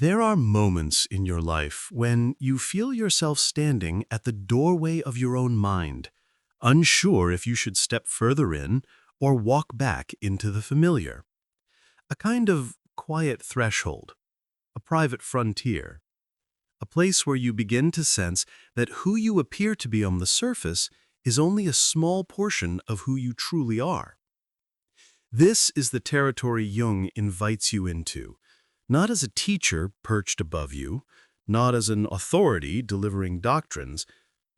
There are moments in your life when you feel yourself standing at the doorway of your own mind, unsure if you should step further in or walk back into the familiar. A kind of quiet threshold, a private frontier, a place where you begin to sense that who you appear to be on the surface is only a small portion of who you truly are. This is the territory Jung invites you into, not as a teacher perched above you, not as an authority delivering doctrines,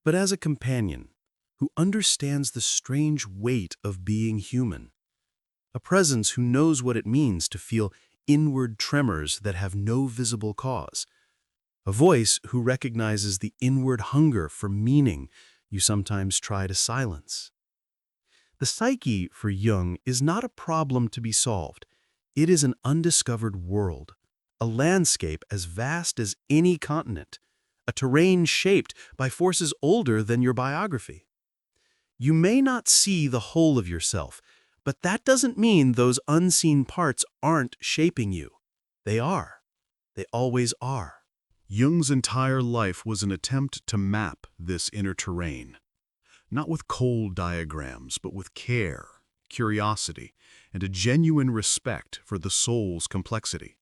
but as a companion who understands the strange weight of being human, a presence who knows what it means to feel inward tremors that have no visible cause, a voice who recognizes the inward hunger for meaning you sometimes try to silence. The psyche, for Jung, is not a problem to be solved. It is an undiscovered world, a landscape as vast as any continent, a terrain shaped by forces older than your biography. You may not see the whole of yourself, but that doesn't mean those unseen parts aren't shaping you. They are. They always are. Jung's entire life was an attempt to map this inner terrain, not with cold diagrams, but with care, curiosity, and a genuine respect for the soul's complexity.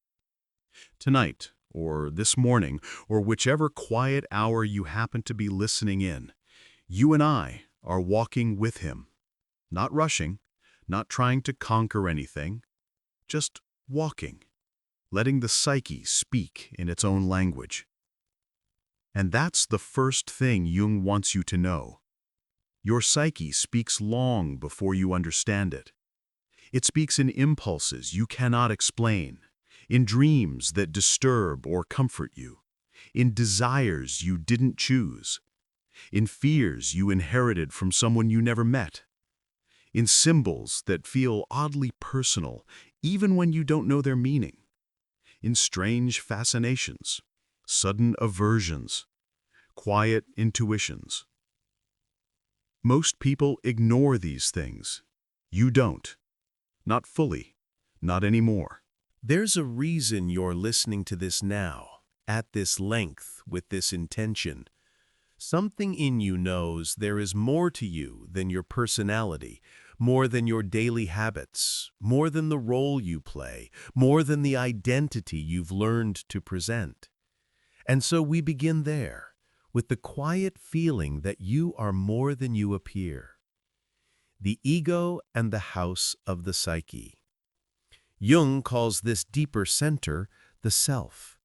Tonight, or this morning, or whichever quiet hour you happen to be listening in, you and I are walking with him, not rushing, not trying to conquer anything, just walking, letting the psyche speak in its own language. And that's the first thing Jung wants you to know. Your psyche speaks long before you understand it. It speaks in impulses you cannot explain, in dreams that disturb or comfort you, in desires you didn't choose, in fears you inherited from someone you never met, in symbols that feel oddly personal even when you don't know their meaning, in strange fascinations, sudden aversions, quiet intuitions. Most people ignore these things. You don't. Not fully. Not anymore. There's a reason you're listening to this now, at this length, with this intention. Something in you knows there is more to you than your personality, more than your daily habits, more than the role you play, more than the identity you've learned to present. And so we begin there, with the quiet feeling that you are more than you appear. The ego and the house of the psyche. Jung calls this deeper center the self.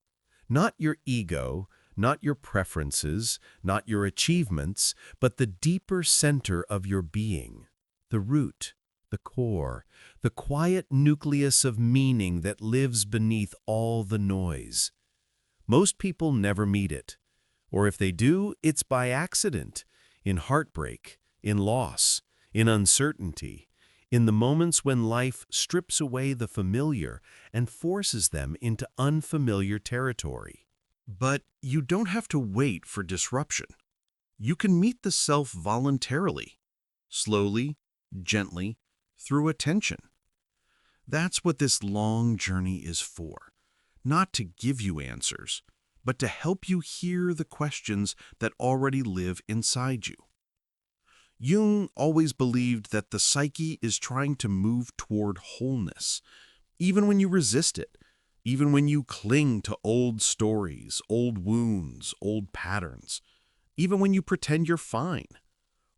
Not your ego, not your preferences, not your achievements, but the deeper center of your being, the root, the core, the quiet nucleus of meaning that lives beneath all the noise. Most people never meet it, or if they do, it's by accident, in heartbreak, in loss, in uncertainty, in the moments when life strips away the familiar and forces them into unfamiliar territory. But you don't have to wait for disruption. You can meet the self voluntarily, slowly, gently, through attention. That's what this long journey is for, not to give you answers, but to help you hear the questions that already live inside you. Jung always believed that the psyche is trying to move toward wholeness, even when you resist it, even when you cling to old stories, old wounds, old patterns, even when you pretend you're fine.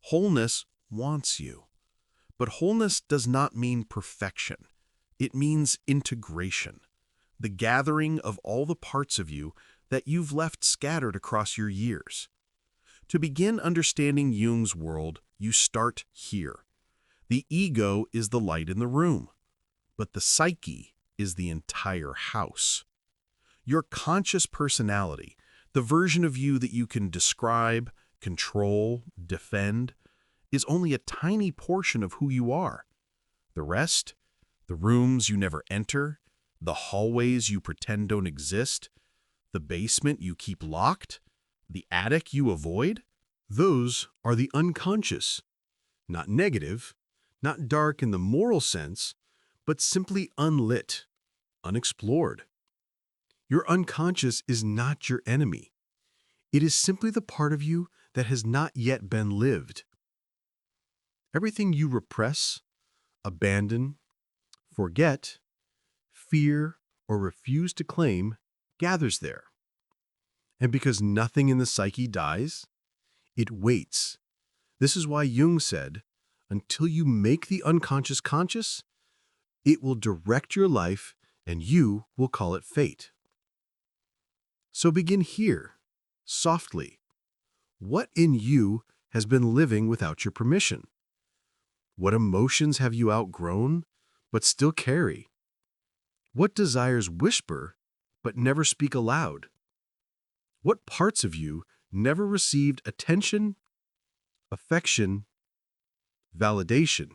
Wholeness wants you. But wholeness does not mean perfection. It means integration, the gathering of all the parts of you that you've left scattered across your years. To begin understanding Jung's world, you start here. The ego is the light in the room, but the psyche is the entire house. Your conscious personality, the version of you that you can describe, control, defend, is only a tiny portion of who you are. The rest, the rooms you never enter, the hallways you pretend don't exist, the basement you keep locked, the attic you avoid, those are the unconscious, not negative, not dark in the moral sense, but simply unlit, unexplored. Your unconscious is not your enemy. It is simply the part of you that has not yet been lived. Everything you repress, abandon, forget, fear, or refuse to claim gathers there. And because nothing in the psyche dies, it waits. This is why Jung said, until you make the unconscious conscious, it will direct your life and you will call it fate. So begin here, softly. What in you has been living without your permission? What emotions have you outgrown, but still carry? What desires whisper, but never speak aloud? What parts of you never received attention, affection, validation?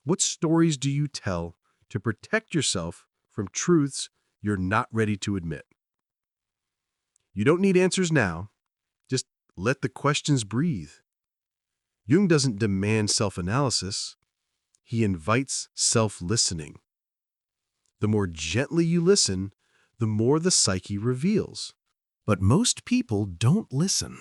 What stories do you tell to protect yourself from truths you're not ready to admit? You don't need answers now. Just let the questions breathe. Jung doesn't demand self-analysis. He invites self-listening. The more gently you listen, the more the psyche reveals. But most people don't listen.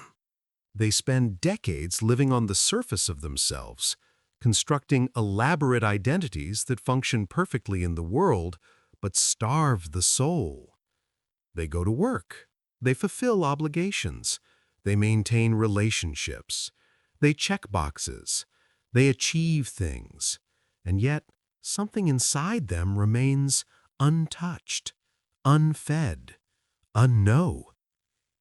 They spend decades living on the surface of themselves, constructing elaborate identities that function perfectly in the world, but starve the soul. They go to work. They fulfill obligations. They maintain relationships. They check boxes. They achieve things. And yet, something inside them remains untouched, unfed, unknown.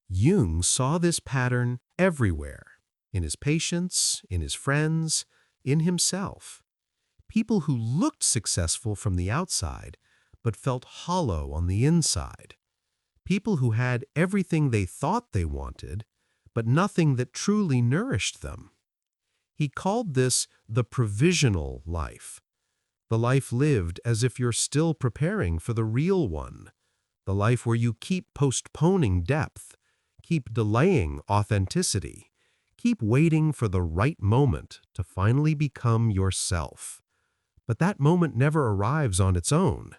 Jung saw this pattern everywhere, in his patients, in his friends, in himself. People who looked successful from the outside, but felt hollow on the inside. People who had everything they thought they wanted, but nothing that truly nourished them. He called this the provisional life, the life lived as if you're still preparing for the real one, the life where you keep postponing depth, keep delaying authenticity, keep waiting for the right moment to finally become yourself. But that moment never arrives on its own.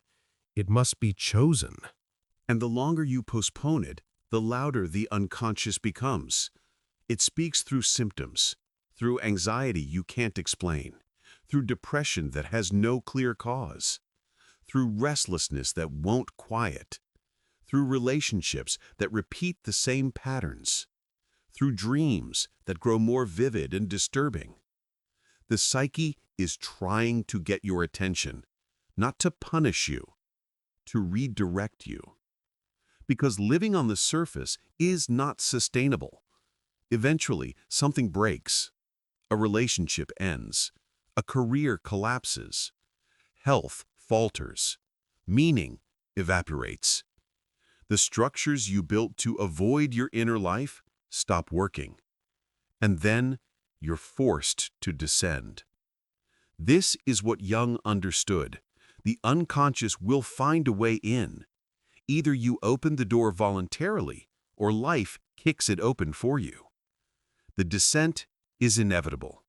It must be chosen. And the longer you postpone it, the louder the unconscious becomes. It speaks through symptoms, through anxiety you can't explain, through depression that has no clear cause, through restlessness that won't quiet, through relationships that repeat the same patterns, through dreams that grow more vivid and disturbing. The psyche is trying to get your attention, not to punish you, to redirect you. Because living on the surface is not sustainable. Eventually, something breaks. A relationship ends. A career collapses. Health falters. Meaning evaporates. The structures you built to avoid your inner life stop working. And then you're forced to descend. This is what Jung understood. The unconscious will find a way in. Either you open the door voluntarily, or life kicks it open for you. The descent is inevitable.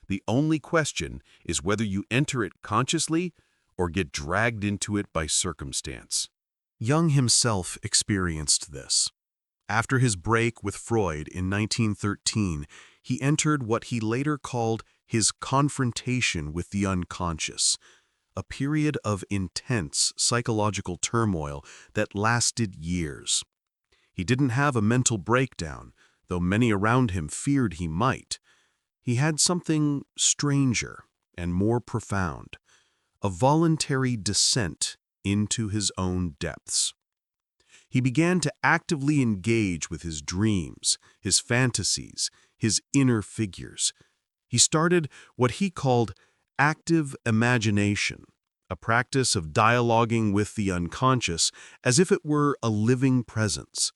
The only question is whether you enter it consciously or get dragged into it by circumstance. Jung himself experienced this. After his break with Freud in 1913, he entered what he later called his confrontation with the unconscious, a period of intense psychological turmoil that lasted years. He didn't have a mental breakdown, though many around him feared he might. He had something stranger and more profound, a voluntary descent into his own depths. He began to actively engage with his dreams, his fantasies, his inner figures. He started what he called active imagination, a practice of dialoguing with the unconscious as if it were a living presence.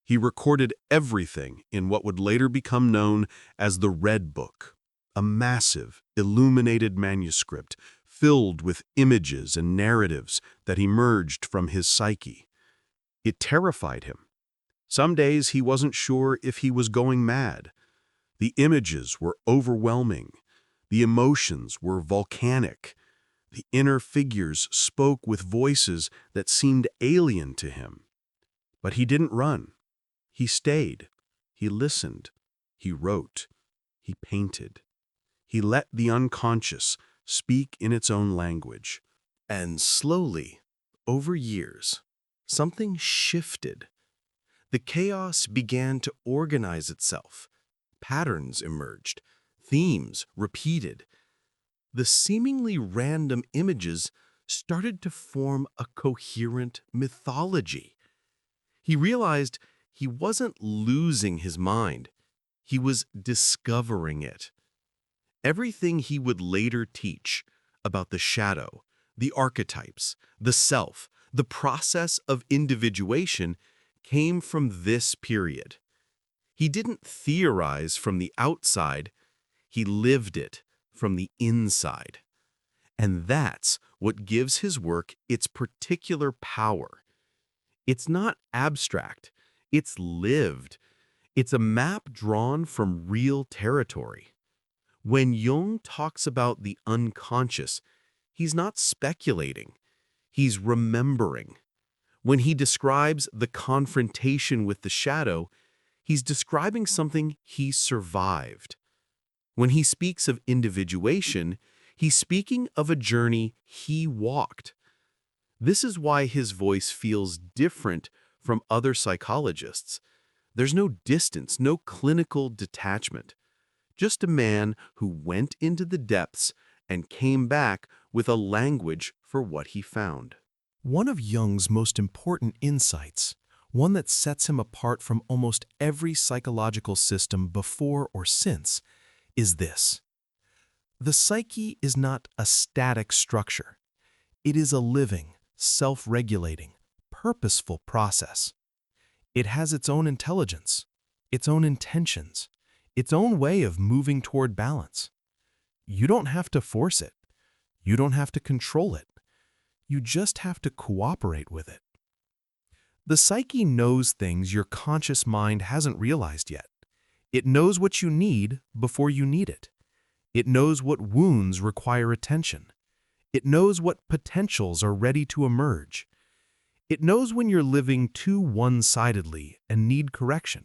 He recorded everything in what would later become known as the Red Book, a massive, illuminated manuscript filled with images and narratives that emerged from his psyche. It terrified him. Some days he wasn't sure if he was going mad. The images were overwhelming. The emotions were volcanic. The inner figures spoke with voices that seemed alien to him. But he didn't run. He stayed. He listened. He wrote. He painted. He let the unconscious speak in its own language. And slowly, over years, something shifted. The chaos began to organize itself. Patterns emerged. Themes repeated. The seemingly random images started to form a coherent mythology. He realized he wasn't losing his mind. He was discovering it. Everything he would later teach about the shadow, the archetypes, the self, the process of individuation came from this period. He didn't theorize from the outside, he lived it from the inside. And that's what gives his work its particular power. It's not abstract, it's lived. It's a map drawn from real territory. When Jung talks about the unconscious, he's not speculating, he's remembering. When he describes the confrontation with the shadow, he's describing something he survived. When he speaks of individuation, he's speaking of a journey he walked. This is why his voice feels different from other psychologists. There's no distance, no clinical detachment. Just a man who went into the depths and came back with a language for what he found. One of Jung's most important insights, one that sets him apart from almost every psychological system before or since, is this. The psyche is not a static structure. It is a living, self-regulating, purposeful process. It has its own intelligence, its own intentions, its own way of moving toward balance. You don't have to force it. You don't have to control it. You just have to cooperate with it. The psyche knows things your conscious mind hasn't realized yet. It knows what you need before you need it. It knows what wounds require attention. It knows what potentials are ready to emerge. It knows when you're living too one-sidedly and need correction.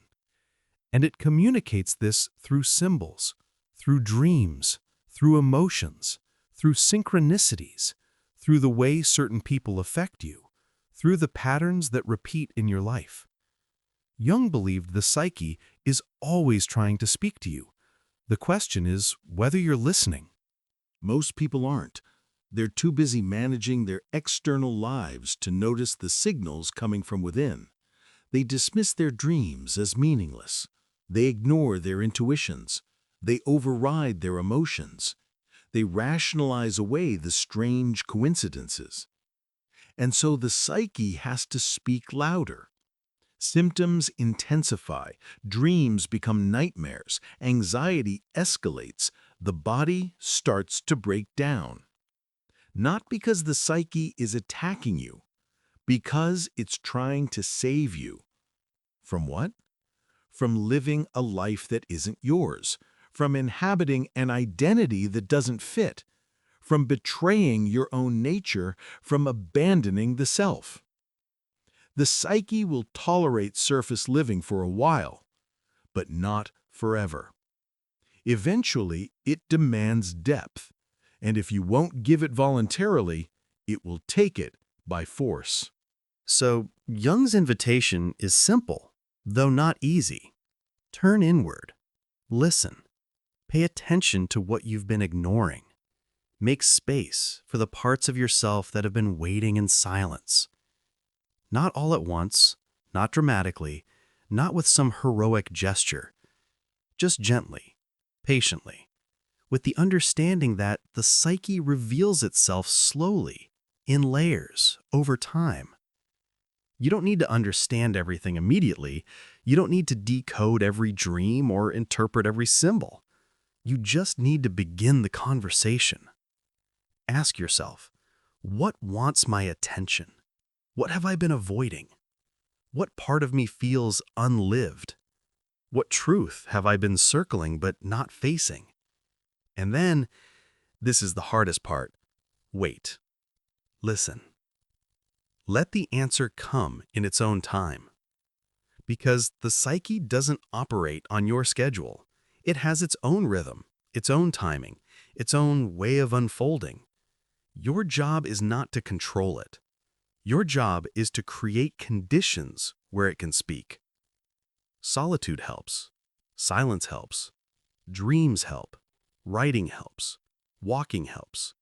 And it communicates this through symbols, through dreams, through emotions, through synchronicities, through the way certain people affect you, through the patterns that repeat in your life. Jung believed the psyche is always trying to speak to you. The question is whether you're listening. Most people aren't. They're too busy managing their external lives to notice the signals coming from within. They dismiss their dreams as meaningless. They ignore their intuitions. They override their emotions. They rationalize away the strange coincidences. And so the psyche has to speak louder. Symptoms intensify, dreams become nightmares, anxiety escalates, the body starts to break down. Not because the psyche is attacking you, because it's trying to save you. From what? From living a life that isn't yours, from inhabiting an identity that doesn't fit, from betraying your own nature, from abandoning the self. The psyche will tolerate surface living for a while, but not forever. Eventually, it demands depth, and if you won't give it voluntarily, it will take it by force. So, Jung's invitation is simple, though not easy. Turn inward. Listen. Pay attention to what you've been ignoring. Make space for the parts of yourself that have been waiting in silence. Not all at once, not dramatically, not with some heroic gesture. Just gently, patiently, with the understanding that the psyche reveals itself slowly, in layers, over time. You don't need to understand everything immediately. You don't need to decode every dream or interpret every symbol. You just need to begin the conversation. Ask yourself, what wants my attention? What have I been avoiding? What part of me feels unlived? What truth have I been circling but not facing? And then, this is the hardest part, Wait. Listen. Let the answer come in its own time. Because the psyche doesn't operate on your schedule. It has its own rhythm, its own timing, its own way of unfolding. Your job is not to control it. Your job is to create conditions where it can speak. Solitude helps. Silence helps. Dreams help. Writing helps. Walking helps.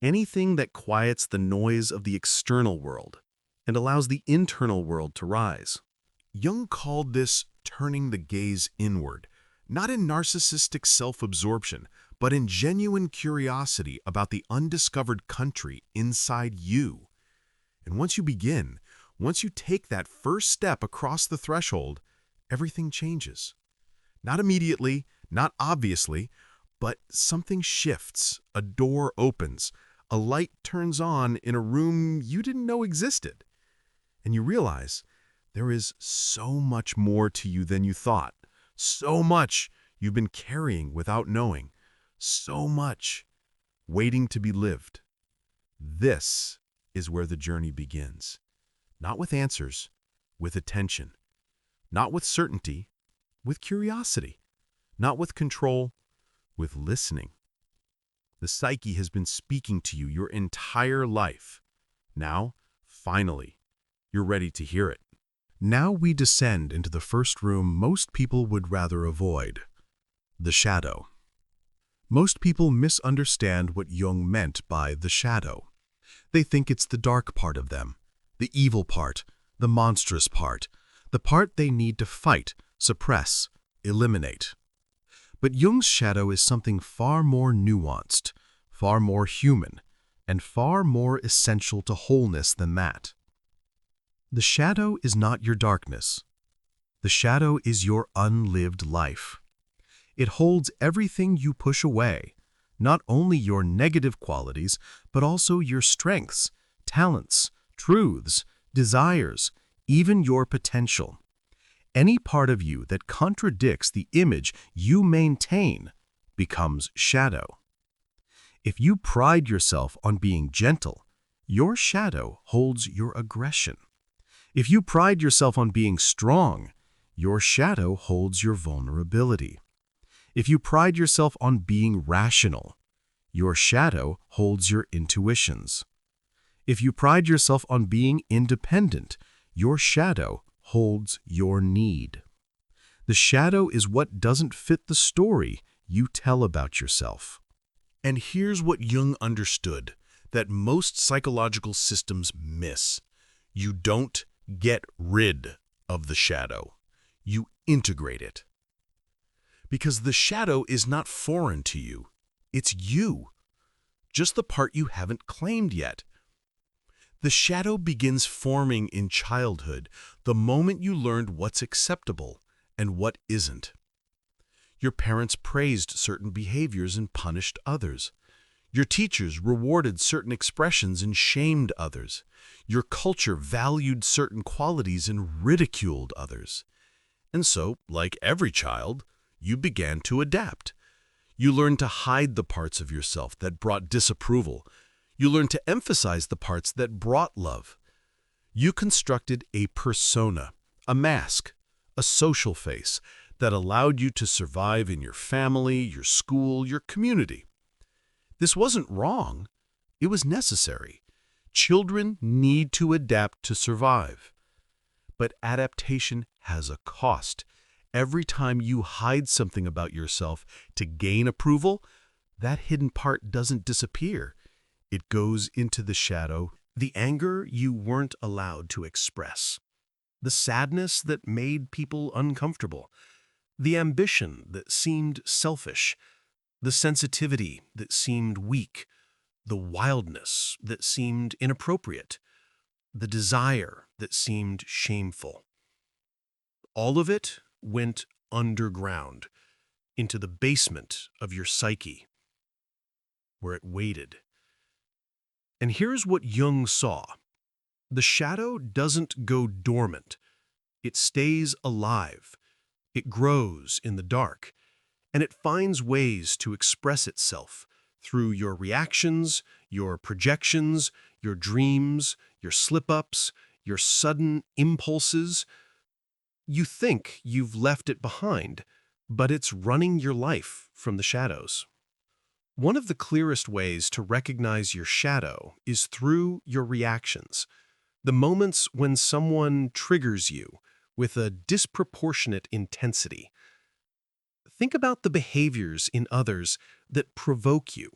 Anything that quiets the noise of the external world and allows the internal world to rise. Jung called this turning the gaze inward, not in narcissistic self-absorption, but in genuine curiosity about the undiscovered country inside you. And once you begin, once you take that first step across the threshold, everything changes. Not immediately, not obviously, but something shifts, a door opens, a light turns on in a room you didn't know existed. And you realize there is so much more to you than you thought, so much you've been carrying without knowing, so much waiting to be lived. This is where the journey begins. Not with answers, with attention. Not with certainty, with curiosity. Not with control, with listening. The psyche has been speaking to you your entire life. Now, finally, you're ready to hear it. Now we descend into the first room most people would rather avoid, the shadow. Most people misunderstand what Jung meant by the shadow. They think it's the dark part of them, the evil part, the monstrous part, the part they need to fight, suppress, eliminate. But Jung's shadow is something far more nuanced, far more human, and far more essential to wholeness than that. The shadow is not your darkness. The shadow is your unlived life. It holds everything you push away, not only your negative qualities, but also your strengths, talents, truths, desires, even your potential. Any part of you that contradicts the image you maintain becomes shadow. If you pride yourself on being gentle, your shadow holds your aggression. If you pride yourself on being strong, your shadow holds your vulnerability. If you pride yourself on being rational, your shadow holds your intuitions. If you pride yourself on being independent, your shadow holds your need. The shadow is what doesn't fit the story you tell about yourself. And here's what Jung understood that most psychological systems miss. You don't get rid of the shadow. You integrate it. Because the shadow is not foreign to you. It's you. Just the part you haven't claimed yet. The shadow begins forming in childhood the moment you learned what's acceptable and what isn't. Your parents praised certain behaviors and punished others. Your teachers rewarded certain expressions and shamed others. Your culture valued certain qualities and ridiculed others. And so, like every child, you began to adapt. You learned to hide the parts of yourself that brought disapproval. You learned to emphasize the parts that brought love. You constructed a persona, a mask, a social face that allowed you to survive in your family, your school, your community. This wasn't wrong. It was necessary. Children need to adapt to survive. But adaptation has a cost. Every time you hide something about yourself to gain approval, that hidden part doesn't disappear. It goes into the shadow. The anger you weren't allowed to express. The sadness that made people uncomfortable. The ambition that seemed selfish. The sensitivity that seemed weak. The wildness that seemed inappropriate. The desire that seemed shameful. All of it went underground, into the basement of your psyche, where it waited. And here's what Jung saw. The shadow doesn't go dormant. It stays alive. It grows in the dark, and it finds ways to express itself through your reactions, Your projections, your dreams, your slip-ups, your sudden impulses. You think you've left it behind, but it's running your life from the shadows. One of the clearest ways to recognize your shadow is through your reactions. The moments when someone triggers you with a disproportionate intensity. Think about the behaviors in others that provoke you,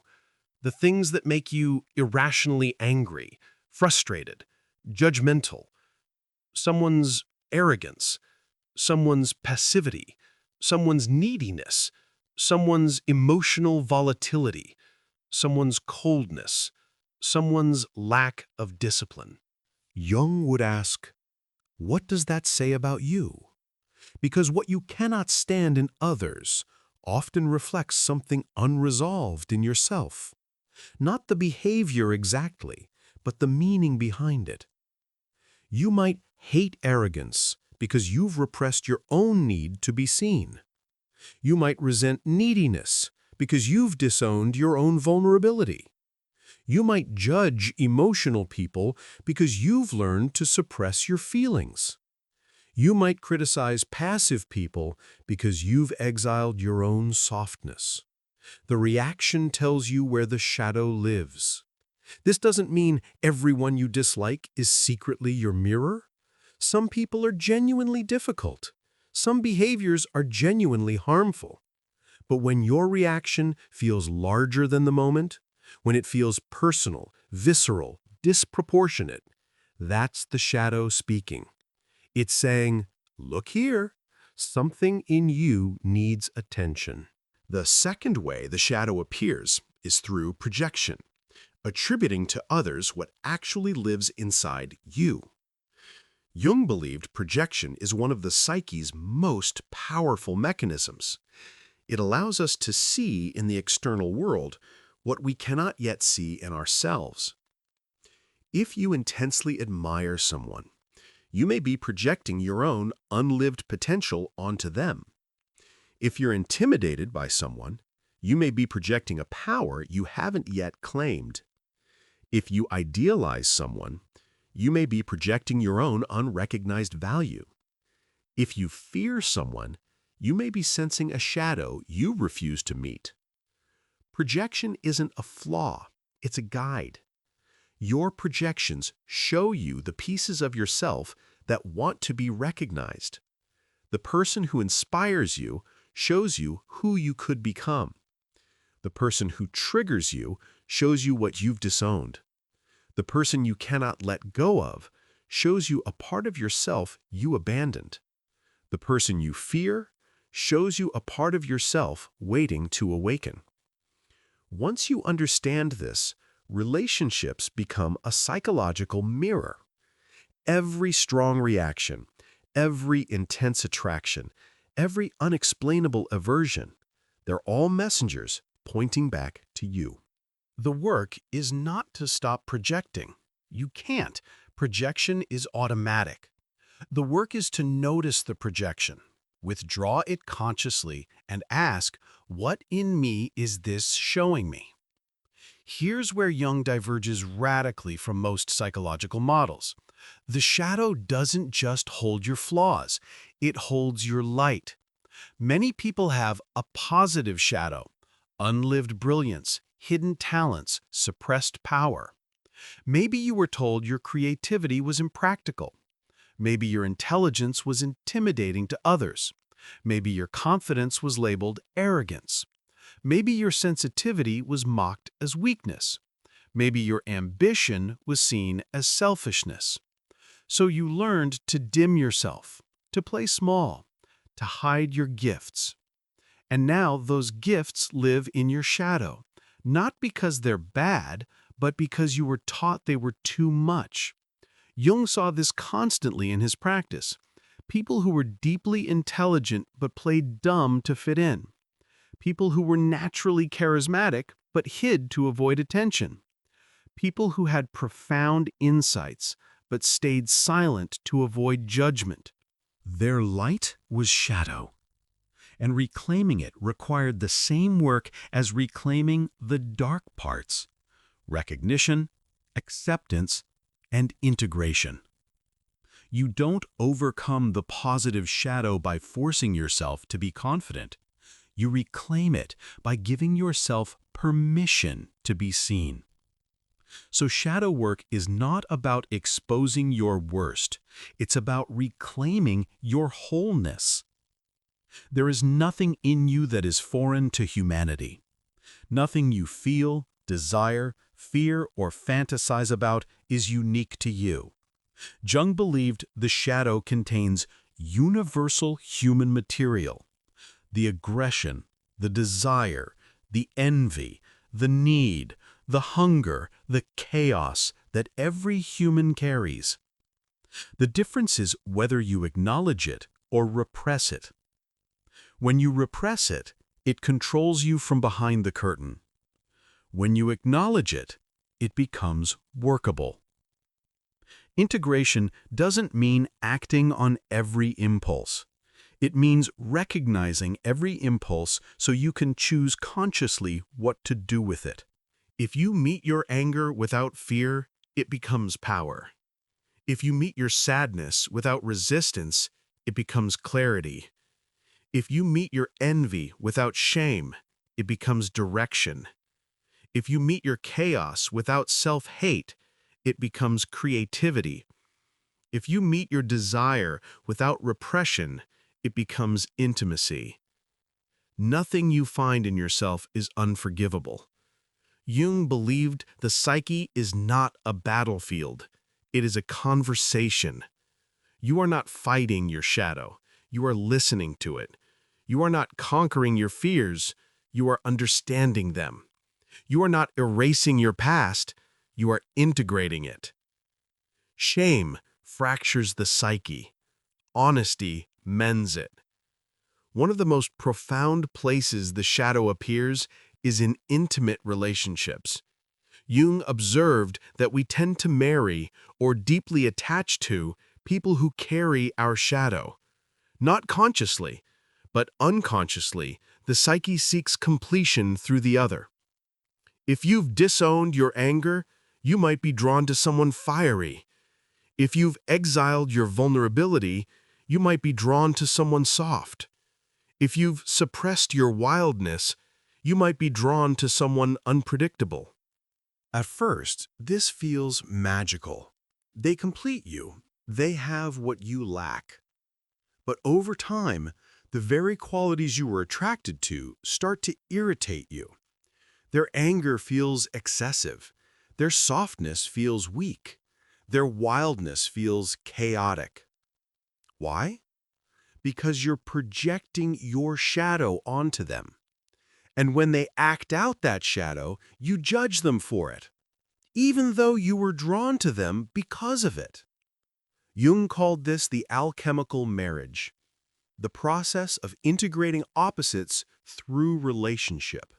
the things that make you irrationally angry, frustrated, judgmental. Someone's arrogance, someone's passivity, someone's neediness, someone's emotional volatility, someone's coldness, someone's lack of discipline. Jung would ask, what does that say about you? Because what you cannot stand in others often reflects something unresolved in yourself. Not the behavior exactly, but the meaning behind it. You might hate arrogance because you've repressed your own need to be seen. You might resent neediness because you've disowned your own vulnerability. You might judge emotional people because you've learned to suppress your feelings. You might criticize passive people because you've exiled your own softness. The reaction tells you where the shadow lives. This doesn't mean everyone you dislike is secretly your mirror. Some people are genuinely difficult. Some behaviors are genuinely harmful. But when your reaction feels larger than the moment, when it feels personal, visceral, disproportionate, that's the shadow speaking. It's saying, look here, something in you needs attention. The second way the shadow appears is through projection, attributing to others what actually lives inside you. Jung believed projection is one of the psyche's most powerful mechanisms. It allows us to see in the external world what we cannot yet see in ourselves. If you intensely admire someone, you may be projecting your own unlived potential onto them. If you're intimidated by someone, you may be projecting a power you haven't yet claimed. If you idealize someone, you may be projecting your own unrecognized value. If you fear someone, you may be sensing a shadow you refuse to meet. Projection isn't a flaw, it's a guide. Your projections show you the pieces of yourself that want to be recognized. The person who inspires you shows you who you could become. The person who triggers you shows you what you've disowned. The person you cannot let go of shows you a part of yourself you abandoned. The person you fear shows you a part of yourself waiting to awaken. Once you understand this, relationships become a psychological mirror. Every strong reaction, every intense attraction, every unexplainable aversion, they're all messengers pointing back to you. The work is not to stop projecting. You can't. Projection is automatic. The work is to notice the projection, withdraw it consciously, and ask, what in me is this showing me? Here's where Jung diverges radically from most psychological models. The shadow doesn't just hold your flaws, it holds your light. Many people have a positive shadow, unlived brilliance, hidden talents, suppressed power. Maybe you were told your creativity was impractical. Maybe your intelligence was intimidating to others. Maybe your confidence was labeled arrogance. Maybe your sensitivity was mocked as weakness. Maybe your ambition was seen as selfishness. So you learned to dim yourself, to play small, to hide your gifts. And now those gifts live in your shadow, not because they're bad, but because you were taught they were too much. Jung saw this constantly in his practice. People who were deeply intelligent but played dumb to fit in. People who were naturally charismatic but hid to avoid attention. People who had profound insights but stayed silent to avoid judgment. Their light was shadow, and reclaiming it required the same work as reclaiming the dark parts. recognition, acceptance, and integration. You don't overcome the positive shadow by forcing yourself to be confident. You reclaim it by giving yourself permission to be seen. So shadow work is not about exposing your worst. It's about reclaiming your wholeness. There is nothing in you that is foreign to humanity. Nothing you feel, desire, fear, or fantasize about is unique to you. Jung believed the shadow contains universal human material. The aggression, the desire, the envy, the need, the hunger, the chaos that every human carries. The difference is whether you acknowledge it or repress it. When you repress it, it controls you from behind the curtain. When you acknowledge it, it becomes workable. Integration doesn't mean acting on impulse impulse. It means recognizing every impulse so you can choose consciously what to do with it. If you meet your anger without fear, it becomes power. If you meet your sadness without resistance, it becomes clarity. If you meet your envy without shame, it becomes direction. If you meet your chaos without self-hate, it becomes creativity. If you meet your desire without repression, it becomes intimacy. Nothing you find in yourself is unforgivable. Jung believed the psyche is not a battlefield. It is a conversation. You are not fighting your shadow. You are listening to it. You are not conquering your fears. You are understanding them. You are not erasing your past. You are integrating it. Shame fractures the psyche. Honesty mends it. One of the most profound places the shadow appears is in intimate relationships. Jung observed that we tend to marry or deeply attach to people who carry our shadow. Not consciously, but unconsciously, the psyche seeks completion through the other. If you've disowned your anger, you might be drawn to someone fiery. If you've exiled your vulnerability, you might be drawn to someone soft. If you've suppressed your wildness, you might be drawn to someone unpredictable. At first, this feels magical. They complete you. They have what you lack. But over time, the very qualities you were attracted to start to irritate you. Their anger feels excessive. Their softness feels weak. Their wildness feels chaotic. Why? Because you're projecting your shadow onto them. And when they act out that shadow, you judge them for it, even though you were drawn to them because of it. Jung called this the alchemical marriage, the process of integrating opposites through relationship.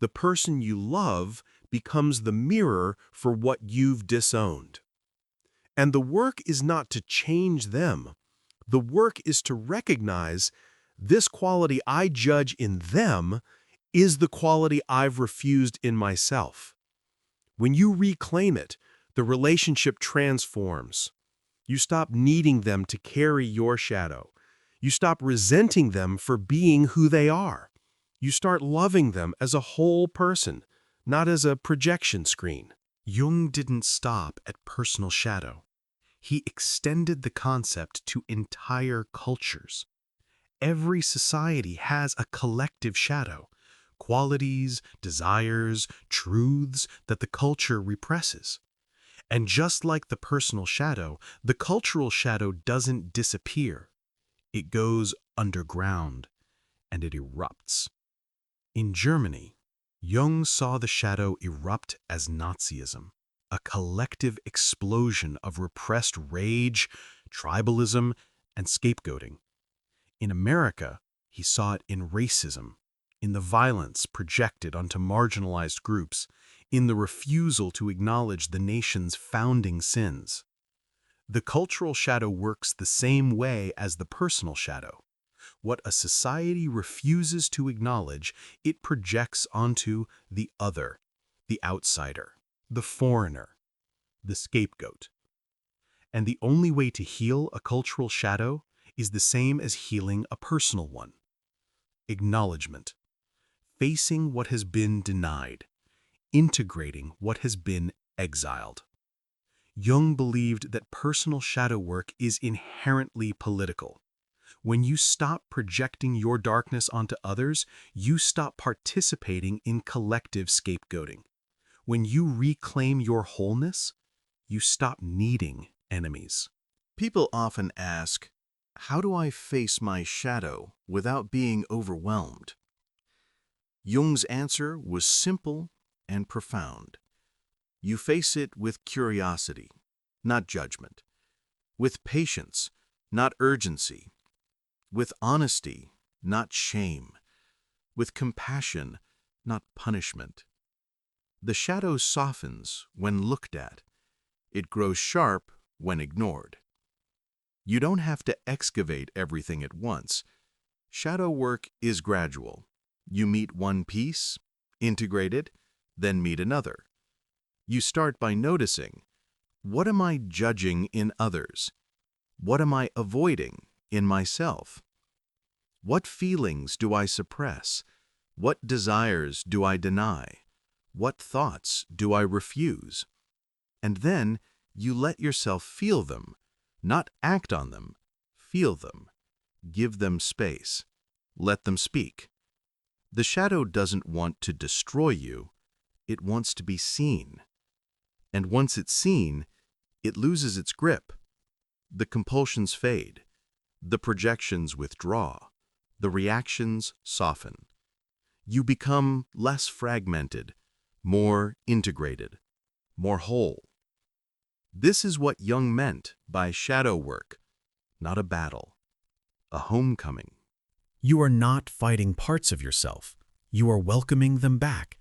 The person you love becomes the mirror for what you've disowned. And the work is not to change them. The work is to recognize this quality I judge in them is the quality I've refused in myself. When you reclaim it, the relationship transforms. You stop needing them to carry your shadow. You stop resenting them for being who they are. You start loving them as a whole person, not as a projection screen. Jung didn't stop at personal shadow. He extended the concept to entire cultures. Every society has a collective shadow, qualities, desires, truths that the culture represses. And just like the personal shadow, the cultural shadow doesn't disappear. It goes underground, and it erupts. In Germany, Jung saw the shadow erupt as Nazism, a collective explosion of repressed rage, tribalism, and scapegoating. In America, he saw it in racism, in the violence projected onto marginalized groups, in the refusal to acknowledge the nation's founding sins. The cultural shadow works the same way as the personal shadow. What a society refuses to acknowledge, it projects onto the other, the outsider. the foreigner, the scapegoat. And the only way to heal a cultural shadow is the same as healing a personal one. Acknowledgement. Facing what has been denied. Integrating what has been exiled. Jung believed that personal shadow work is inherently political. When you stop projecting your darkness onto others, you stop participating in collective scapegoating. When you reclaim your wholeness, you stop needing enemies. People often ask, how do I face my shadow without being overwhelmed? Jung's answer was simple and profound. You face it with curiosity, not judgment, with patience, not urgency, with honesty, not shame, with compassion, not punishment. The shadow softens when looked at. It grows sharp when ignored. You don't have to excavate everything at once. Shadow work is gradual. You meet one piece, integrate it, then meet another. You start by noticing, what am I judging in others? What am I avoiding in myself? What feelings do I suppress? What desires do I deny? What thoughts do I refuse? And then you let yourself feel them, not act on them, feel them. Give them space. Let them speak. The shadow doesn't want to destroy you. It wants to be seen. And once it's seen, it loses its grip. The compulsions fade. The projections withdraw. The reactions soften. You become less fragmented, more integrated, more whole. This is what Jung meant by shadow work, not a battle, a homecoming. You are not fighting parts of yourself. You are welcoming them back.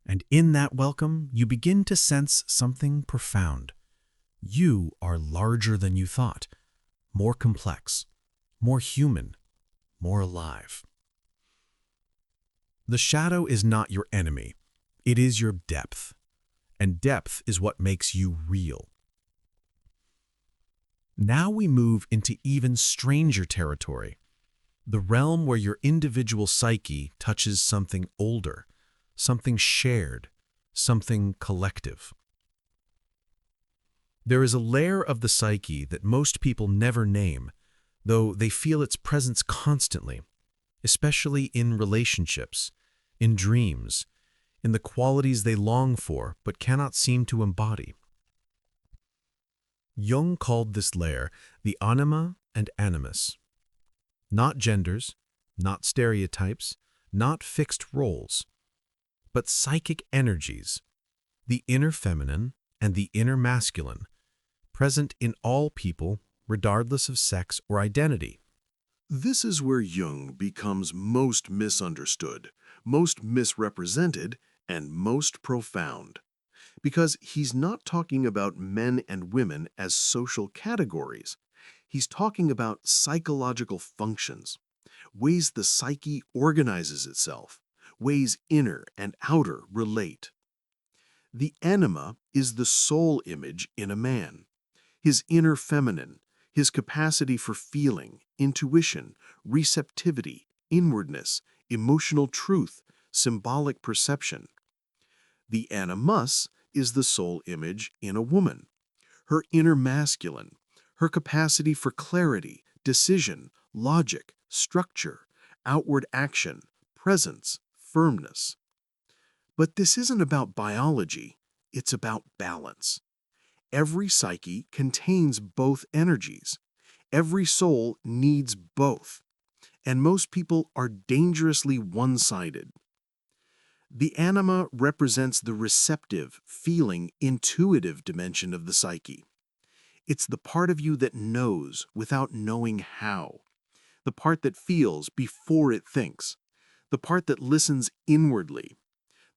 And in that welcome, you begin to sense something profound. You are larger than you thought, more complex, more human, more alive. The shadow is not your enemy. It is your depth. And depth is what makes you real. Now we move into even stranger territory, the realm where your individual psyche touches something older, something shared, something collective. There is a layer of the psyche that most people never name, though they feel its presence constantly, especially in relationships, in dreams, in the qualities they long for but cannot seem to embody. Jung called this layer the anima and animus. Not genders, not stereotypes, not fixed roles, but psychic energies, the inner feminine and the inner masculine, present in all people regardless of sex or identity. This is where Jung becomes most misunderstood, most misrepresented, and most profound. Because he's not talking about men and women as social categories. He's talking about psychological functions, ways the psyche organizes itself, ways inner and outer relate. The anima is the soul image in a man, his inner feminine, his capacity for feeling, intuition, receptivity, inwardness, emotional truth, symbolic perception. The animus is the soul image in a woman, her inner masculine, her capacity for clarity, decision, logic, structure, outward action, presence, firmness. But this isn't about biology, it's about balance. Every psyche contains both energies. Every soul needs both. And most people are dangerously one-sided. The anima represents the receptive, feeling, intuitive dimension of the psyche. It's the part of you that knows without knowing how, the part that feels before it thinks, the part that listens inwardly,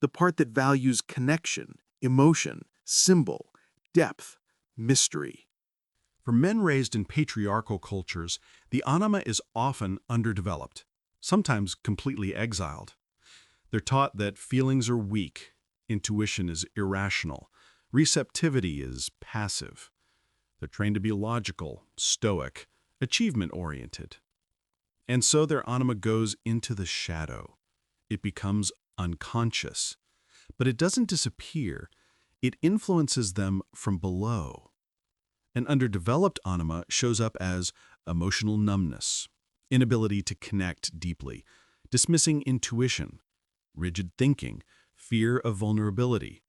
the part that values connection, emotion, symbol, depth, mystery. For men raised in patriarchal cultures, the anima is often underdeveloped, sometimes completely exiled. They're taught that feelings are weak, Intuition is irrational. Receptivity is passive. They're trained to be logical, stoic, achievement-oriented. And so their anima goes into the shadow. It becomes unconscious. But it doesn't disappear. It influences them from below. An underdeveloped anima shows up as emotional numbness, inability to connect deeply, dismissing intuition, rigid thinking, fear of vulnerability,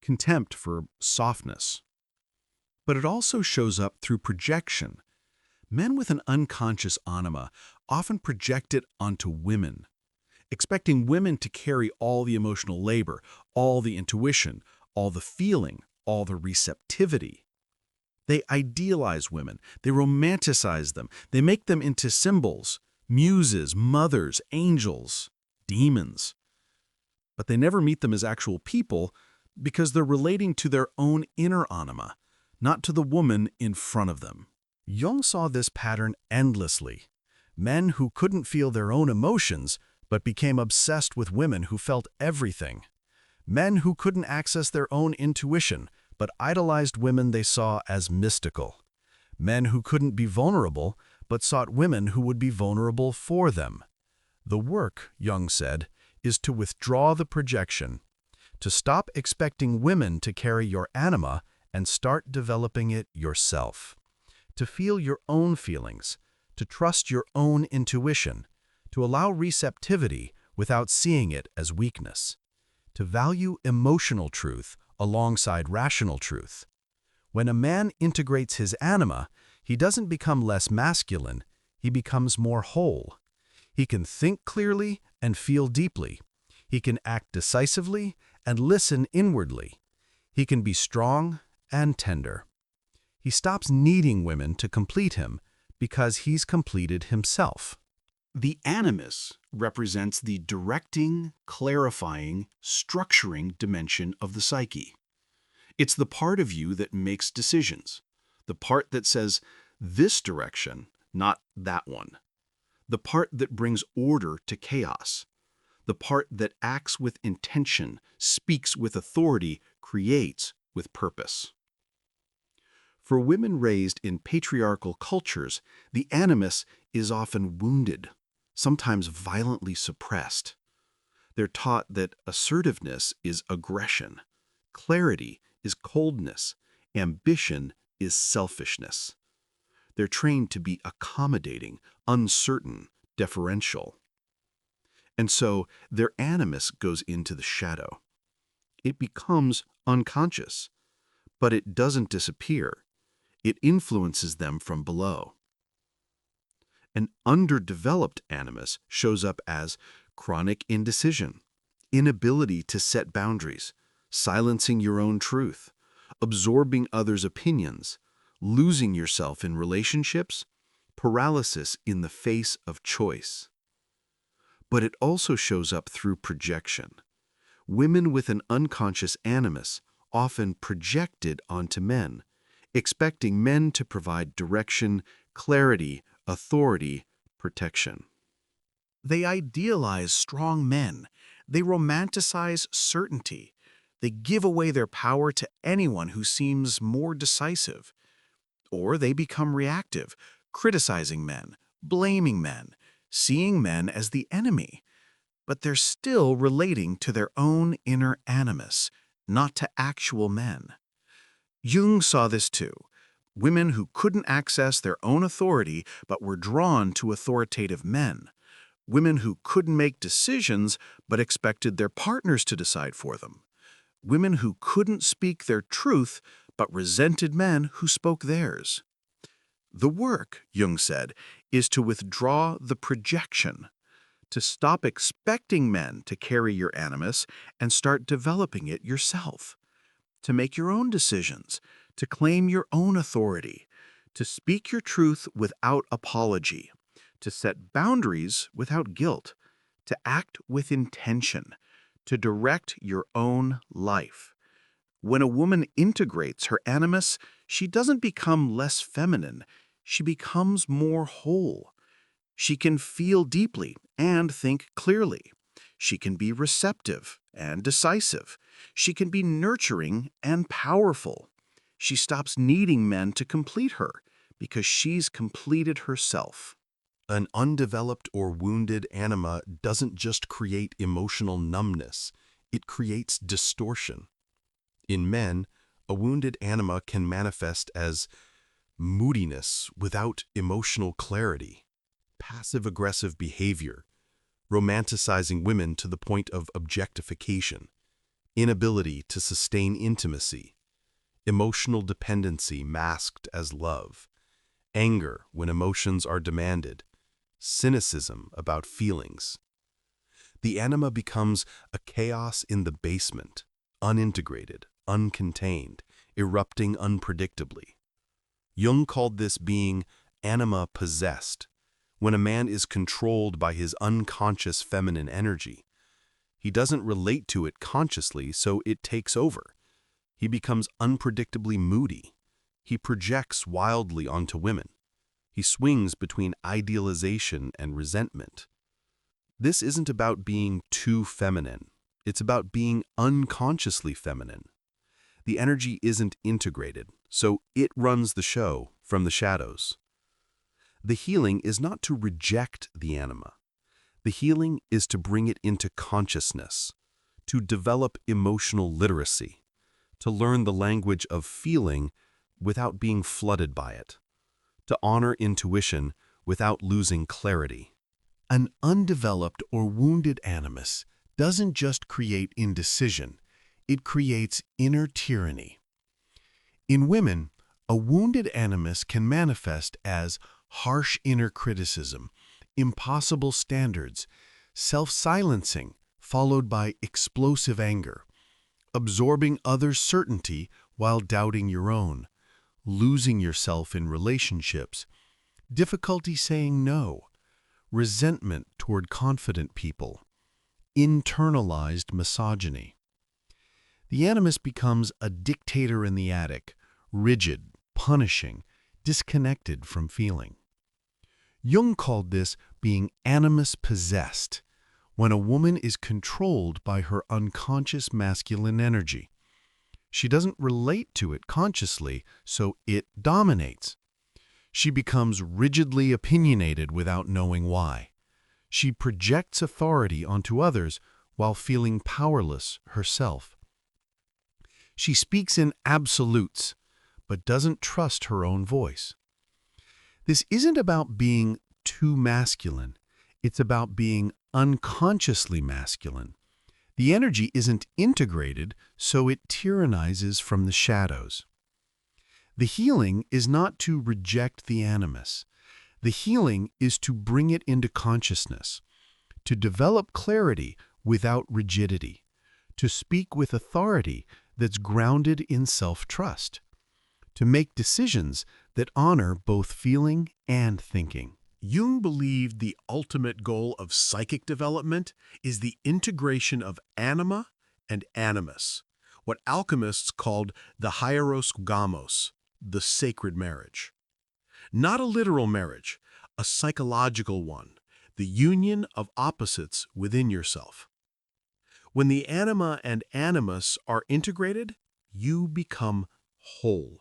contempt for softness. But it also shows up through projection. Men with an unconscious anima often project it onto women, expecting women to carry all the emotional labor, all the intuition, all the feeling, all the receptivity. They idealize women, they romanticize them, they make them into symbols, muses, mothers, angels, demons. But they never meet them as actual people because they're relating to their own inner anima, not to the woman in front of them. Jung saw this pattern endlessly. Men who couldn't feel their own emotions but became obsessed with women who felt everything. Men who couldn't access their own intuition but idolized women they saw as mystical. Men who couldn't be vulnerable but sought women who would be vulnerable for them. The work, Jung said, is to withdraw the projection, to stop expecting women to carry your anima and start developing it yourself, to feel your own feelings, to trust your own intuition, to allow receptivity without seeing it as weakness, to value emotional truth alongside rational truth. When a man integrates his anima, he doesn't become less masculine, he becomes more whole. He can think clearly and feel deeply. He can act decisively and listen inwardly. He can be strong and tender. He stops needing women to complete him because he's completed himself. The animus represents the directing, clarifying, structuring dimension of the psyche. It's the part of you that makes decisions, the part that says this direction, not that one, the part that brings order to chaos, the part that acts with intention, speaks with authority, creates with purpose. For women raised in patriarchal cultures, the animus is often wounded, sometimes violently suppressed. They're taught that assertiveness is aggression, clarity is coldness, ambition is selfishness. They're trained to be accommodating, uncertain, deferential. And so their animus goes into the shadow. It becomes unconscious, but it doesn't disappear. It influences them from below. An underdeveloped animus shows up as chronic indecision, inability to set boundaries, silencing your own truth, absorbing others' opinions, losing yourself in relationships, paralysis in the face of choice. But it also shows up through projection. Women with an unconscious animus often project it onto men, expecting men to provide direction, clarity, authority, protection. They idealize strong men. They romanticize certainty. They give away their power to anyone who seems more decisive. Or they become reactive, criticizing men, blaming men, seeing men as the enemy. But they're still relating to their own inner animus, not to actual men. Jung saw this too. Women who couldn't access their own authority but were drawn to authoritative men. Women who couldn't make decisions but expected their partners to decide for them. Women who couldn't speak their truth but resented men who spoke theirs. The work, Jung said, is to withdraw the projection, to stop expecting men to carry your animus and start developing it yourself, to make your own decisions, to claim your own authority, to speak your truth without apology, to set boundaries without guilt, to act with intention, to direct your own life. When a woman integrates her animus, she doesn't become less feminine, she becomes more whole. She can feel deeply and think clearly. She can be receptive and decisive. She can be nurturing and powerful. She stops needing men to complete her because she's completed herself. An undeveloped or wounded anima doesn't just create emotional numbness, it creates distortion. In men, a wounded anima can manifest as moodiness without emotional clarity, passive-aggressive behavior, romanticizing women to the point of objectification, inability to sustain intimacy, emotional dependency masked as love, anger when emotions are demanded, cynicism about feelings. The anima becomes a chaos in the basement, unintegrated, uncontained, erupting unpredictably. Jung called this being anima possessed, when a man is controlled by his unconscious feminine energy. He doesn't relate to it consciously, so it takes over. He becomes unpredictably moody. He projects wildly onto women. He swings between idealization and resentment. This isn't about being too feminine. It's about being unconsciously feminine. The energy isn't integrated, so it runs the show from the shadows. The healing is not to reject the anima. The healing is to bring it into consciousness, to develop emotional literacy, to learn the language of feeling without being flooded by it, to honor intuition without losing clarity. An undeveloped or wounded animus doesn't just create indecision, it creates inner tyranny. In women, a wounded animus can manifest as harsh inner criticism, impossible standards, self-silencing, followed by explosive anger, absorbing others' certainty while doubting your own, losing yourself in relationships, difficulty saying no, resentment toward confident people, internalized misogyny. The animus becomes a dictator in the attic, rigid, punishing, disconnected from feeling. Jung called this being animus possessed, when a woman is controlled by her unconscious masculine energy. She doesn't relate to it consciously, so it dominates. She becomes rigidly opinionated without knowing why. She projects authority onto others while feeling powerless herself. She speaks in absolutes, but doesn't trust her own voice. This isn't about being too masculine. It's about being unconsciously masculine. The energy isn't integrated, so it tyrannizes from the shadows. The healing is not to reject the animus. The healing is to bring it into consciousness, to develop clarity without rigidity, to speak with authority that's grounded in self-trust, to make decisions that honor both feeling and thinking. Jung believed the ultimate goal of psychic development is the integration of anima and animus, what alchemists called the hieros gamos, the sacred marriage. Not a literal marriage, a psychological one, the union of opposites within yourself. When the anima and animus are integrated, you become whole.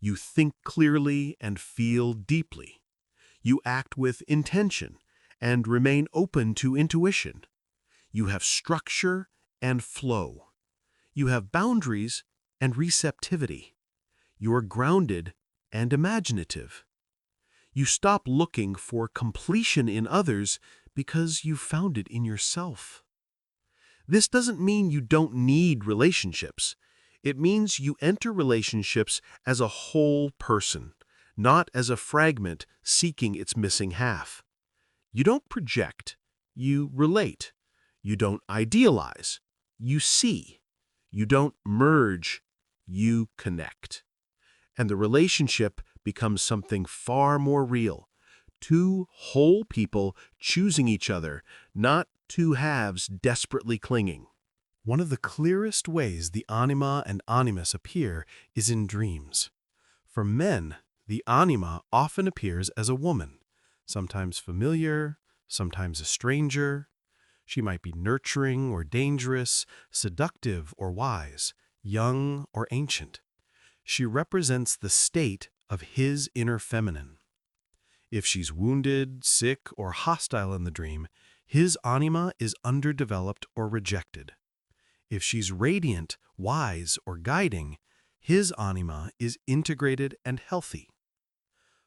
You think clearly and feel deeply. You act with intention and remain open to intuition. You have structure and flow. You have boundaries and receptivity. You are grounded and imaginative. You stop looking for completion in others because you found it in yourself. This doesn't mean you don't need relationships. It means you enter relationships as a whole person, not as a fragment seeking its missing half. You don't project, you relate. You don't idealize, you see. You don't merge, you connect. And the relationship becomes something far more real. Two whole people choosing each other, not two halves desperately clinging. One of the clearest ways the anima and animus appear is in dreams. For men, the anima often appears as a woman, sometimes familiar, sometimes a stranger. She might be nurturing or dangerous, seductive or wise, young or ancient. She represents the state of his inner feminine. If she's wounded, sick, or hostile in the dream, his anima is underdeveloped or rejected. If she's radiant, wise, or guiding, his anima is integrated and healthy.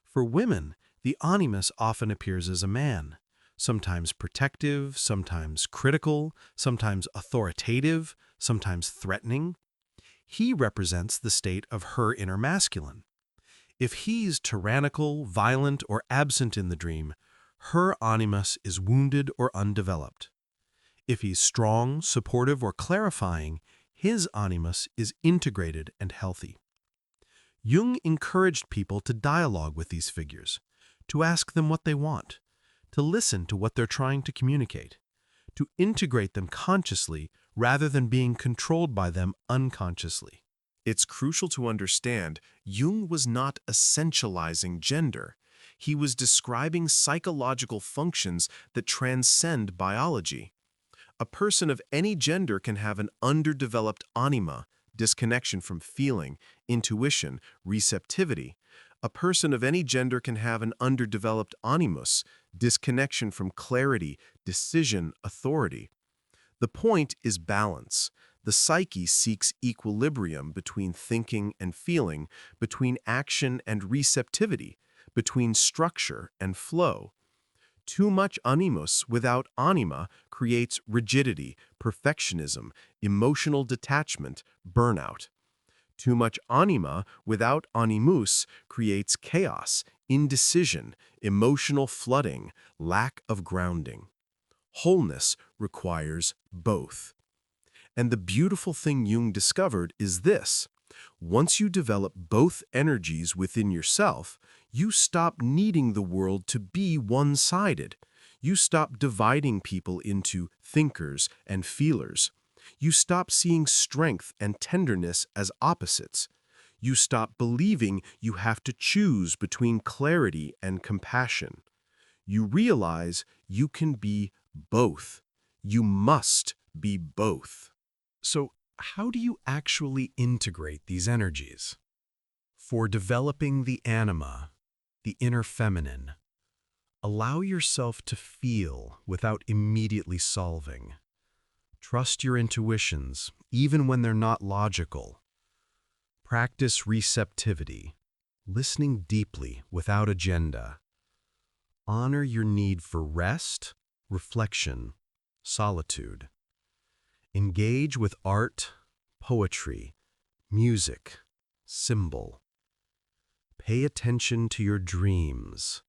For women, the animus often appears as a man, sometimes protective, sometimes critical, sometimes authoritative, sometimes threatening. He represents the state of her inner masculine. If he's tyrannical, violent, or absent in the dream, her animus is wounded or undeveloped. If he's strong, supportive, or clarifying, his animus is integrated and healthy. Jung encouraged people to dialogue with these figures, to ask them what they want, to listen to what they're trying to communicate, to integrate them consciously rather than being controlled by them unconsciously. It's crucial to understand Jung was not essentializing gender. He was describing psychological functions that transcend biology. A person of any gender can have an underdeveloped anima, disconnection from feeling, intuition, receptivity. A person of any gender can have an underdeveloped animus, disconnection from clarity, decision, authority. The point is balance. The psyche seeks equilibrium between thinking and feeling, between action and receptivity, between structure and flow. Too much animus without anima creates rigidity, perfectionism, emotional detachment, burnout. Too much anima without animus creates chaos, indecision, emotional flooding, lack of grounding. Wholeness requires both. And the beautiful thing Jung discovered is this: once you develop both energies within yourself, you stop needing the world to be one-sided. You stop dividing people into thinkers and feelers. You stop seeing strength and tenderness as opposites. You stop believing you have to choose between clarity and compassion. You realize you can be both. You must be both. So, how do you actually integrate these energies? For developing the anima, the inner feminine, allow yourself to feel without immediately solving. Trust your intuitions, even when they're not logical. Practice receptivity, listening deeply without agenda. Honor your need for rest, reflection, solitude. Engage with art, poetry, music, symbol. Pay attention to your dreams.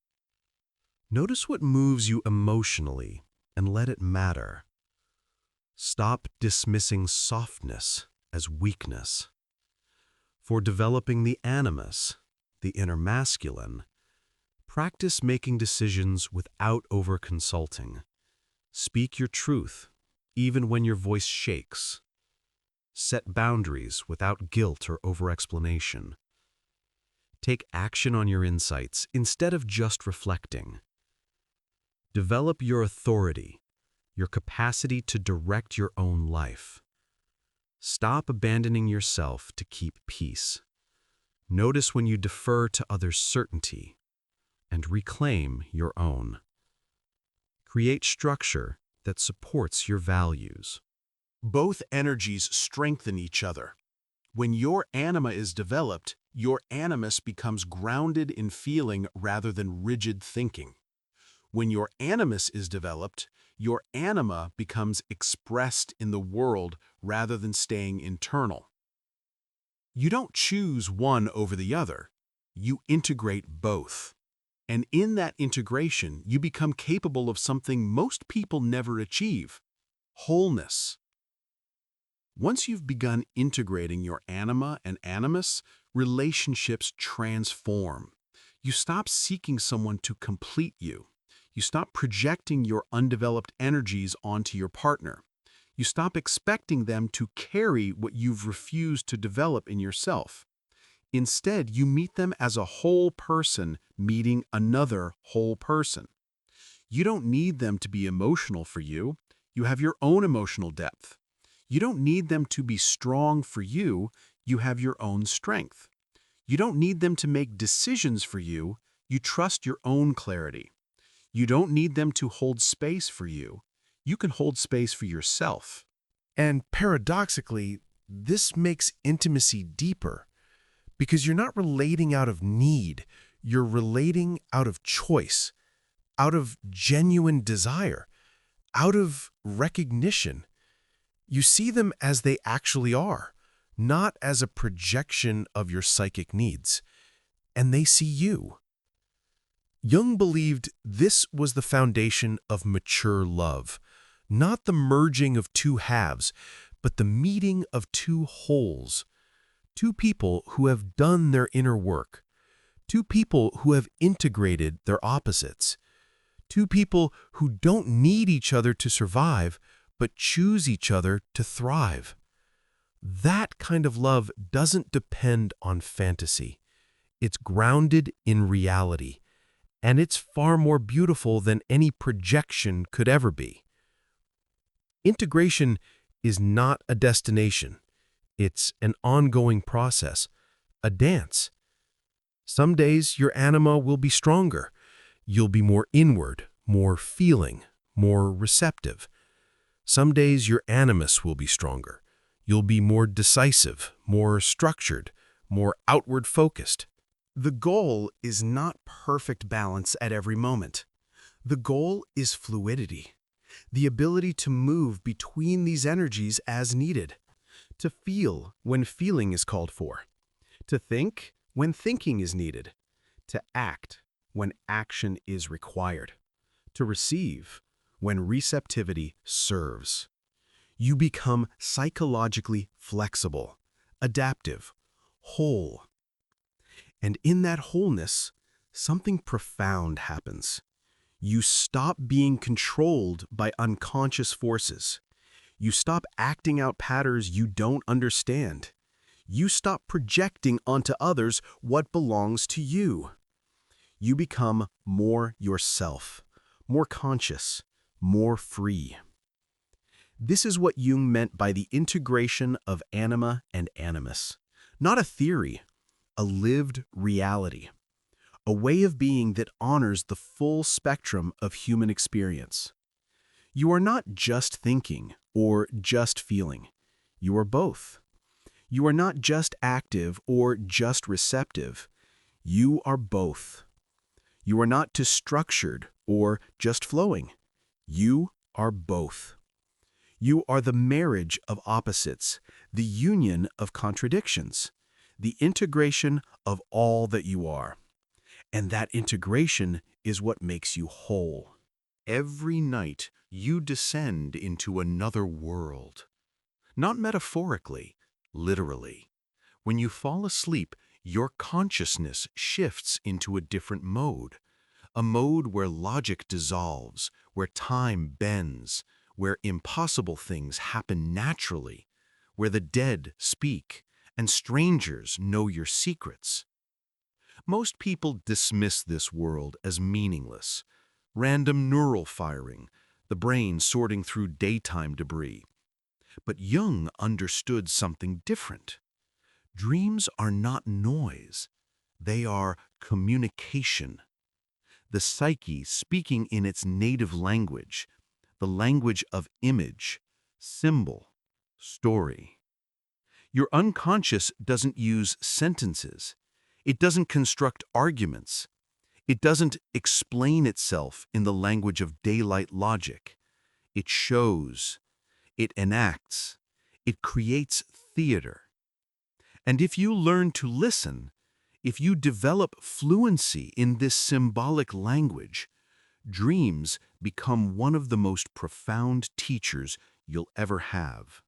Notice what moves you emotionally and let it matter. Stop dismissing softness as weakness. For developing the animus, the inner masculine, practice making decisions without over-consulting. Speak your truth, even when your voice shakes. Set boundaries without guilt or over-explanation. Take action on your insights instead of just reflecting. Develop your authority, your capacity to direct your own life. Stop abandoning yourself to keep peace. Notice when you defer to others' certainty, and reclaim your own. Create structure that supports your values. Both energies strengthen each other. When your anima is developed, your animus becomes grounded in feeling rather than rigid thinking. When your animus is developed, your anima becomes expressed in the world rather than staying internal. You don't choose one over the other. You integrate both. And in that integration, you become capable of something most people never achieve: wholeness. Once you've begun integrating your anima and animus, relationships transform. You stop seeking someone to complete you. You stop projecting your undeveloped energies onto your partner. You stop expecting them to carry what you've refused to develop in yourself. Instead, you meet them as a whole person meeting another whole person. You don't need them to be emotional for you. You have your own emotional depth. You don't need them to be strong for you. You have your own strength. You don't need them to make decisions for you. You trust your own clarity. You don't need them to hold space for you. You can hold space for yourself. And paradoxically, this makes intimacy deeper because you're not relating out of need, you're relating out of choice, out of genuine desire, out of recognition. You see them as they actually are, not as a projection of your psychic needs, and they see you. Jung believed this was the foundation of mature love, not the merging of two halves, but the meeting of two wholes, two people who have done their inner work, two people who have integrated their opposites, two people who don't need each other to survive, but choose each other to thrive. That kind of love doesn't depend on fantasy. It's grounded in reality, and it's far more beautiful than any projection could ever be. Integration is not a destination. It's an ongoing process, a dance. Some days your anima will be stronger. You'll be more inward, more feeling, more receptive. Some days your animus will be stronger. You'll be more decisive, more structured, more outward focused. The goal is not perfect balance at every moment. The goal is fluidity, the ability to move between these energies as needed, to feel when feeling is called for, to think when thinking is needed, to act when action is required, to receive when receptivity serves. You become psychologically flexible, adaptive, whole. And in that wholeness, something profound happens. You stop being controlled by unconscious forces. You stop acting out patterns you don't understand. You stop projecting onto others what belongs to you. You become more yourself, more conscious, more free. This is what Jung meant by the integration of anima and animus. Not a theory, a lived reality. A way of being that honors the full spectrum of human experience. You are not just thinking or just feeling. You are both. You are not just active or just receptive. You are both. You are not just structured or just flowing. You are both. You are the marriage of opposites, the union of contradictions, the integration of all that you are. And that integration is what makes you whole. Every night you descend into another world. Not metaphorically, literally. When you fall asleep, your consciousness shifts into a different mode. A mode where logic dissolves, where time bends, where impossible things happen naturally, where the dead speak and strangers know your secrets. Most people dismiss this world as meaningless. Random neural firing, the brain sorting through daytime debris. But Jung understood something different. Dreams are not noise. They are communication. The psyche speaking in its native language, the language of image, symbol, story. Your unconscious doesn't use sentences. It doesn't construct arguments. It doesn't explain itself in the language of daylight logic. It shows. It enacts. It creates theater. And if you learn to listen, if you develop fluency in this symbolic language, dreams become one of the most profound teachers you'll ever have.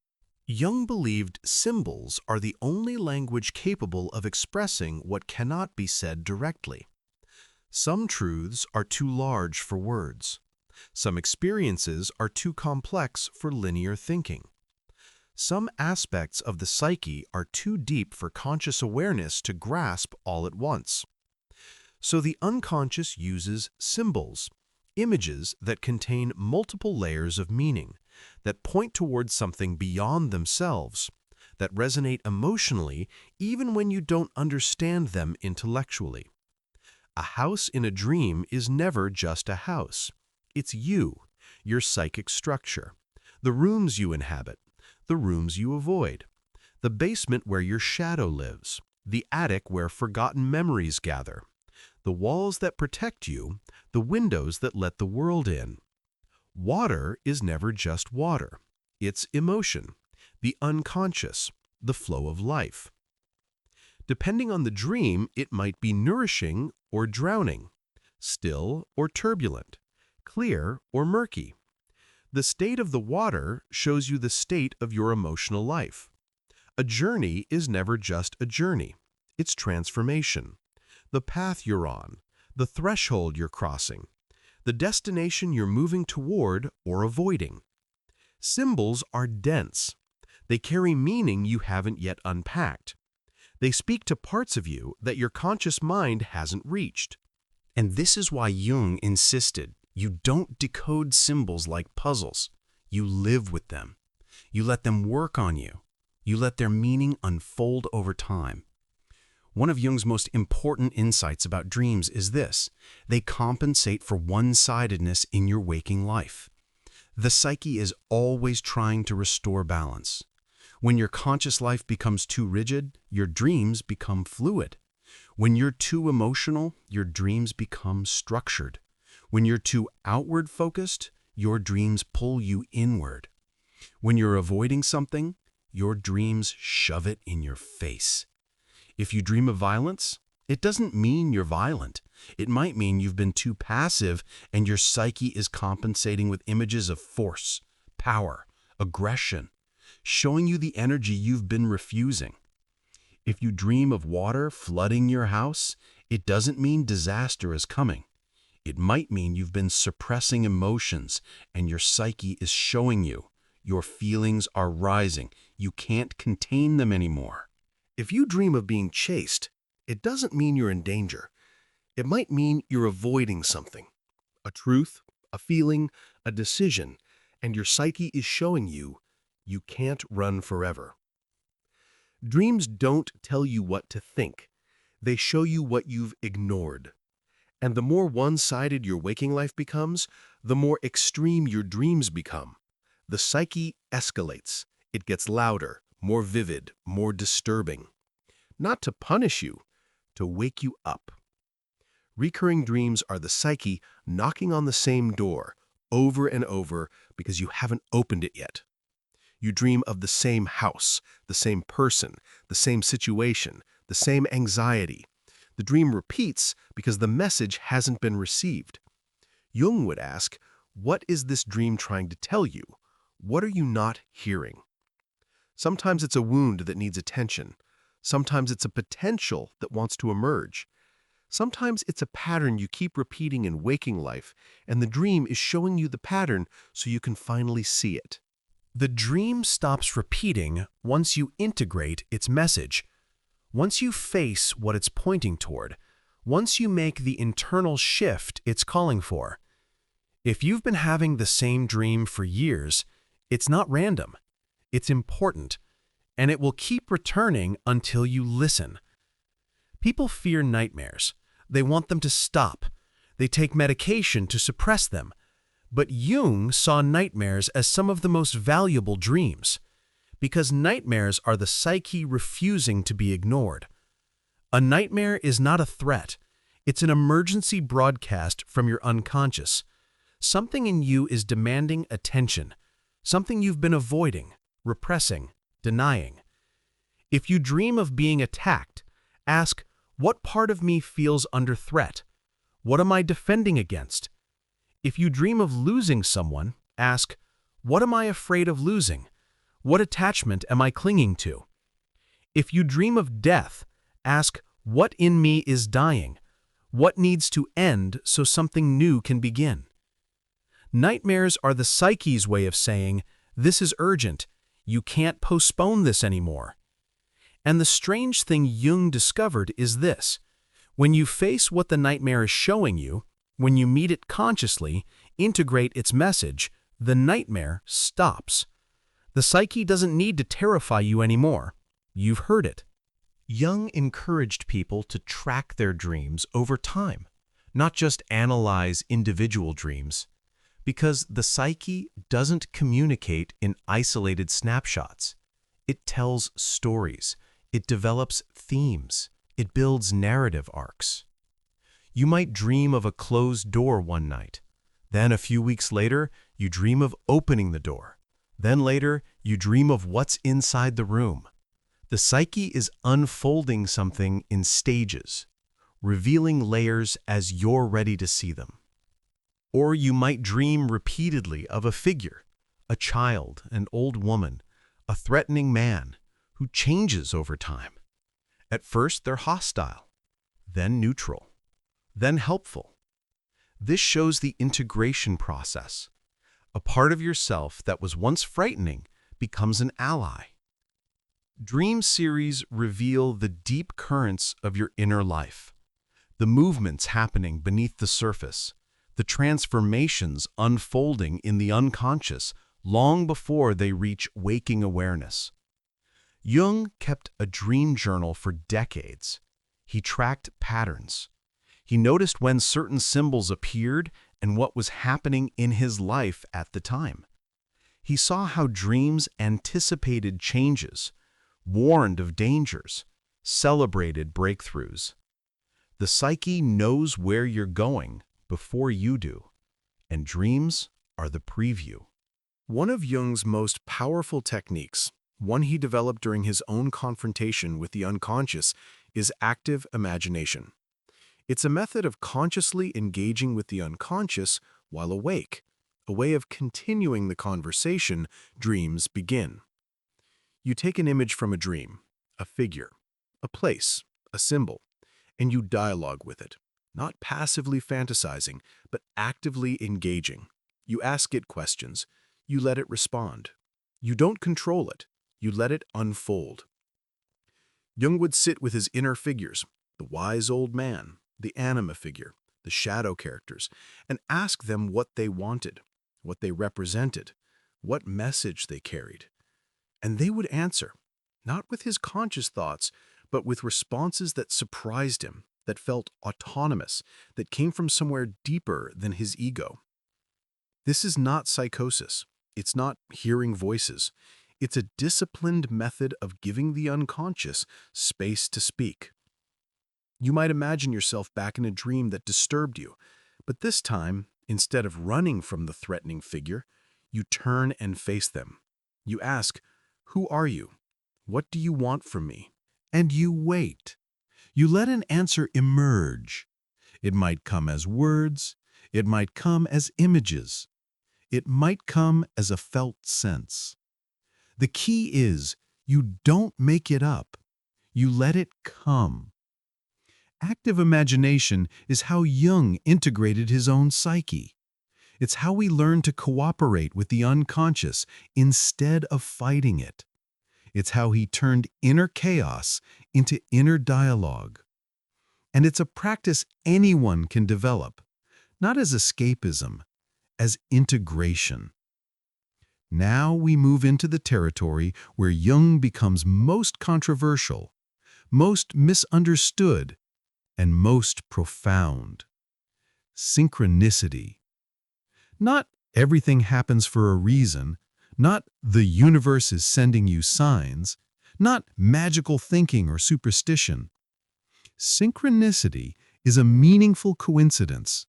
Jung believed symbols are the only language capable of expressing what cannot be said directly. Some truths are too large for words. Some experiences are too complex for linear thinking. Some aspects of the psyche are too deep for conscious awareness to grasp all at once. So the unconscious uses symbols, images that contain multiple layers of meaning, that point towards something beyond themselves, that resonate emotionally even when you don't understand them intellectually. A house in a dream is never just a house. It's you, your psychic structure, the rooms you inhabit, the rooms you avoid, the basement where your shadow lives, the attic where forgotten memories gather, the walls that protect you, the windows that let the world in. Water is never just water. It's emotion, the unconscious, the flow of life. Depending on the dream, it might be nourishing or drowning, still or turbulent, clear or murky. The state of the water shows you the state of your emotional life. A journey is never just a journey. It's transformation. The path you're on, the threshold you're crossing, the destination you're moving toward or avoiding. Symbols are dense. They carry meaning you haven't yet unpacked. They speak to parts of you that your conscious mind hasn't reached. And this is why Jung insisted you don't decode symbols like puzzles. You live with them. You let them work on you. You let their meaning unfold over time. One of Jung's most important insights about dreams is this: they compensate for one-sidedness in your waking life. The psyche is always trying to restore balance. When your conscious life becomes too rigid, your dreams become fluid. When you're too emotional, your dreams become structured. When you're too outward-focused, your dreams pull you inward. When you're avoiding something, your dreams shove it in your face. If you dream of violence, it doesn't mean you're violent. It might mean you've been too passive and your psyche is compensating with images of force, power, aggression, showing you the energy you've been refusing. If you dream of water flooding your house, it doesn't mean disaster is coming. It might mean you've been suppressing emotions and your psyche is showing you. Your feelings are rising. You can't contain them anymore. If you dream of being chased, it doesn't mean you're in danger. It might mean you're avoiding something, a truth, a feeling, a decision, and your psyche is showing you you can't run forever. Dreams don't tell you what to think. They show you what you've ignored. And the more one-sided your waking life becomes, the more extreme your dreams become. The psyche escalates. It gets louder, more vivid, more disturbing. Not to punish you, to wake you up. Recurring dreams are the psyche knocking on the same door over and over because you haven't opened it yet. You dream of the same house, the same person, the same situation, the same anxiety. The dream repeats because the message hasn't been received. Jung would ask, what is this dream trying to tell you? What are you not hearing? Sometimes it's a wound that needs attention. Sometimes it's a potential that wants to emerge. Sometimes it's a pattern you keep repeating in waking life, and the dream is showing you the pattern so you can finally see it. The dream stops repeating once you integrate its message. Once you face what it's pointing toward, once you make the internal shift it's calling for. If you've been having the same dream for years, it's not random. It's important, and it will keep returning until you listen. People fear nightmares. They want them to stop. They take medication to suppress them. But Jung saw nightmares as some of the most valuable dreams, because nightmares are the psyche refusing to be ignored. A nightmare is not a threat. It's an emergency broadcast from your unconscious. Something in you is demanding attention, something you've been avoiding, repressing, denying. If you dream of being attacked, ask, what part of me feels under threat? What am I defending against? If you dream of losing someone, ask, what am I afraid of losing? What attachment am I clinging to? If you dream of death, ask, what in me is dying? What needs to end so something new can begin? Nightmares are the psyche's way of saying, this is urgent. You can't postpone this anymore. And the strange thing Jung discovered is this. When you face what the nightmare is showing you, when you meet it consciously, integrate its message, the nightmare stops. The psyche doesn't need to terrify you anymore. You've heard it. Jung encouraged people to track their dreams over time, not just analyze individual dreams, because the psyche doesn't communicate in isolated snapshots. It tells stories, it develops themes, it builds narrative arcs. You might dream of a closed door one night. Then a few weeks later, you dream of opening the door. Then later, you dream of what's inside the room. The psyche is unfolding something in stages, revealing layers as you're ready to see them. Or you might dream repeatedly of a figure, a child, an old woman, a threatening man, who changes over time. At first, they're hostile, then neutral, then helpful. This shows the integration process. A part of yourself that was once frightening becomes an ally. Dream series reveal the deep currents of your inner life, the movements happening beneath the surface, the transformations unfolding in the unconscious long before they reach waking awareness. Jung kept a dream journal for decades. He tracked patterns. He noticed when certain symbols appeared and what was happening in his life at the time. He saw how dreams anticipated changes, warned of dangers, celebrated breakthroughs. The psyche knows where you're going before you do, and dreams are the preview. One of Jung's most powerful techniques, one he developed during his own confrontation with the unconscious, is active imagination. It's a method of consciously engaging with the unconscious while awake, a way of continuing the conversation dreams begin. You take an image from a dream, a figure, a place, a symbol, and you dialogue with it, not passively fantasizing, but actively engaging. You ask it questions. You let it respond. You don't control it. You let it unfold. Jung would sit with his inner figures, the wise old man, the anima figure, the shadow characters, and ask them what they wanted, what they represented, what message they carried. And they would answer, not with his conscious thoughts, but with responses that surprised him, that felt autonomous, that came from somewhere deeper than his ego. This is not psychosis. It's not hearing voices. It's a disciplined method of giving the unconscious space to speak. You might imagine yourself back in a dream that disturbed you, but this time, instead of running from the threatening figure, you turn and face them. You ask, "Who are you? What do you want from me?" And you wait. You let an answer emerge. It might come as words. It might come as images. It might come as a felt sense. The key is you don't make it up. You let it come. Active imagination is how Jung integrated his own psyche. It's how we learn to cooperate with the unconscious instead of fighting it. It's how he turned inner chaos into inner dialogue. And it's a practice anyone can develop, not as escapism, as integration. Now we move into the territory where Jung becomes most controversial, most misunderstood, and most profound. Synchronicity. Not everything happens for a reason, not the universe is sending you signs, not magical thinking or superstition. Synchronicity is a meaningful coincidence,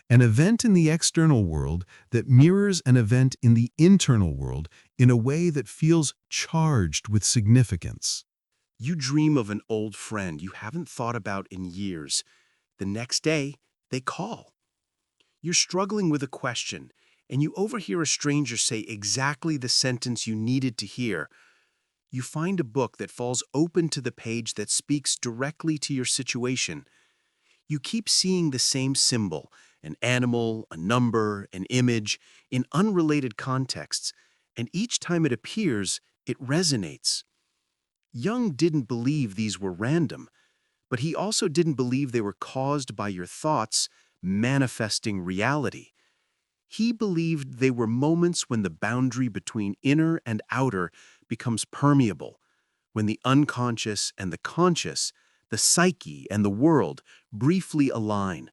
an event in the external world that mirrors an event in the internal world in a way that feels charged with significance. You dream of an old friend you haven't thought about in years. The next day, they call. You're struggling with a question, and you overhear a stranger say exactly the sentence you needed to hear. You find a book that falls open to the page that speaks directly to your situation. You keep seeing the same symbol, an animal, a number, an image, in unrelated contexts, and each time it appears, it resonates. Jung didn't believe these were random, but he also didn't believe they were caused by your thoughts manifesting reality. He believed they were moments when the boundary between inner and outer becomes permeable, when the unconscious and the conscious, the psyche and the world briefly align,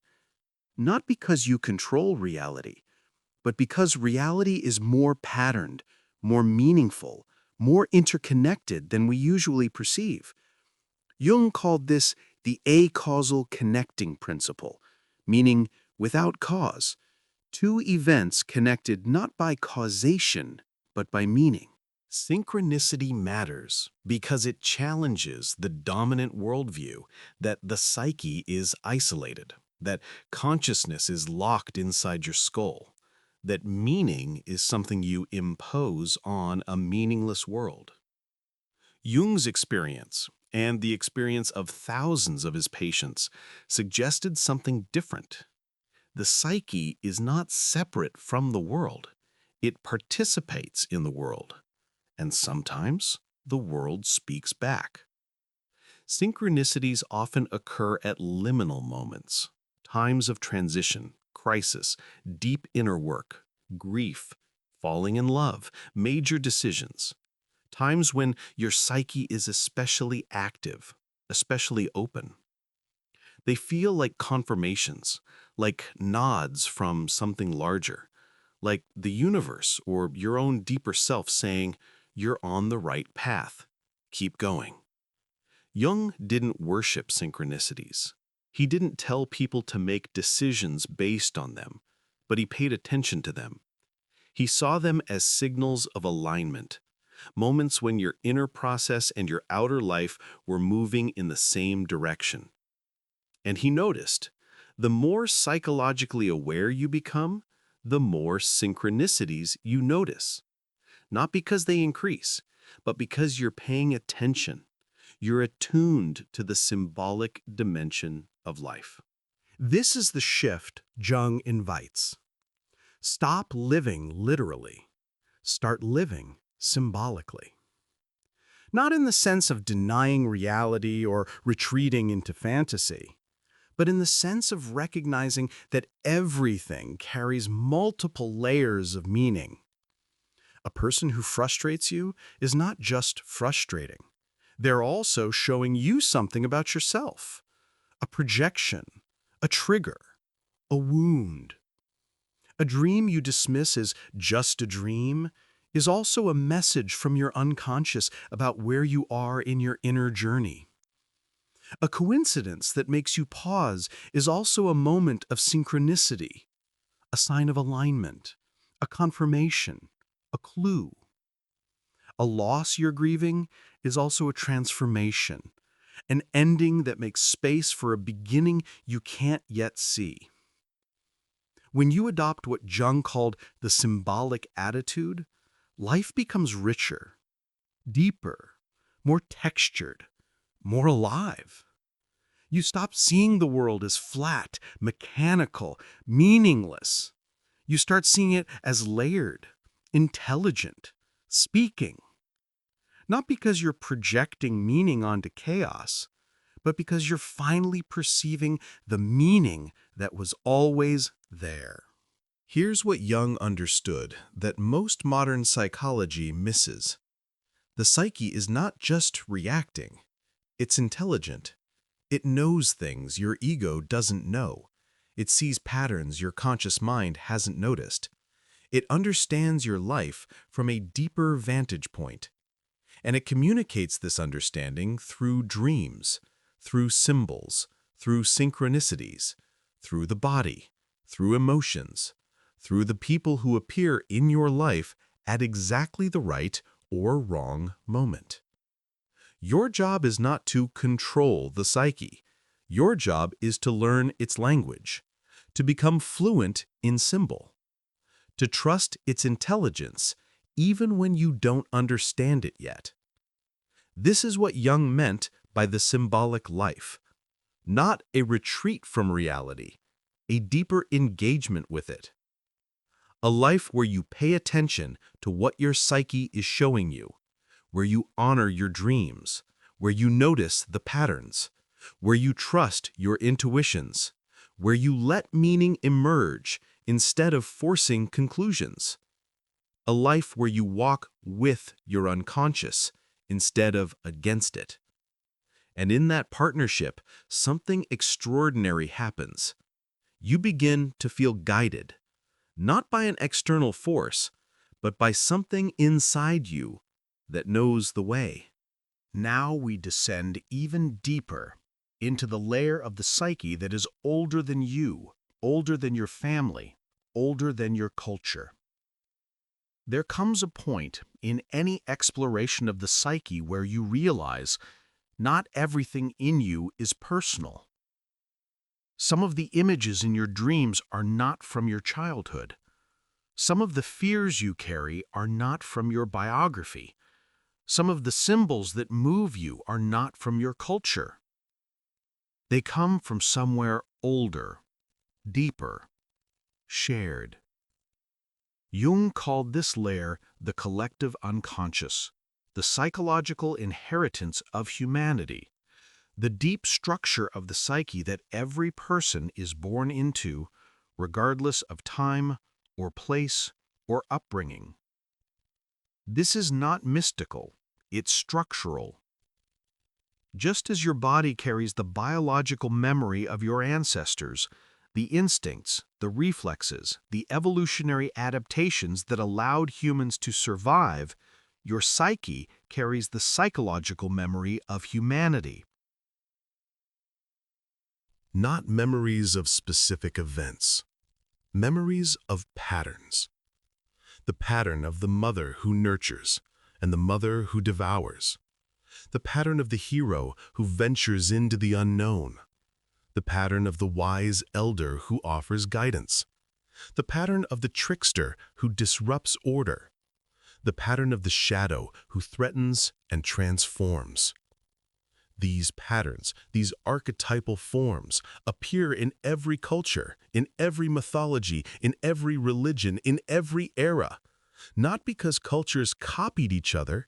not because you control reality, but because reality is more patterned, more meaningful, more interconnected than we usually perceive. Jung called this the acausal connecting principle, meaning without cause, two events connected not by causation, but by meaning. Synchronicity matters because it challenges the dominant worldview that the psyche is isolated, that consciousness is locked inside your skull, that meaning is something you impose on a meaningless world. Jung's experience, and the experience of thousands of his patients, suggested something different. The psyche is not separate from the world. It participates in the world. And sometimes the world speaks back. Synchronicities often occur at liminal moments, times of transition, crisis, deep inner work, grief, falling in love, major decisions, times when your psyche is especially active, especially open. They feel like confirmations, like nods from something larger, like the universe or your own deeper self saying, "You're on the right path. Keep going." Jung didn't worship synchronicities. He didn't tell people to make decisions based on them, but he paid attention to them. He saw them as signals of alignment, moments when your inner process and your outer life were moving in the same direction. And he noticed, the more psychologically aware you become, the more synchronicities you notice. Not because they increase, but because you're paying attention. You're attuned to the symbolic dimension of life. This is the shift Jung invites. Stop living literally. Start living symbolically. Not in the sense of denying reality or retreating into fantasy, but in the sense of recognizing that everything carries multiple layers of meaning. A person who frustrates you is not just frustrating. They're also showing you something about yourself. A projection, a trigger, a wound. A dream you dismiss as just a dream is also a message from your unconscious about where you are in your inner journey. A coincidence that makes you pause is also a moment of synchronicity, a sign of alignment, a confirmation, a clue. A loss you're grieving is also a transformation, an ending that makes space for a beginning you can't yet see. When you adopt what Jung called the symbolic attitude, life becomes richer, deeper, more textured, more alive. You stop seeing the world as flat, mechanical, meaningless. You start seeing it as layered, intelligent, speaking. Not because you're projecting meaning onto chaos, but because you're finally perceiving the meaning that was always there. Here's what Jung understood that most modern psychology misses. The psyche is not just reacting. It's intelligent. It knows things your ego doesn't know. It sees patterns your conscious mind hasn't noticed. It understands your life from a deeper vantage point. And it communicates this understanding through dreams, through symbols, through synchronicities, through the body, through emotions, through the people who appear in your life at exactly the right or wrong moment. Your job is not to control the psyche. Your job is to learn its language, to become fluent in symbol, to trust its intelligence even when you don't understand it yet. This is what Jung meant by the symbolic life, not a retreat from reality, a deeper engagement with it. A life where you pay attention to what your psyche is showing you, where you honor your dreams, where you notice the patterns, where you trust your intuitions, where you let meaning emerge instead of forcing conclusions. A life where you walk with your unconscious instead of against it. And in that partnership, something extraordinary happens. You begin to feel guided, not by an external force, but by something inside you that knows the way. Now we descend even deeper into the layer of the psyche that is older than you, older than your family, older than your culture. There comes a point in any exploration of the psyche where you realize not everything in you is personal. Some of the images in your dreams are not from your childhood. Some of the fears you carry are not from your biography. Some of the symbols that move you are not from your culture. They come from somewhere older, deeper, shared. Jung called this layer the collective unconscious, the psychological inheritance of humanity, the deep structure of the psyche that every person is born into, regardless of time or place or upbringing. This is not mystical, it's structural. Just as your body carries the biological memory of your ancestors, the instincts, the reflexes, the evolutionary adaptations that allowed humans to survive, your psyche carries the psychological memory of humanity. Not memories of specific events, memories of patterns. The pattern of the mother who nurtures and the mother who devours. The pattern of the hero who ventures into the unknown. The pattern of the wise elder who offers guidance. The pattern of the trickster who disrupts order. The pattern of the shadow who threatens and transforms. These patterns, these archetypal forms, appear in every culture, in every mythology, in every religion, in every era, not because cultures copied each other,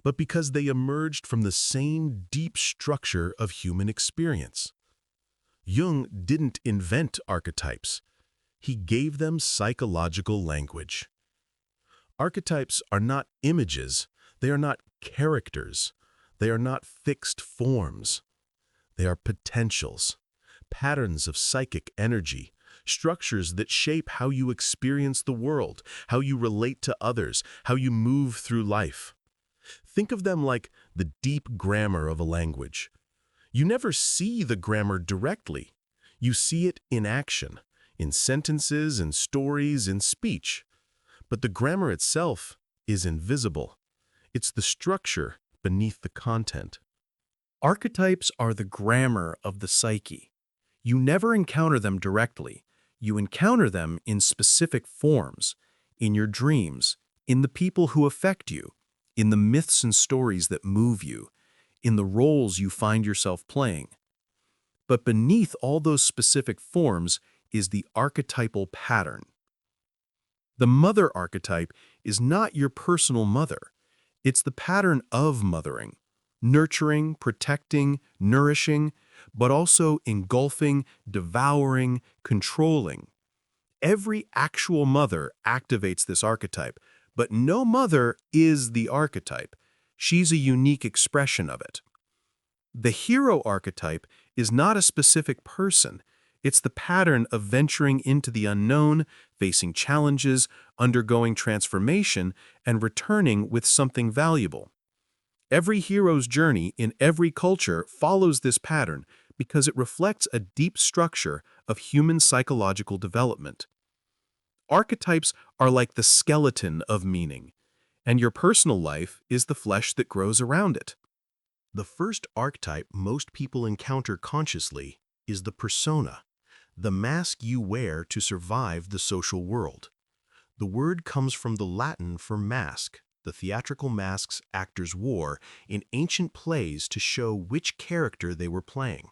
but because they emerged from the same deep structure of human experience. Jung didn't invent archetypes. He gave them psychological language. Archetypes are not images. They are not characters. They are not fixed forms. They are potentials, patterns of psychic energy, structures that shape how you experience the world, how you relate to others, how you move through life. Think of them like the deep grammar of a language. You never see the grammar directly. You see it in action, in sentences, in stories, in speech. But the grammar itself is invisible. It's the structure beneath the content. Archetypes are the grammar of the psyche. You never encounter them directly. You encounter them in specific forms, in your dreams, in the people who affect you, in the myths and stories that move you, in the roles you find yourself playing. But beneath all those specific forms is the archetypal pattern. The mother archetype is not your personal mother. It's the pattern of mothering, nurturing, protecting, nourishing, but also engulfing, devouring, controlling. Every actual mother activates this archetype, but no mother is the archetype. She's a unique expression of it. The hero archetype is not a specific person. It's the pattern of venturing into the unknown, facing challenges, undergoing transformation, and returning with something valuable. Every hero's journey in every culture follows this pattern because it reflects a deep structure of human psychological development. Archetypes are like the skeleton of meaning, and your personal life is the flesh that grows around it. The first archetype most people encounter consciously is the persona, the mask you wear to survive the social world. The word comes from the Latin for mask, the theatrical masks actors wore in ancient plays to show which character they were playing.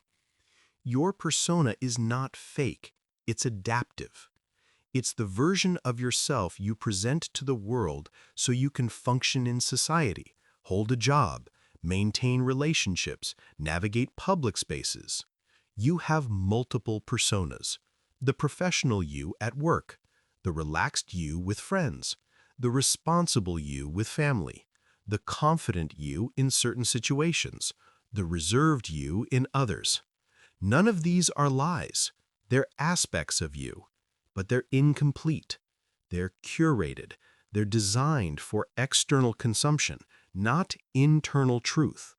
Your persona is not fake, it's adaptive. It's the version of yourself you present to the world so you can function in society, hold a job, maintain relationships, navigate public spaces. You have multiple personas. The professional you at work, the relaxed you with friends, the responsible you with family, the confident you in certain situations, the reserved you in others. None of these are lies. They're aspects of you, but they're incomplete. They're curated. They're designed for external consumption, not internal truth.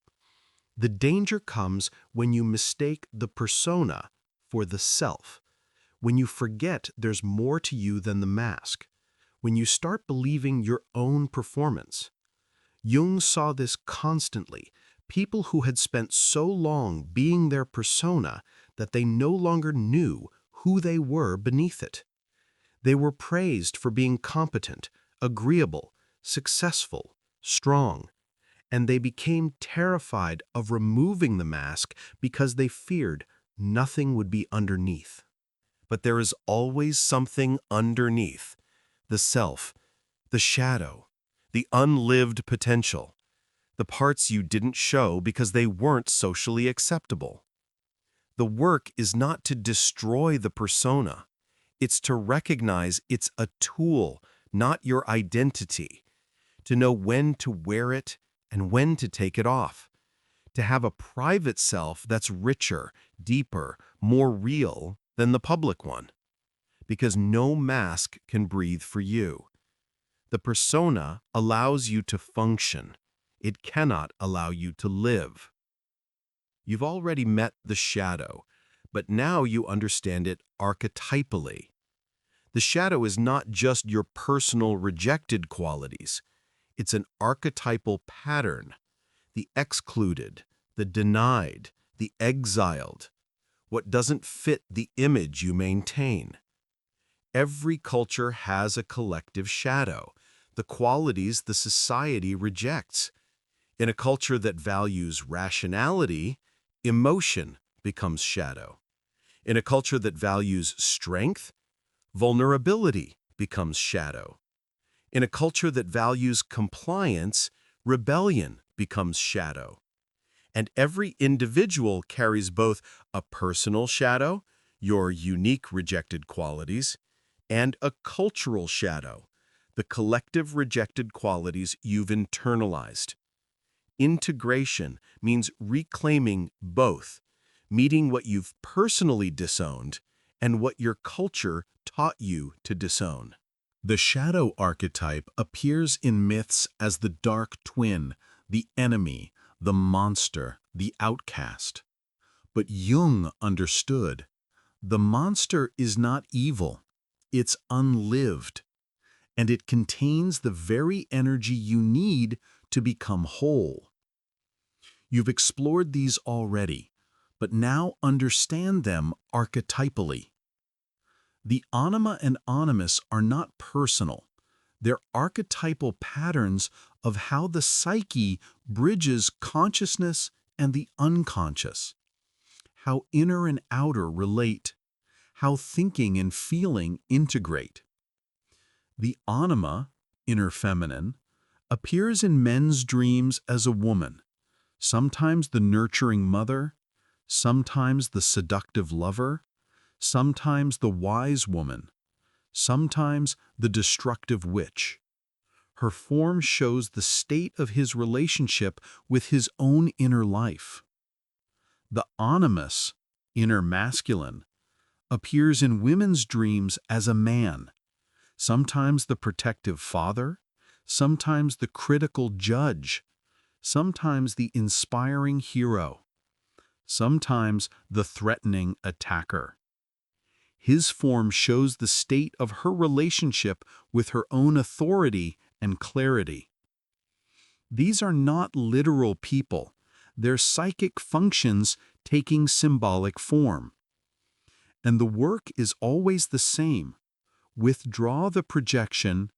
The danger comes when you mistake the persona for the self, when you forget there's more to you than the mask, when you start believing your own performance. Jung saw this constantly. People who had spent so long being their persona that they no longer knew who they were beneath it. They were praised for being competent, agreeable, successful, strong, and they became terrified of removing the mask because they feared nothing would be underneath. But there is always something underneath: the self, the shadow, the unlived potential, the parts you didn't show because they weren't socially acceptable. The work is not to destroy the persona. It's to recognize it's a tool, not your identity, to know when to wear it and when to take it off, to have a private self that's richer, deeper, more real than the public one. Because no mask can breathe for you. The persona allows you to function. It cannot allow you to live. You've already met the shadow, but now you understand it archetypally. The shadow is not just your personal rejected qualities. It's an archetypal pattern: the excluded, the denied, the exiled, what doesn't fit the image you maintain. Every culture has a collective shadow, the qualities the society rejects. In a culture that values rationality, emotion becomes shadow. In a culture that values strength, vulnerability becomes shadow. In a culture that values compliance, rebellion becomes shadow. And every individual carries both a personal shadow, your unique rejected qualities, and a cultural shadow, the collective rejected qualities you've internalized. Integration means reclaiming both, meeting what you've personally disowned and what your culture taught you to disown. The shadow archetype appears in myths as the dark twin, the enemy, the monster, the outcast. But Jung understood the monster is not evil, it's unlived, and it contains the very energy you need to become whole. You've explored these already, but now understand them archetypally. The anima and animus are not personal. They're archetypal patterns of how the psyche bridges consciousness and the unconscious, how inner and outer relate, how thinking and feeling integrate. The anima, inner feminine, appears in men's dreams as a woman, sometimes the nurturing mother, sometimes the seductive lover, sometimes the wise woman, sometimes the destructive witch. Her form shows the state of his relationship with his own inner life. The animus, inner masculine, appears in women's dreams as a man, sometimes the protective father, sometimes the critical judge, sometimes the inspiring hero, sometimes the threatening attacker. His form shows the state of her relationship with her own authority and clarity. These are not literal people. They're psychic functions taking symbolic form. And the work is always the same. Withdraw the projection,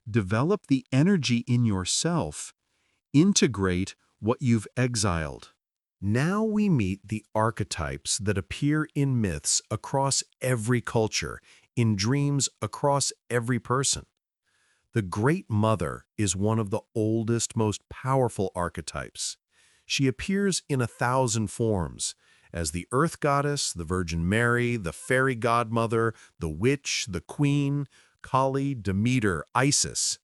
develop the energy in yourself, integrate what you've exiled. Now we meet the archetypes that appear in myths across every culture, in dreams across every person. The Great Mother is one of the oldest, most powerful archetypes. She appears in 1,000 forms, as the Earth Goddess, the Virgin Mary, the Fairy Godmother, the Witch, the Queen, Kali, Demeter, Isis.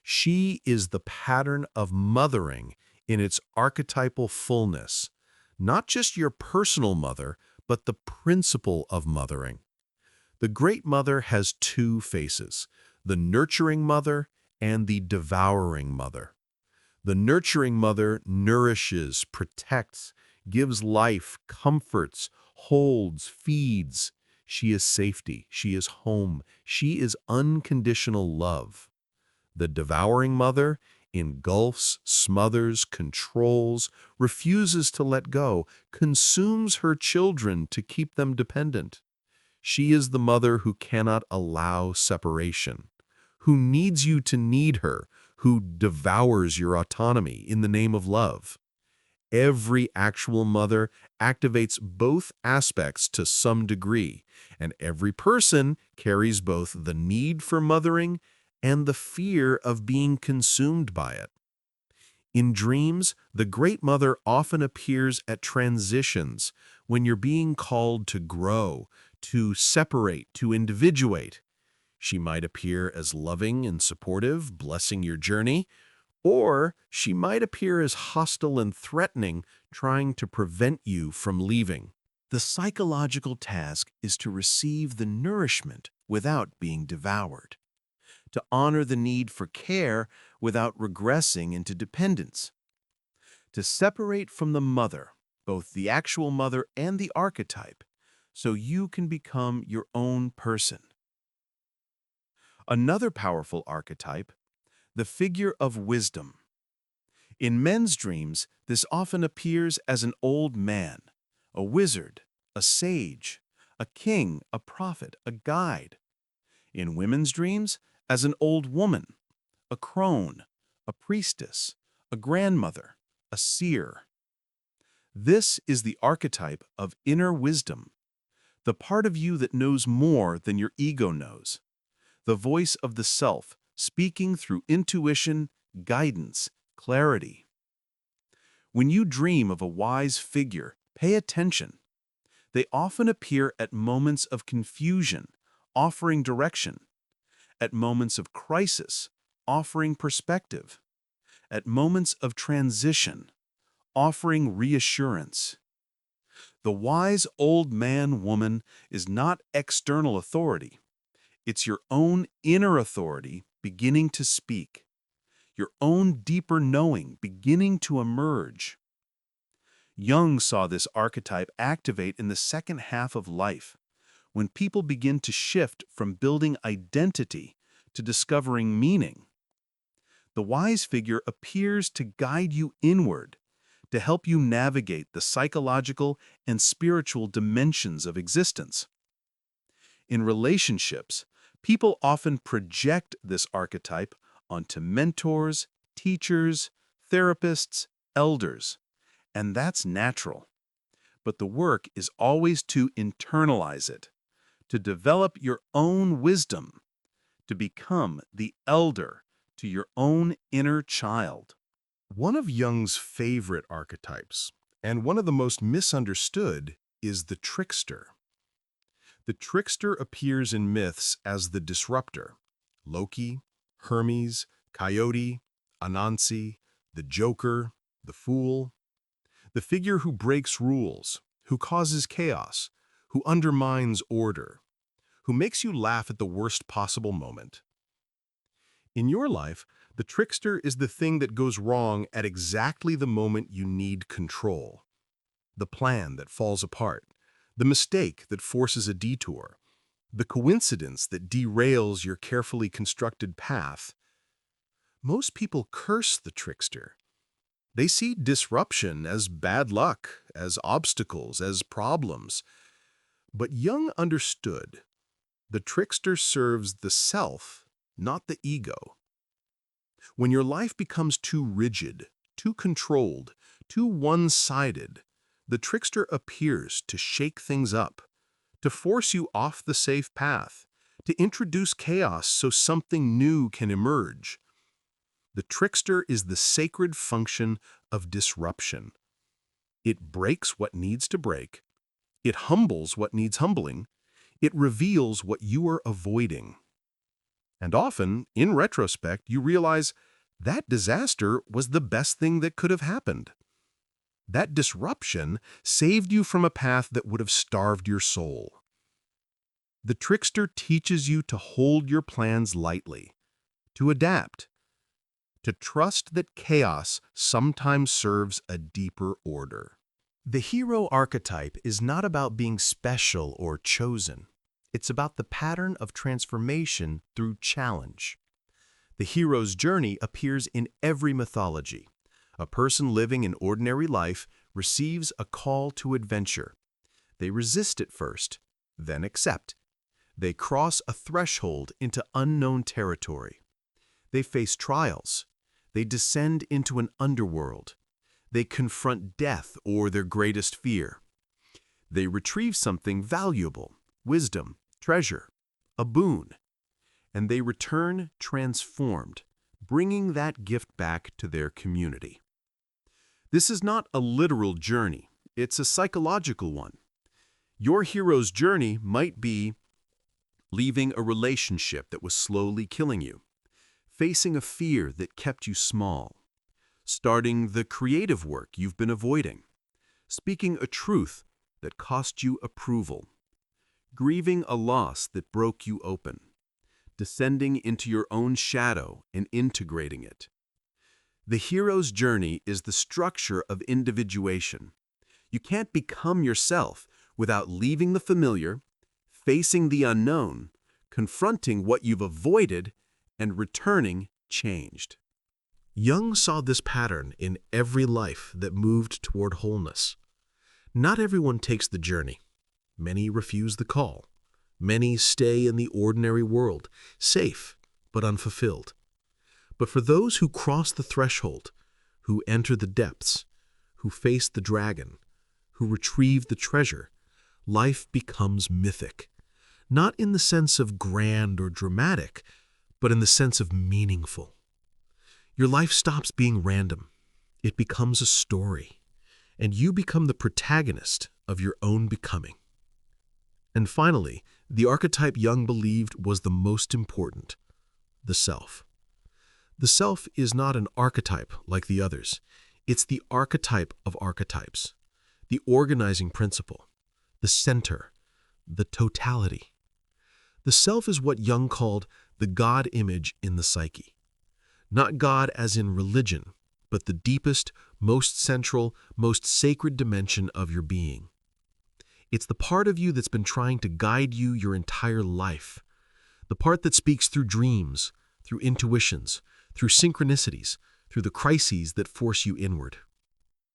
She is the pattern of mothering in its archetypal fullness, not just your personal mother, but the principle of mothering. The Great Mother has two faces, the nurturing mother and the devouring mother. The nurturing mother nourishes, protects, gives life, comforts, holds, feeds. She is safety, she is home, she is unconditional love. The devouring mother engulfs, smothers, controls, refuses to let go, consumes her children to keep them dependent. She is the mother who cannot allow separation, who needs you to need her, who devours your autonomy in the name of love. Every actual mother activates both aspects to some degree, and every person carries both the need for mothering and the fear of being consumed by it. In dreams, the Great Mother often appears at transitions when you're being called to grow, to separate, to individuate. She might appear as loving and supportive, blessing your journey, or she might appear as hostile and threatening, trying to prevent you from leaving. The psychological task is to receive the nourishment without being devoured, to honor the need for care without regressing into dependence, to separate from the mother, both the actual mother and the archetype, so you can become your own person. Another powerful archetype, the figure of wisdom. In men's dreams, this often appears as an old man, a wizard, a sage, a king, a prophet, a guide. In women's dreams, as an old woman, a crone, a priestess, a grandmother, a seer. This is the archetype of inner wisdom, the part of you that knows more than your ego knows, the voice of the self speaking through intuition, guidance, clarity. When you dream of a wise figure, pay attention. They often appear at moments of confusion, offering direction, at moments of crisis, offering perspective, at moments of transition, offering reassurance. The wise old man-woman is not external authority. It's your own inner authority beginning to speak, your own deeper knowing beginning to emerge. Jung saw this archetype activate in the second half of life, when people begin to shift from building identity to discovering meaning. The wise figure appears to guide you inward, to help you navigate the psychological and spiritual dimensions of existence. In relationships, people often project this archetype onto mentors, teachers, therapists, elders, and that's natural. But the work is always to internalize it, to develop your own wisdom, to become the elder to your own inner child. One of Jung's favorite archetypes, and one of the most misunderstood, is the trickster. The trickster appears in myths as the disruptor. Loki, Hermes, Coyote, Anansi, the Joker, the Fool. The figure who breaks rules, who causes chaos, who undermines order, who makes you laugh at the worst possible moment. In your life, the trickster is the thing that goes wrong at exactly the moment you need control. The plan that falls apart, the mistake that forces a detour, the coincidence that derails your carefully constructed path. Most people curse the trickster. They see disruption as bad luck, as obstacles, as problems. But Jung understood. The trickster serves the self, not the ego. When your life becomes too rigid, too controlled, too one-sided, the trickster appears to shake things up, to force you off the safe path, to introduce chaos so something new can emerge. The trickster is the sacred function of disruption. It breaks what needs to break. It humbles what needs humbling. It reveals what you are avoiding. And often, in retrospect, you realize that disaster was the best thing that could have happened. That disruption saved you from a path that would have starved your soul. The trickster teaches you to hold your plans lightly, to adapt, to trust that chaos sometimes serves a deeper order. The hero archetype is not about being special or chosen. It's about the pattern of transformation through challenge. The hero's journey appears in every mythology. A person living an ordinary life receives a call to adventure. They resist at first, then accept. They cross a threshold into unknown territory. They face trials. They descend into an underworld. They confront death or their greatest fear. They retrieve something valuable, wisdom, treasure, a boon. And they return transformed, bringing that gift back to their community. This is not a literal journey. It's a psychological one. Your hero's journey might be leaving a relationship that was slowly killing you, facing a fear that kept you small, starting the creative work you've been avoiding, speaking a truth that cost you approval, grieving a loss that broke you open, descending into your own shadow and integrating it. The hero's journey is the structure of individuation. You can't become yourself without leaving the familiar, facing the unknown, confronting what you've avoided, and returning changed. Jung saw this pattern in every life that moved toward wholeness. Not everyone takes the journey. Many refuse the call. Many stay in the ordinary world, safe but unfulfilled. But for those who cross the threshold, who enter the depths, who face the dragon, who retrieve the treasure, life becomes mythic. Not in the sense of grand or dramatic, but in the sense of meaningful. Your life stops being random. It becomes a story, and you become the protagonist of your own becoming. And finally, the archetype Jung believed was the most important, the self. The self is not an archetype like the others. It's the archetype of archetypes, the organizing principle, the center, the totality. The self is what Jung called the God image in the psyche. Not God as in religion, but the deepest, most central, most sacred dimension of your being. It's the part of you that's been trying to guide you your entire life. The part that speaks through dreams, through intuitions, through synchronicities, through the crises that force you inward.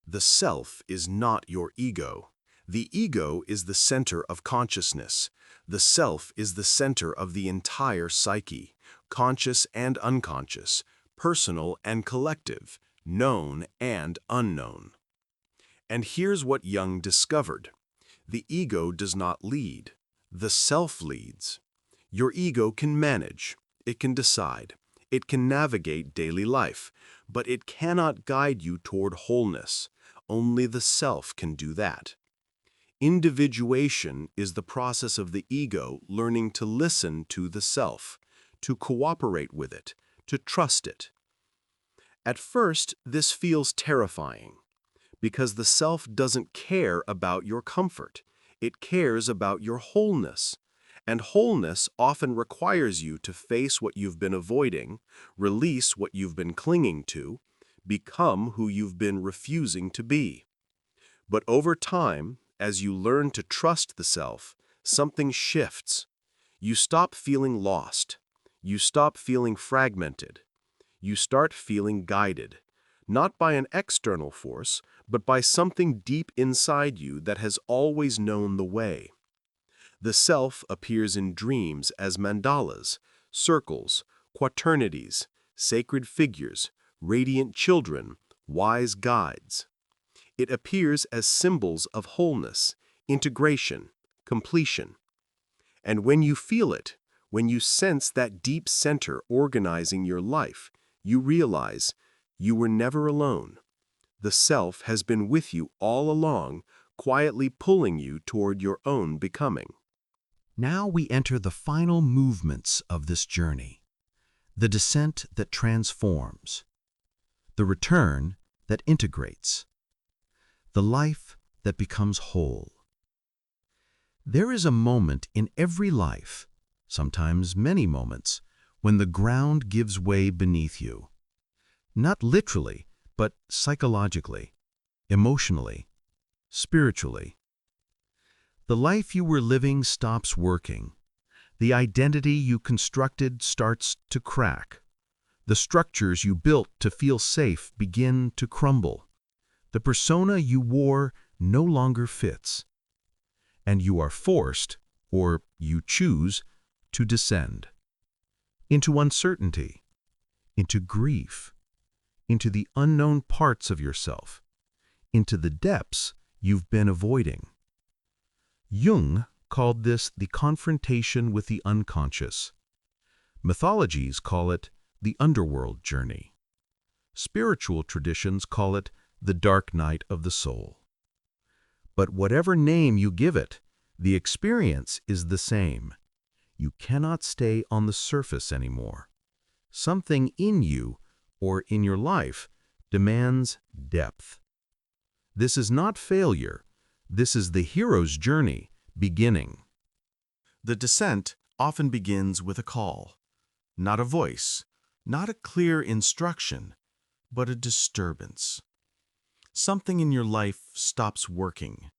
The self is not your ego. The ego is the center of consciousness. The self is the center of the entire psyche, conscious and unconscious, personal and collective, known and unknown. And here's what Jung discovered. The ego does not lead. The self leads. Your ego can manage. It can decide. It can navigate daily life, but it cannot guide you toward wholeness. Only the self can do that. Individuation is the process of the ego learning to listen to the self, to cooperate with it, to trust it. At first, this feels terrifying, because the self doesn't care about your comfort. It cares about your wholeness. And wholeness often requires you to face what you've been avoiding, release what you've been clinging to, become who you've been refusing to be. But over time, as you learn to trust the self, something shifts. You stop feeling lost. You stop feeling fragmented. You start feeling guided, not by an external force, but by something deep inside you that has always known the way. The self appears in dreams as mandalas, circles, quaternities, sacred figures, radiant children, wise guides. It appears as symbols of wholeness, integration, completion. And when you feel it, when you sense that deep center organizing your life, you realize you were never alone. The self has been with you all along, quietly pulling you toward your own becoming. Now we enter the final movements of this journey. the descent that transforms, the return that integrates, the life that becomes whole. There is a moment in every life, sometimes many moments, when the ground gives way beneath you. Not literally, but psychologically, emotionally, spiritually. The life you were living stops working. The identity you constructed starts to crack. The structures you built to feel safe begin to crumble. The persona you wore no longer fits. And you are forced, or you choose, to descend. Into uncertainty, into grief, into the unknown parts of yourself, into the depths you've been avoiding. Jung called this the confrontation with the unconscious. Mythologies call it the underworld journey. Spiritual traditions call it the dark night of the soul. But whatever name you give it, the experience is the same. You cannot stay on the surface anymore. Something in you, or in your life, demands depth. This is not failure. This is the hero's journey beginning. The descent often begins with a call, not a voice, not a clear instruction, but a disturbance. Something in your life stops working.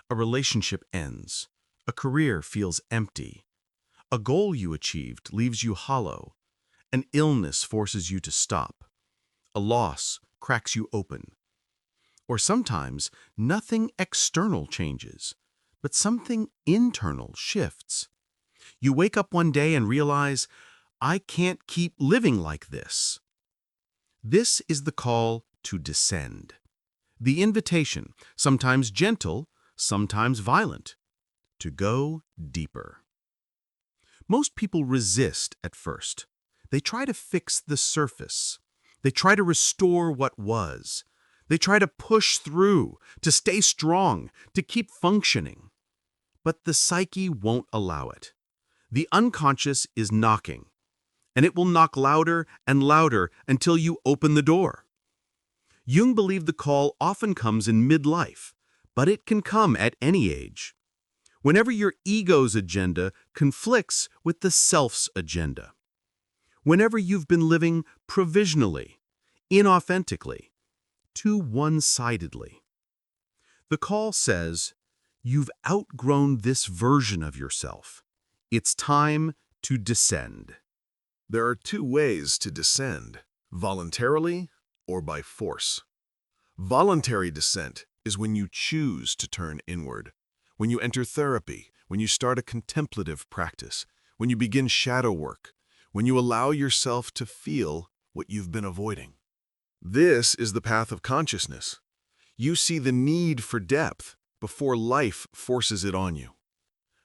A relationship ends. A career feels empty. A goal you achieved leaves you hollow. An illness forces you to stop. A loss cracks you open. Or sometimes nothing external changes, but something internal shifts. You wake up one day and realize, I can't keep living like this. This is the call to descend. The invitation, sometimes gentle, sometimes violent, to go deeper. Most people resist at first. They try to fix the surface. They try to restore what was. They try to push through, to stay strong, to keep functioning. But the psyche won't allow it. The unconscious is knocking, and it will knock louder and louder until you open the door. Jung believed the call often comes in midlife, but it can come at any age. Whenever your ego's agenda conflicts with the self's agenda. Whenever you've been living provisionally, inauthentically, too one-sidedly. The call says, you've outgrown this version of yourself. It's time to descend. There are two ways to descend, voluntarily or by force. Voluntary descent is when you choose to turn inward, when you enter therapy, when you start a contemplative practice, when you begin shadow work, when you allow yourself to feel what you've been avoiding. This is the path of consciousness. You see the need for depth before life forces it on you.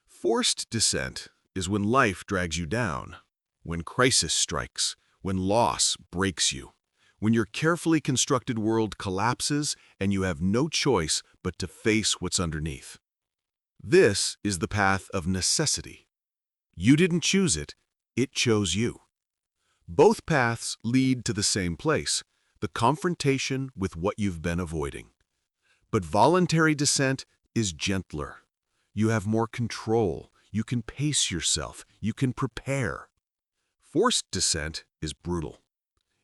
Forced descent is when life drags you down, when crisis strikes, when loss breaks you, when your carefully constructed world collapses and you have no choice but to face what's underneath. This is the path of necessity. You didn't choose it, it chose you. Both paths lead to the same place, the confrontation with what you've been avoiding. But voluntary descent is gentler. You have more control. You can pace yourself. You can prepare. Forced descent is brutal.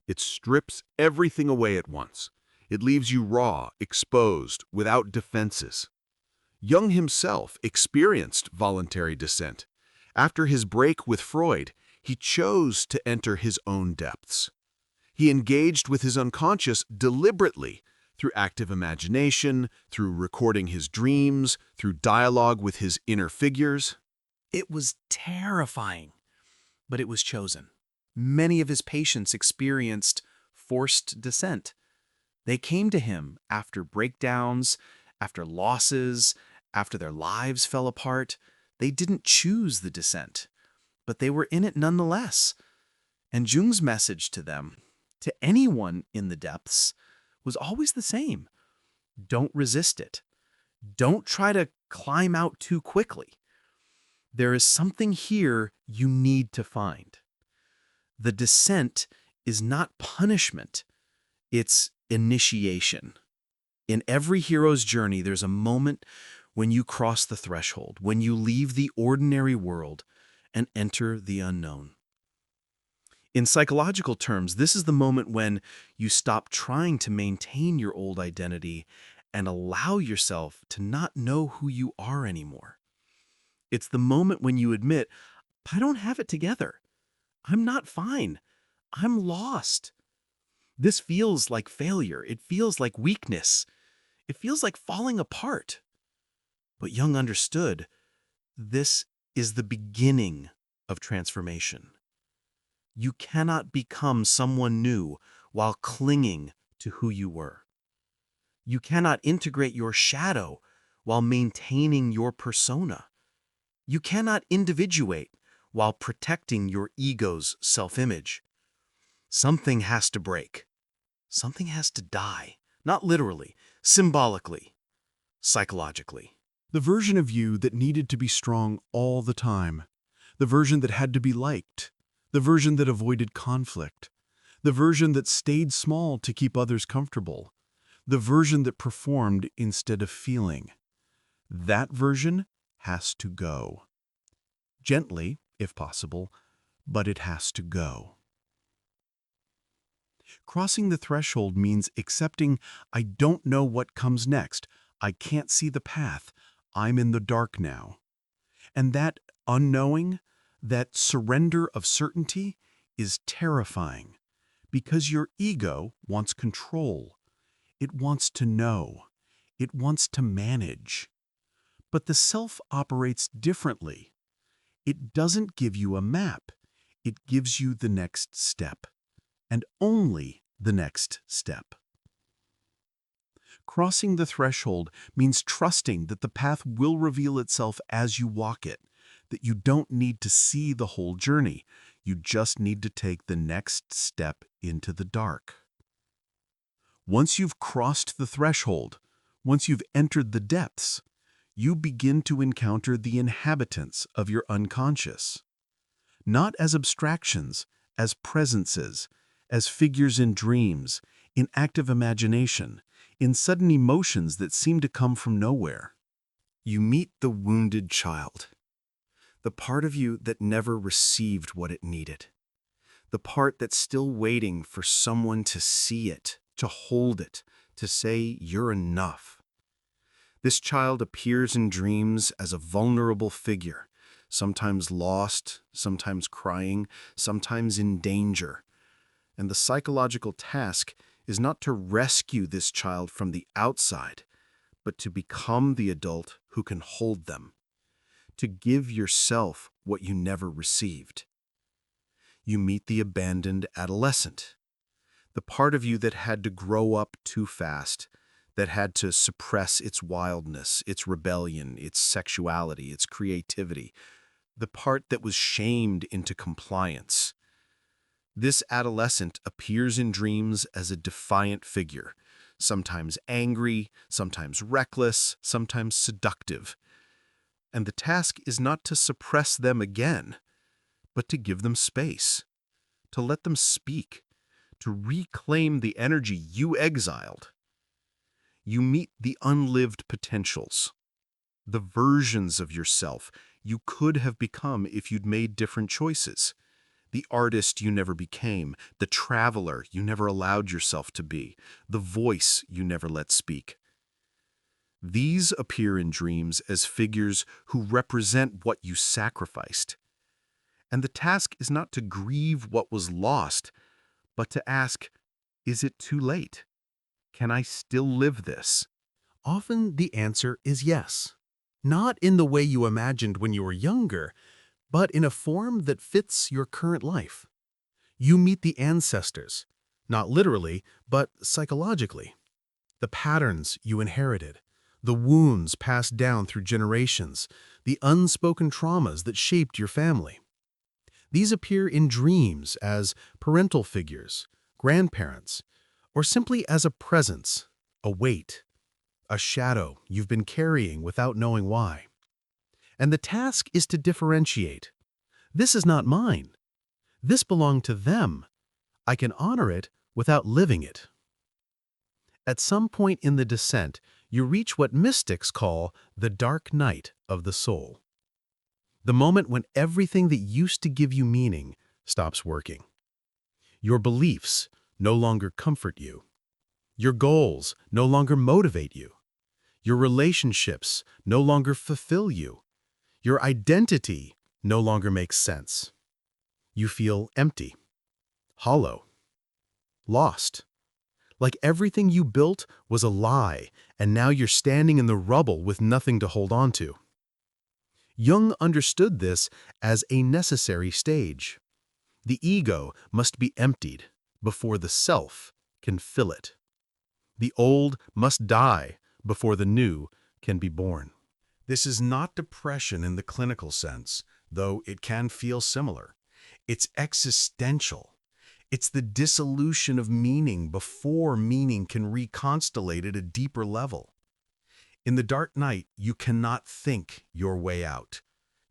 It strips everything away at once. It leaves you raw, exposed, without defenses. Jung himself experienced voluntary descent. After his break with Freud, he chose to enter his own depths. He engaged with his unconscious deliberately, through active imagination, through recording his dreams, through dialogue with his inner figures. It was terrifying, but it was chosen. Many of his patients experienced forced descent. They came to him after breakdowns, after losses, after their lives fell apart. They didn't choose the descent, but they were in it nonetheless. And Jung's message to them, to anyone in the depths, was always the same. Don't resist it. Don't try to climb out too quickly. There is something here you need to find. The descent is not punishment, it's initiation. In every hero's journey, there's a moment when you cross the threshold, when you leave the ordinary world and enter the unknown. In psychological terms, this is the moment when you stop trying to maintain your old identity and allow yourself to not know who you are anymore. It's the moment when you admit, I don't have it together. I'm not fine. I'm lost. This feels like failure. It feels like weakness. It feels like falling apart. But Jung understood this is the beginning of transformation. You cannot become someone new while clinging to who you were. You cannot integrate your shadow while maintaining your persona. You cannot individuate while protecting your ego's self-image. Something has to break. Something has to die. Not literally, symbolically, psychologically. The version of you that needed to be strong all the time. The version that had to be liked. The version that avoided conflict. The version that stayed small to keep others comfortable. The version that performed instead of feeling. That version has to go. Gently, if possible, but it has to go. Crossing the threshold means accepting, I don't know what comes next. I can't see the path. I'm in the dark now. And that unknowing, that surrender of certainty is terrifying because your ego wants control. It wants to know. It wants to manage. But the self operates differently. It doesn't give you a map. It gives you the next step, and only the next step. Crossing the threshold means trusting that the path will reveal itself as you walk it, that you don't need to see the whole journey. You just need to take the next step into the dark. Once you've crossed the threshold, once you've entered the depths, you begin to encounter the inhabitants of your unconscious. Not as abstractions, as presences, as figures in dreams, in active imagination, in sudden emotions that seem to come from nowhere. You meet the wounded child, the part of you that never received what it needed, the part that's still waiting for someone to see it, to hold it, to say you're enough. This child appears in dreams as a vulnerable figure, sometimes lost, sometimes crying, sometimes in danger. And the psychological task is not to rescue this child from the outside, but to become the adult who can hold them, to give yourself what you never received. You meet the abandoned adolescent, the part of you that had to grow up too fast, that had to suppress its wildness, its rebellion, its sexuality, its creativity, the part that was shamed into compliance. This adolescent appears in dreams as a defiant figure, sometimes angry, sometimes reckless, sometimes seductive. And the task is not to suppress them again, but to give them space, to let them speak, to reclaim the energy you exiled. You meet the unlived potentials, the versions of yourself you could have become if you'd made different choices. The artist you never became, the traveler you never allowed yourself to be, the voice you never let speak. These appear in dreams as figures who represent what you sacrificed. And the task is not to grieve what was lost, but to ask, is it too late? Can I still live this? Often the answer is yes. Not in the way you imagined when you were younger, but in a form that fits your current life. You meet the ancestors, not literally, but psychologically. The patterns you inherited, the wounds passed down through generations, the unspoken traumas that shaped your family. These appear in dreams as parental figures, grandparents, or simply as a presence, a weight, a shadow you've been carrying without knowing why. And the task is to differentiate. This is not mine. This belonged to them. I can honor it without living it. At some point in the descent, you reach what mystics call the dark night of the soul. The moment when everything that used to give you meaning stops working. Your beliefs no longer comfort you. Your goals no longer motivate you. Your relationships no longer fulfill you. Your identity no longer makes sense. You feel empty, hollow, lost. Like everything you built was a lie, and now you're standing in the rubble with nothing to hold on to. Jung understood this as a necessary stage. The ego must be emptied before the self can fill it. The old must die before the new can be born. This is not depression in the clinical sense, though it can feel similar. It's existential. It's the dissolution of meaning before meaning can reconstellate at a deeper level. In the dark night, you cannot think your way out.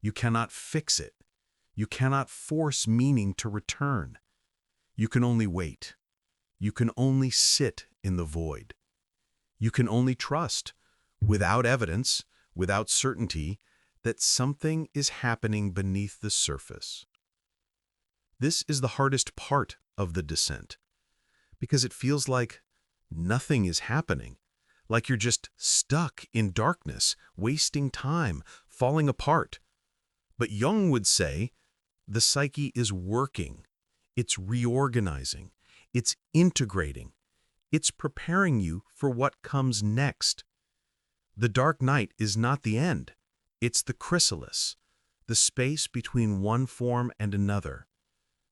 You cannot fix it. You cannot force meaning to return. You can only wait. You can only sit in the void. You can only trust, without evidence, without certainty, that something is happening beneath the surface. This is the hardest part of the descent, because it feels like nothing is happening, like you're just stuck in darkness, wasting time, falling apart. But Jung would say, the psyche is working, it's reorganizing, it's integrating, it's preparing you for what comes next. The dark night is not the end, it's the chrysalis, the space between one form and another,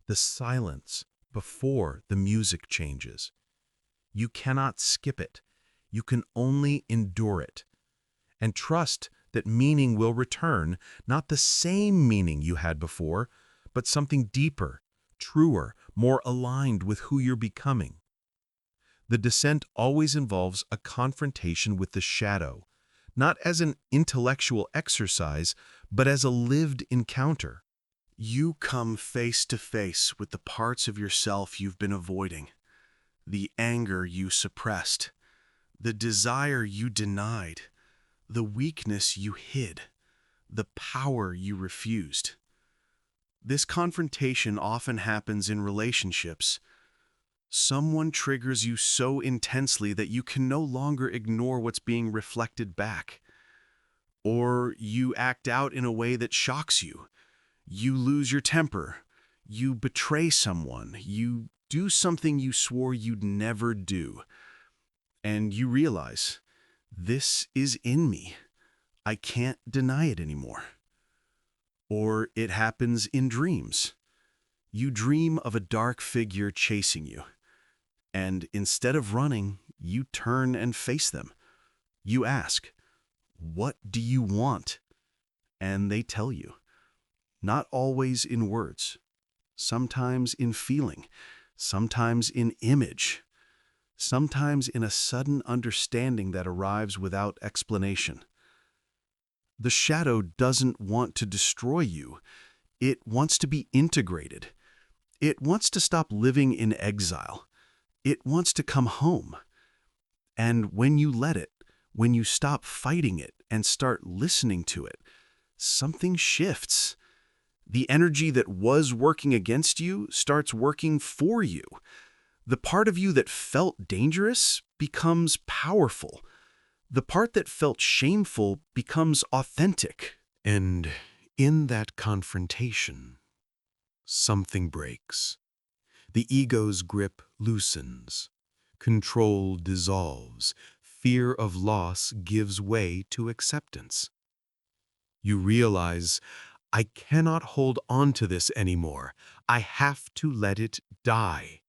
the silence before the music changes. You cannot skip it. You can only endure it. And trust that meaning will return, not the same meaning you had before, but something deeper, truer, more aligned with who you're becoming. The descent always involves a confrontation with the shadow, not as an intellectual exercise, but as a lived encounter. You come face to face with the parts of yourself you've been avoiding, the anger you suppressed, the desire you denied, the weakness you hid, the power you refused. This confrontation often happens in relationships. Someone triggers you so intensely that you can no longer ignore what's being reflected back. Or you act out in a way that shocks you. You lose your temper. You betray someone. You do something you swore you'd never do. And you realize, this is in me. I can't deny it anymore. Or it happens in dreams. You dream of a dark figure chasing you. And instead of running, you turn and face them. You ask, "What do you want?" And they tell you. Not always in words, sometimes in feeling, sometimes in image, sometimes in a sudden understanding that arrives without explanation. The shadow doesn't want to destroy you. It wants to be integrated. It wants to stop living in exile. It wants to come home. And when you let it, when you stop fighting it and start listening to it, something shifts. The energy that was working against you starts working for you. The part of you that felt dangerous becomes powerful. The part that felt shameful becomes authentic. And in that confrontation, something breaks. The ego's grip loosens. Control dissolves. Fear of loss gives way to acceptance. You realize, I cannot hold on to this anymore. I have to let it die.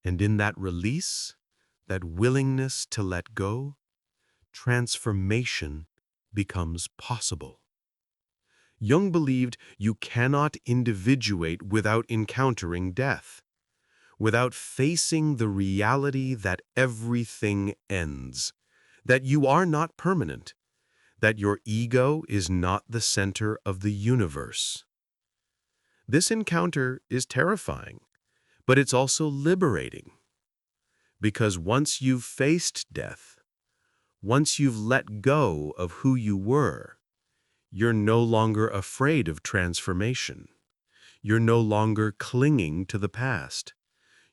And in that release, that willingness to let go, transformation becomes possible. Jung believed you cannot individuate without encountering death, without facing the reality that everything ends, that you are not permanent, that your ego is not the center of the universe. This encounter is terrifying, but it's also liberating. Because once you've faced death, once you've let go of who you were, you're no longer afraid of transformation. You're no longer clinging to the past.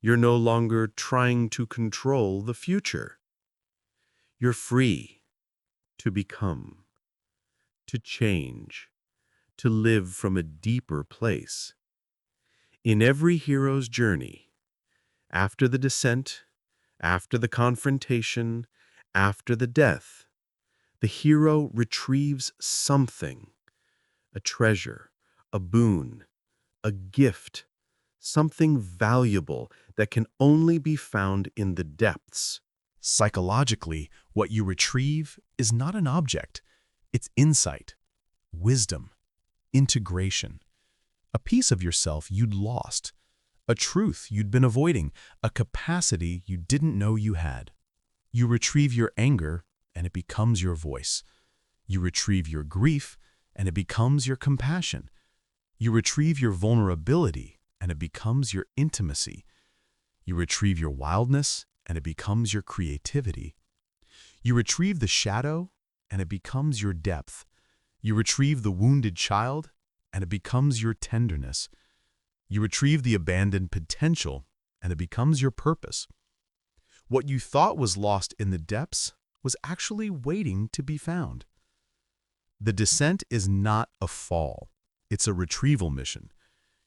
You're no longer trying to control the future. You're free to become, to change, to live from a deeper place. In every hero's journey, after the descent, after the confrontation, after the death, the hero retrieves something, a treasure, a boon, a gift, something valuable that can only be found in the depths. Psychologically, what you retrieve is not an object. It's insight, wisdom, integration. A piece of yourself you'd lost, a truth you'd been avoiding, a capacity you didn't know you had. You retrieve your anger, and it becomes your voice. You retrieve your grief, and it becomes your compassion. You retrieve your vulnerability, and it becomes your intimacy. You retrieve your wildness, and it becomes your creativity. You retrieve the shadow, and it becomes your depth. You retrieve the wounded child, and it becomes your tenderness. You retrieve the abandoned potential, and it becomes your purpose. What you thought was lost in the depths was actually waiting to be found. The descent is not a fall. It's a retrieval mission.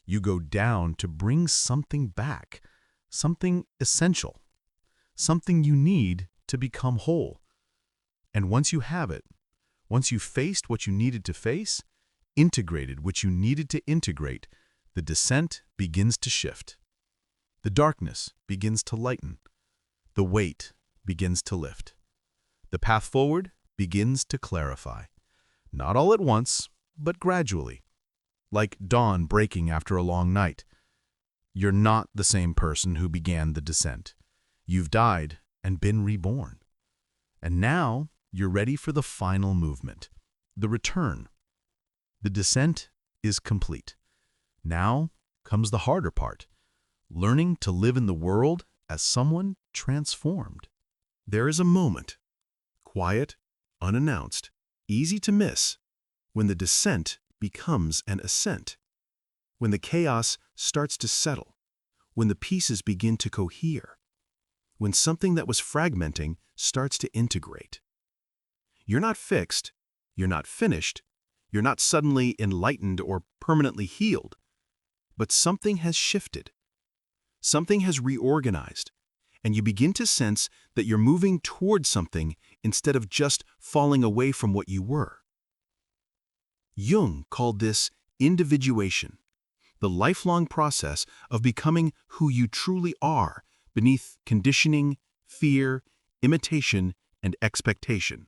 You go down to bring something back, something essential, something you need to become whole. And once you have it, once you faced what you needed to face, integrated what you needed to integrate, the descent begins to shift. The darkness begins to lighten. The weight begins to lift. The path forward begins to clarify. Not all at once, but gradually. Like dawn breaking after a long night. You're not the same person who began the descent. You've died and been reborn. And now you're ready for the final movement, the return. The descent is complete. Now comes the harder part, learning to live in the world as someone transformed. There is a moment, quiet, unannounced, easy to miss, when the descent becomes an ascent, when the chaos starts to settle, when the pieces begin to cohere, when something that was fragmenting starts to integrate. You're not fixed, you're not finished, you're not suddenly enlightened or permanently healed, but something has shifted. Something has reorganized, and you begin to sense that you're moving towards something instead of just falling away from what you were. Jung called this individuation, the lifelong process of becoming who you truly are beneath conditioning, fear, imitation, and expectation.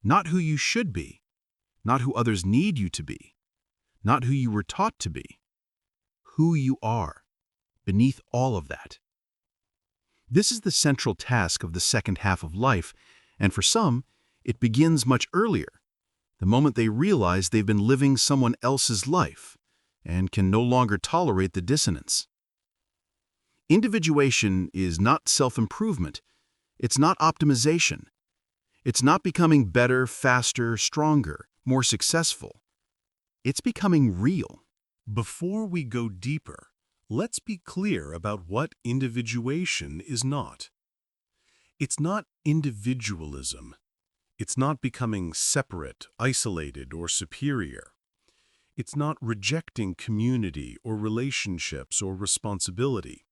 Not who you should be, not who others need you to be, not who you were taught to be. Who you are, beneath all of that. This is the central task of the second half of life, and for some, it begins much earlier, the moment they realize they've been living someone else's life and can no longer tolerate the dissonance. Individuation is not self-improvement. It's not optimization. It's not becoming better, faster, stronger, more successful. It's becoming real. Before we go deeper, let's be clear about what individuation is not. It's not individualism. It's not becoming separate, isolated, or superior. It's not rejecting community or relationships or responsibility.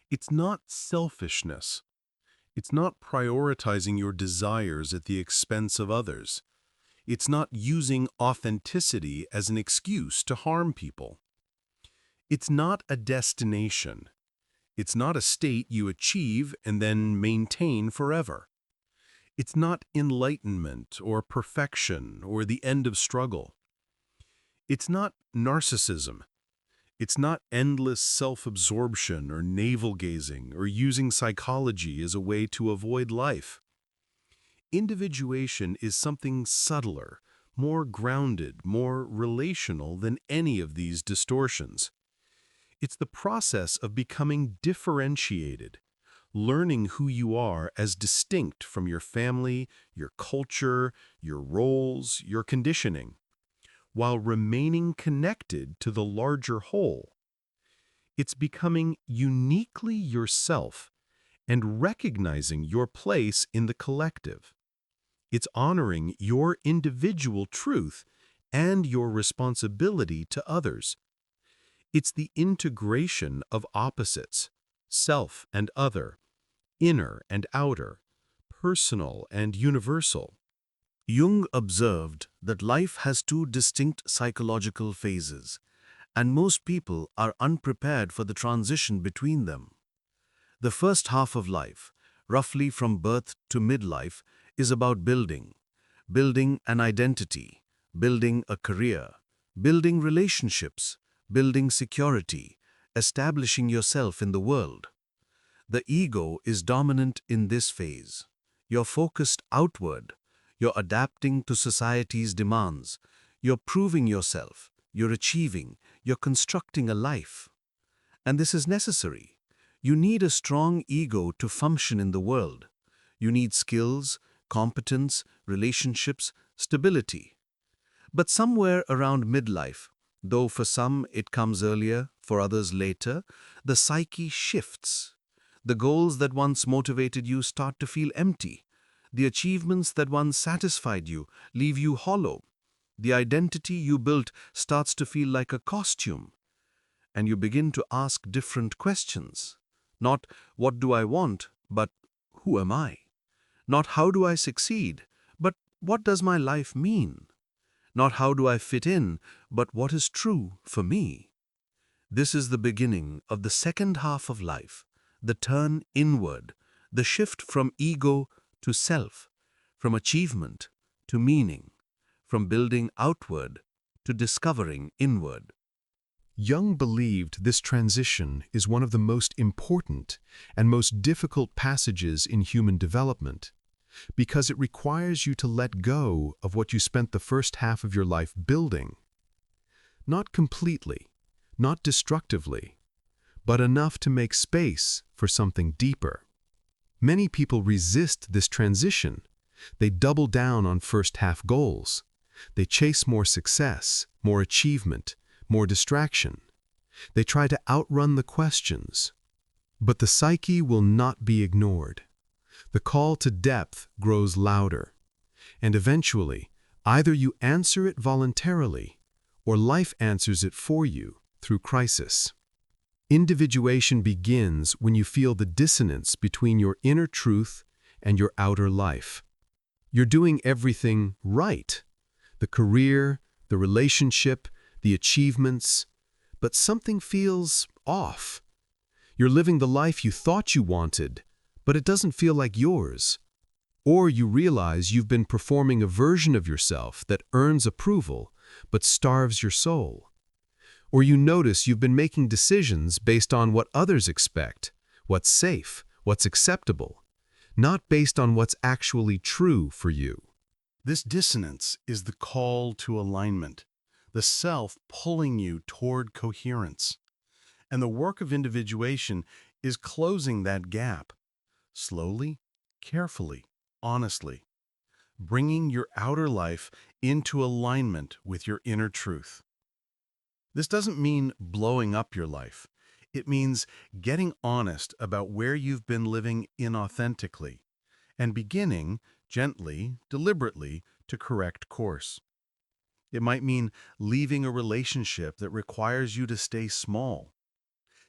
It's not selfishness. It's not prioritizing your desires at the expense of others. It's not using authenticity as an excuse to harm people. It's not a destination. It's not a state you achieve and then maintain forever. It's not enlightenment or perfection or the end of struggle. It's not narcissism. It's not endless self-absorption or navel-gazing or using psychology as a way to avoid life. Individuation is something subtler, more grounded, more relational than any of these distortions. It's the process of becoming differentiated, learning who you are as distinct from your family, your culture, your roles, your conditioning, while remaining connected to the larger whole. It's becoming uniquely yourself and recognizing your place in the collective. It's honoring your individual truth and your responsibility to others. It's the integration of opposites, self and other, inner and outer, personal and universal. Jung observed that life has two distinct psychological phases, and most people are unprepared for the transition between them. The first half of life, roughly from birth to midlife, is about building an identity, building a career, building relationships, building security, establishing yourself in the world. The ego is dominant in this phase. You're focused outward, you're adapting to society's demands, you're proving yourself, you're achieving, you're constructing a life. And this is necessary. You need a strong ego to function in the world. You need skills, competence, relationships, stability. But somewhere around midlife, though for some it comes earlier, for others later, the psyche shifts. The goals that once motivated you start to feel empty. The achievements that once satisfied you leave you hollow. The identity you built starts to feel like a costume. And you begin to ask different questions. Not what do I want, but who am I? Not how do I succeed, but what does my life mean? Not how do I fit in, but what is true for me? This is the beginning of the second half of life, the turn inward, the shift from ego to self, from achievement to meaning, from building outward to discovering inward. Jung believed this transition is one of the most important and most difficult passages in human development, because it requires you to let go of what you spent the first half of your life building. Not completely, not destructively, but enough to make space for something deeper. Many people resist this transition. They double down on first-half goals. They chase more success, more achievement, more distraction. They try to outrun the questions. But the psyche will not be ignored. The call to depth grows louder. And eventually, either you answer it voluntarily, or life answers it for you through crisis. Individuation begins when you feel the dissonance between your inner truth and your outer life. You're doing everything right. The career, the relationship, the achievements, but something feels off. You're living the life you thought you wanted, but it doesn't feel like yours. Or you realize you've been performing a version of yourself that earns approval, but starves your soul. Or you notice you've been making decisions based on what others expect, what's safe, what's acceptable, not based on what's actually true for you. This dissonance is the call to alignment, the self pulling you toward coherence. And the work of individuation is closing that gap, slowly, carefully, honestly, bringing your outer life into alignment with your inner truth. This doesn't mean blowing up your life. It means getting honest about where you've been living inauthentically and beginning, gently, deliberately, to correct course. It might mean leaving a relationship that requires you to stay small,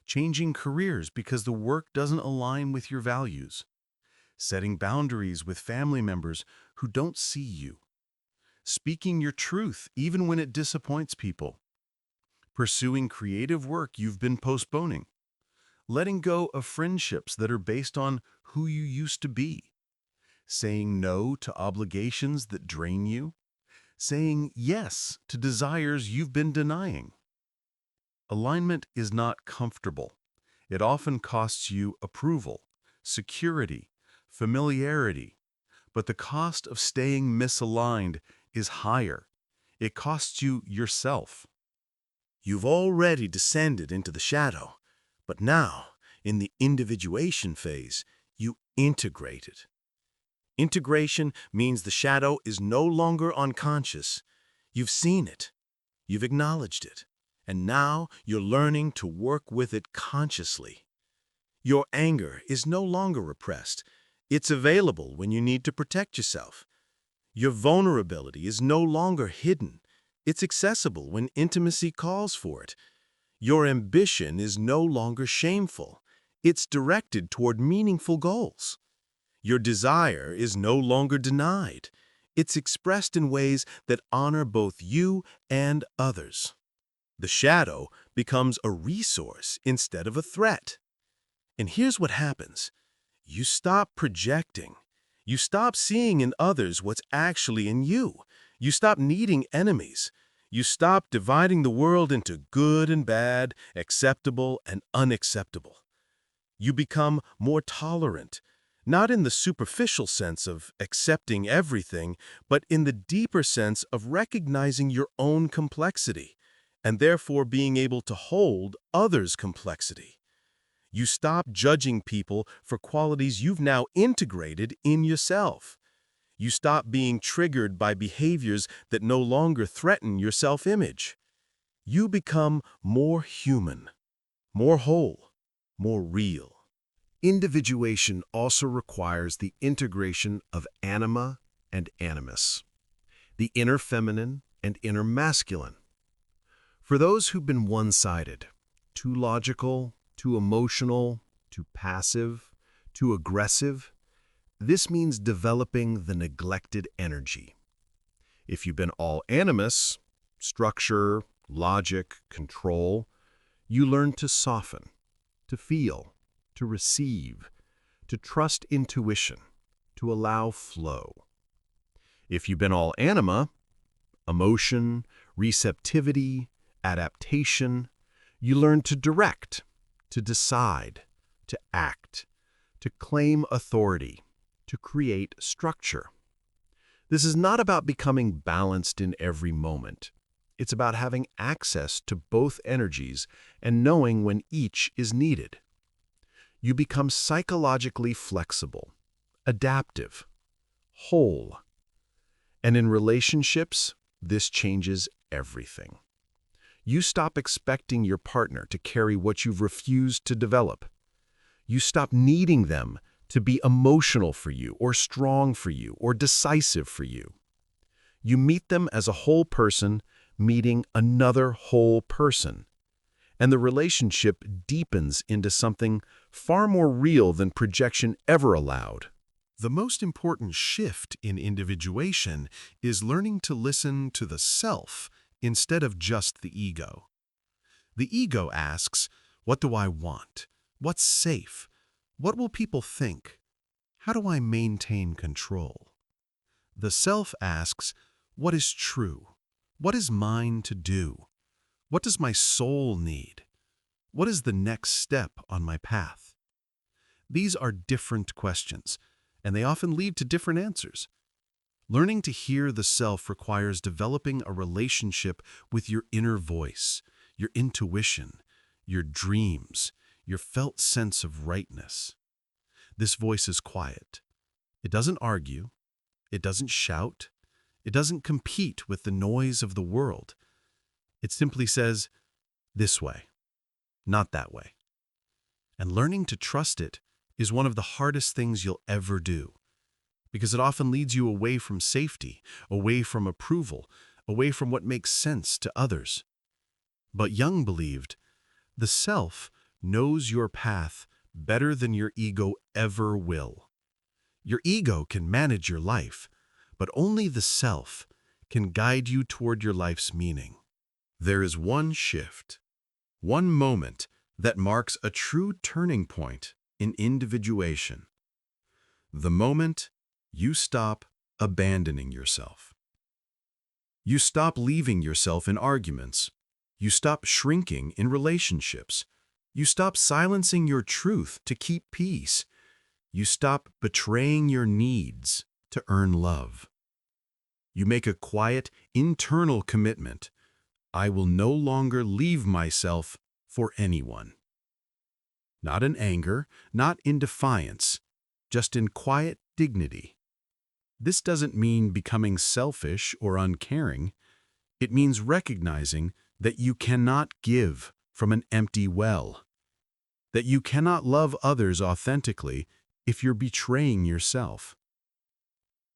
changing careers because the work doesn't align with your values, setting boundaries with family members who don't see you, speaking your truth even when it disappoints people, pursuing creative work you've been postponing, letting go of friendships that are based on who you used to be, saying no to obligations that drain you, saying yes to desires you've been denying. Alignment is not comfortable. It often costs you approval, security, familiarity, but the cost of staying misaligned is higher. It costs you yourself. You've already descended into the shadow, but now, in the individuation phase, you integrate it. Integration means the shadow is no longer unconscious. You've seen it, you've acknowledged it, and now you're learning to work with it consciously. Your anger is no longer repressed. It's available when you need to protect yourself. Your vulnerability is no longer hidden. It's accessible when intimacy calls for it. Your ambition is no longer shameful. It's directed toward meaningful goals. Your desire is no longer denied. It's expressed in ways that honor both you and others. The shadow becomes a resource instead of a threat. And here's what happens. You stop projecting. You stop seeing in others what's actually in you. You stop needing enemies. You stop dividing the world into good and bad, acceptable and unacceptable. You become more tolerant, not in the superficial sense of accepting everything, but in the deeper sense of recognizing your own complexity, and therefore being able to hold others' complexity. You stop judging people for qualities you've now integrated in yourself. You stop being triggered by behaviors that no longer threaten your self-image. You become more human, more whole, more real. Individuation also requires the integration of anima and animus, the inner feminine and inner masculine. For those who've been one-sided, too logical, too emotional, too passive, too aggressive, this means developing the neglected energy. If you've been all animus, structure, logic, control, you learn to soften, to feel, to receive, to trust intuition, to allow flow. If you've been all anima, emotion, receptivity, adaptation, you learn to direct, to decide, to act, to claim authority, to create structure. This is not about becoming balanced in every moment. It's about having access to both energies and knowing when each is needed. You become psychologically flexible, adaptive, whole. And in relationships, this changes everything. You stop expecting your partner to carry what you've refused to develop. You stop needing them to be emotional for you, or strong for you, or decisive for you. You meet them as a whole person meeting another whole person. And the relationship deepens into something far more real than projection ever allowed. The most important shift in individuation is learning to listen to the self instead of just the ego. The ego asks, what do I want? What's safe? What will people think? How do I maintain control? The self asks, what is true? What is mine to do? What does my soul need? What is the next step on my path? These are different questions, and they often lead to different answers. Learning to hear the self requires developing a relationship with your inner voice, your intuition, your dreams, your felt sense of rightness. This voice is quiet. It doesn't argue. It doesn't shout. It doesn't compete with the noise of the world. It simply says, this way, not that way. And learning to trust it is one of the hardest things you'll ever do, because it often leads you away from safety, away from approval, away from what makes sense to others. But Jung believed, the self knows your path better than your ego ever will. Your ego can manage your life, but only the self can guide you toward your life's meaning. There is one shift, one moment that marks a true turning point in individuation. The moment you stop abandoning yourself. You stop leaving yourself in arguments. You stop shrinking in relationships. You stop silencing your truth to keep peace. You stop betraying your needs to earn love. You make a quiet, internal commitment. I will no longer leave myself for anyone. Not in anger, not in defiance, just in quiet dignity. This doesn't mean becoming selfish or uncaring. It means recognizing that you cannot give from an empty well, that you cannot love others authentically if you're betraying yourself.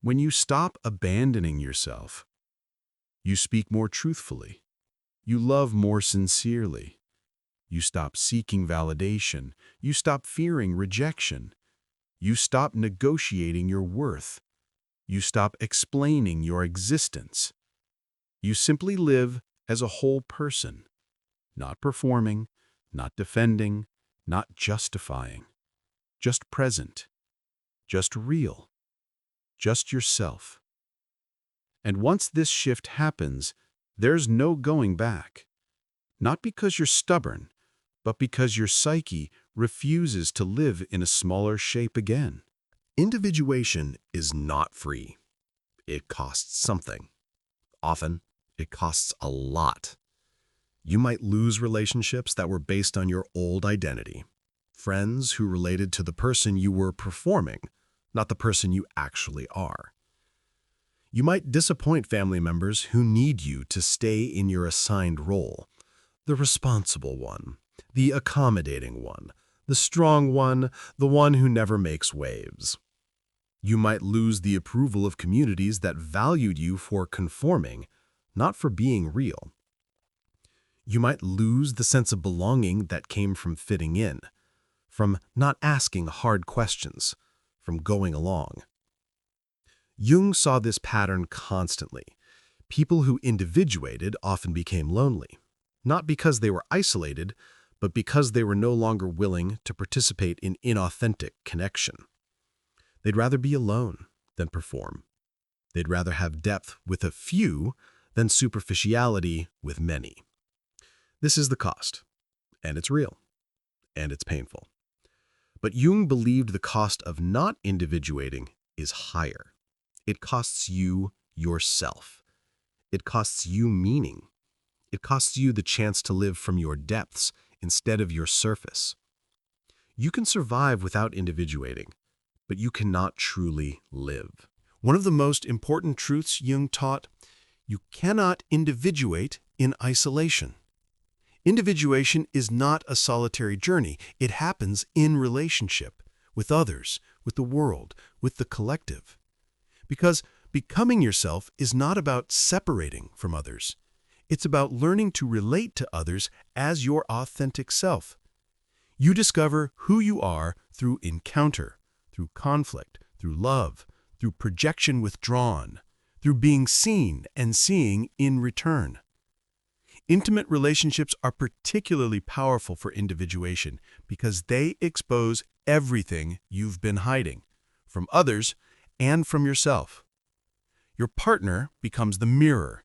When you stop abandoning yourself, you speak more truthfully, you love more sincerely, you stop seeking validation, you stop fearing rejection, you stop negotiating your worth, you stop explaining your existence. You simply live as a whole person, not performing, not defending, not justifying, just present, just real, just yourself. And once this shift happens, there's no going back. Not because you're stubborn, but because your psyche refuses to live in a smaller shape again. Individuation is not free. It costs something. Often, it costs a lot. You might lose relationships that were based on your old identity. Friends who related to the person you were performing, not the person you actually are. You might disappoint family members who need you to stay in your assigned role. The responsible one, the accommodating one, the strong one, the one who never makes waves. You might lose the approval of communities that valued you for conforming, not for being real. You might lose the sense of belonging that came from fitting in, from not asking hard questions, from going along. Jung saw this pattern constantly. People who individuated often became lonely, not because they were isolated, but because they were no longer willing to participate in inauthentic connection. They'd rather be alone than perform. They'd rather have depth with a few than superficiality with many. This is the cost, and it's real, and it's painful. But Jung believed the cost of not individuating is higher. It costs you yourself. It costs you meaning. It costs you the chance to live from your depths instead of your surface. You can survive without individuating, but you cannot truly live. One of the most important truths Jung taught, you cannot individuate in isolation. Individuation is not a solitary journey. It happens in relationship, with others, with the world, with the collective. Because becoming yourself is not about separating from others. It's about learning to relate to others as your authentic self. You discover who you are through encounter, through conflict, through love, through projection withdrawn, through being seen and seeing in return. Intimate relationships are particularly powerful for individuation because they expose everything you've been hiding, from others and from yourself. Your partner becomes the mirror.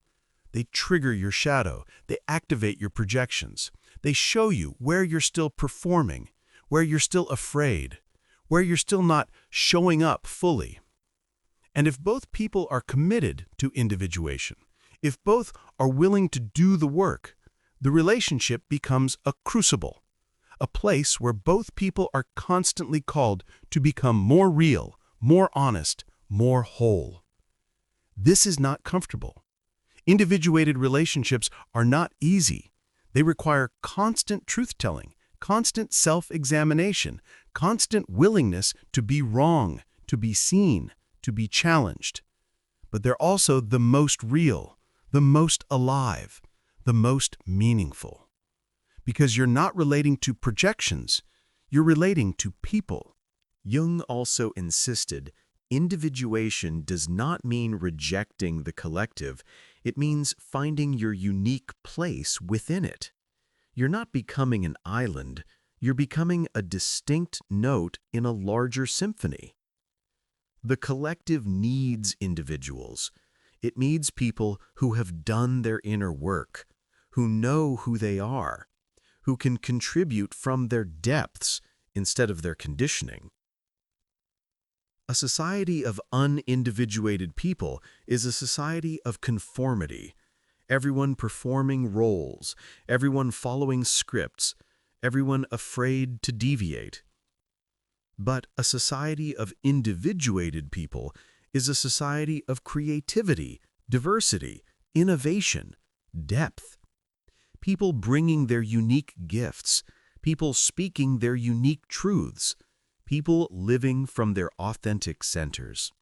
They trigger your shadow. They activate your projections. They show you where you're still performing, where you're still afraid, where you're still not showing up fully. And if both people are committed to individuation, if both are willing to do the work, the relationship becomes a crucible, a place where both people are constantly called to become more real, more honest, more whole. This is not comfortable. Individuated relationships are not easy. They require constant truth-telling, constant self-examination, constant willingness to be wrong, to be seen, to be challenged. But they're also the most real, the most alive, the most meaningful. Because you're not relating to projections, you're relating to people. Jung also insisted individuation does not mean rejecting the collective. It means finding your unique place within it. You're not becoming an island. You're becoming a distinct note in a larger symphony. The collective needs individuals. It needs people who have done their inner work, who know who they are, who can contribute from their depths instead of their conditioning. A society of unindividuated people is a society of conformity. Everyone performing roles, everyone following scripts, everyone afraid to deviate. But a society of individuated people is a society of creativity, diversity, innovation, depth. People bringing their unique gifts, people speaking their unique truths, people living from their authentic centers.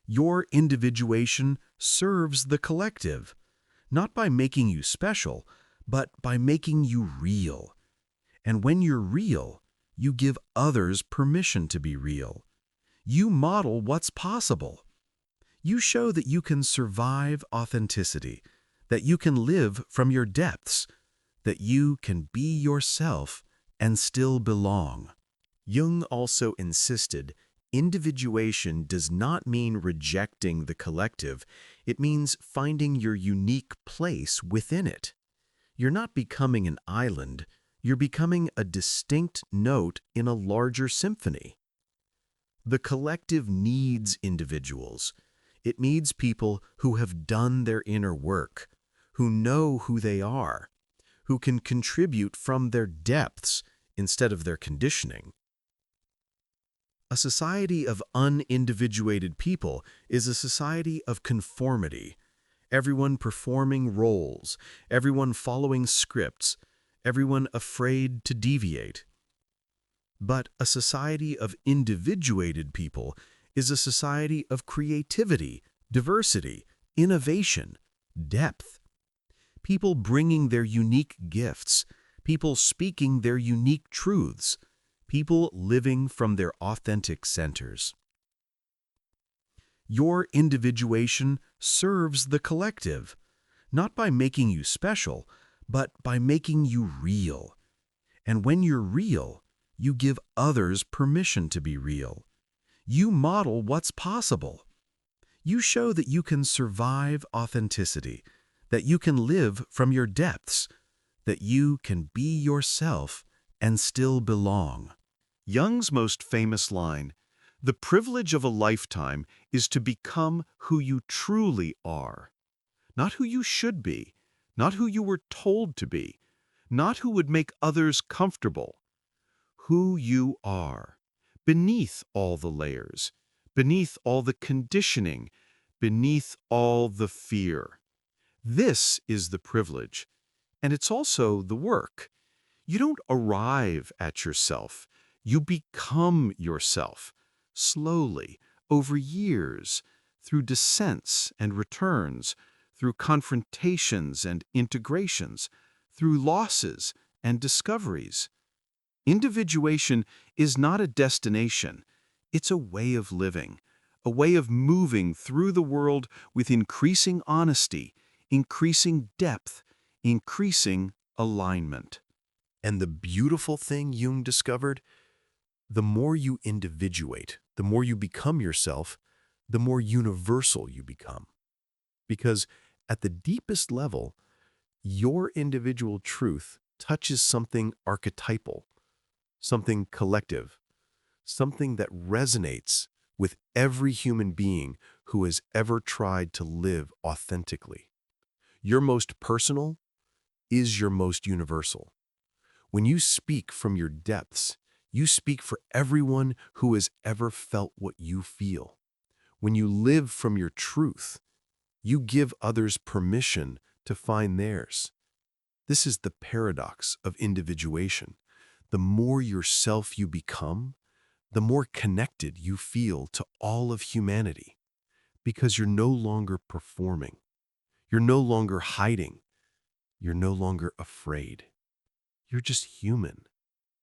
Your individuation serves the collective, not by making you special, but by making you real. And when you're real, you give others permission to be real. You model what's possible. You show that you can survive authenticity, that you can live from your depths, that you can be yourself and still belong. Jung also insisted individuation does not mean rejecting the collective, it means finding your unique place within it. You're not becoming an island, you're becoming a distinct note in a larger symphony. The collective needs individuals. It needs people who have done their inner work, who know who they are, who can contribute from their depths instead of their conditioning. A society of unindividuated people is a society of conformity. Everyone performing roles, everyone following scripts, everyone afraid to deviate. But a society of individuated people is a society of creativity, diversity, innovation, depth. People bringing their unique gifts, people speaking their unique truths, people living from their authentic centers. Your individuation serves the collective, not by making you special, but by making you real. And when you're real, you give others permission to be real. You model what's possible. You show that you can survive authenticity, that you can live from your depths, that you can be yourself and still belong. Jung's most famous line, "The privilege of a lifetime is to become who you truly are. Not who you should be, not who you were told to be, not who would make others comfortable. Who you are, beneath all the layers, beneath all the conditioning, beneath all the fear. This is the privilege, and it's also the work. You don't arrive at yourself. You become yourself, slowly, over years, through descents and returns, through confrontations and integrations, through losses and discoveries. Individuation is not a destination, it's a way of living, a way of moving through the world with increasing honesty, increasing depth, increasing alignment. And the beautiful thing Jung discovered, the more you individuate, the more you become yourself, the more universal you become. Because at the deepest level, your individual truth touches something archetypal, something collective, something that resonates with every human being who has ever tried to live authentically. Your most personal is your most universal. When you speak from your depths, you speak for everyone who has ever felt what you feel. When you live from your truth, you give others permission to find theirs. This is the paradox of individuation. The more yourself you become, the more connected you feel to all of humanity, because you're no longer performing. You're no longer hiding. You're no longer afraid. You're just human,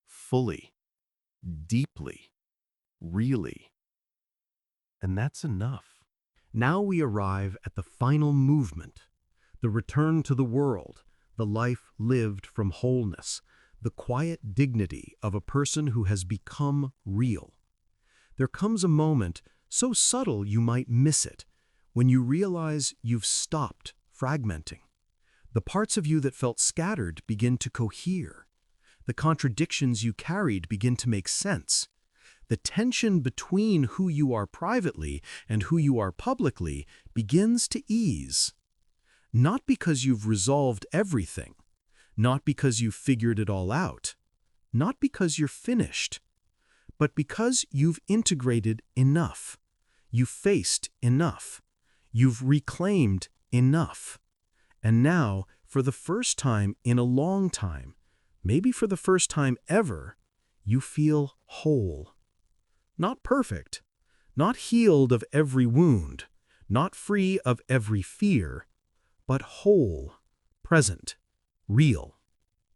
fully, deeply, really. And that's enough. Now we arrive at the final movement, the return to the world, the life lived from wholeness, the quiet dignity of a person who has become real. There comes a moment, so subtle you might miss it, when you realize you've stopped fragmenting. The parts of you that felt scattered begin to cohere. The contradictions you carried begin to make sense. The tension between who you are privately and who you are publicly begins to ease. Not because you've resolved everything, not because you've figured it all out, not because you're finished, but because you've integrated enough, you've faced enough, you've reclaimed enough. And now, for the first time in a long time, maybe for the first time ever, you feel whole. Not perfect, not healed of every wound, not free of every fear, but whole, present, real,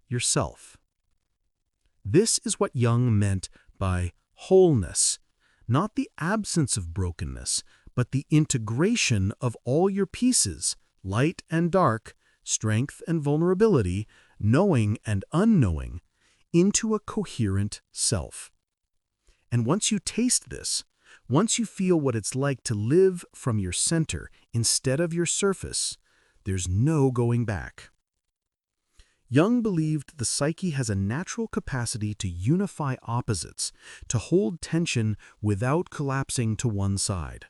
yourself. This is what Jung meant by wholeness, not the absence of brokenness, but the integration of all your pieces, light and dark, strength and vulnerability, knowing and unknowing, into a coherent self. And once you taste this, once you feel what it's like to live from your center instead of your surface, there's no going back. Jung believed the psyche has a natural capacity to unify opposites, to hold tension without collapsing to one side.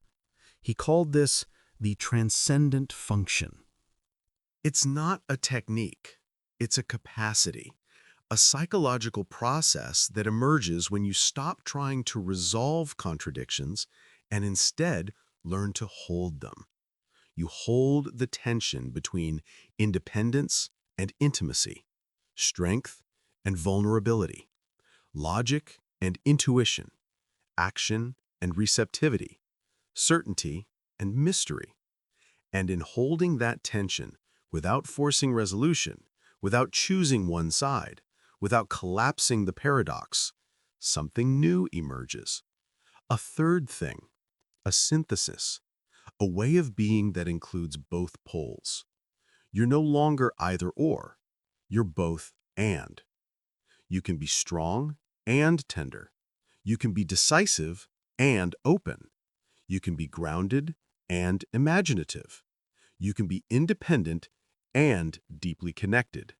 He called this the transcendent function. It's not a technique, it's a capacity, a psychological process that emerges when you stop trying to resolve contradictions and instead learn to hold them. You hold the tension between independence and intimacy, strength and vulnerability, logic and intuition, action and receptivity, certainty and mystery. And in holding that tension, without forcing resolution, without choosing one side, without collapsing the paradox, something new emerges. A third thing, a synthesis, a way of being that includes both poles. You're no longer either or, you're both and. You can be strong and tender. You can be decisive and open. You can be grounded and imaginative. You can be independent and deeply connected.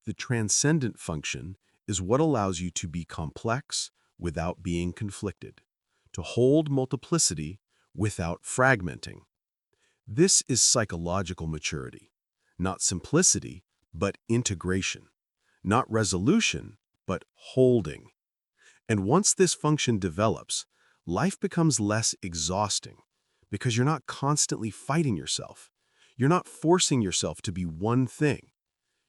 The transcendent function is what allows you to be complex without being conflicted, to hold multiplicity without fragmenting. This is psychological maturity, not simplicity, but integration, not resolution, but holding. And once this function develops, life becomes less exhausting because you're not constantly fighting yourself. You're not forcing yourself to be one thing.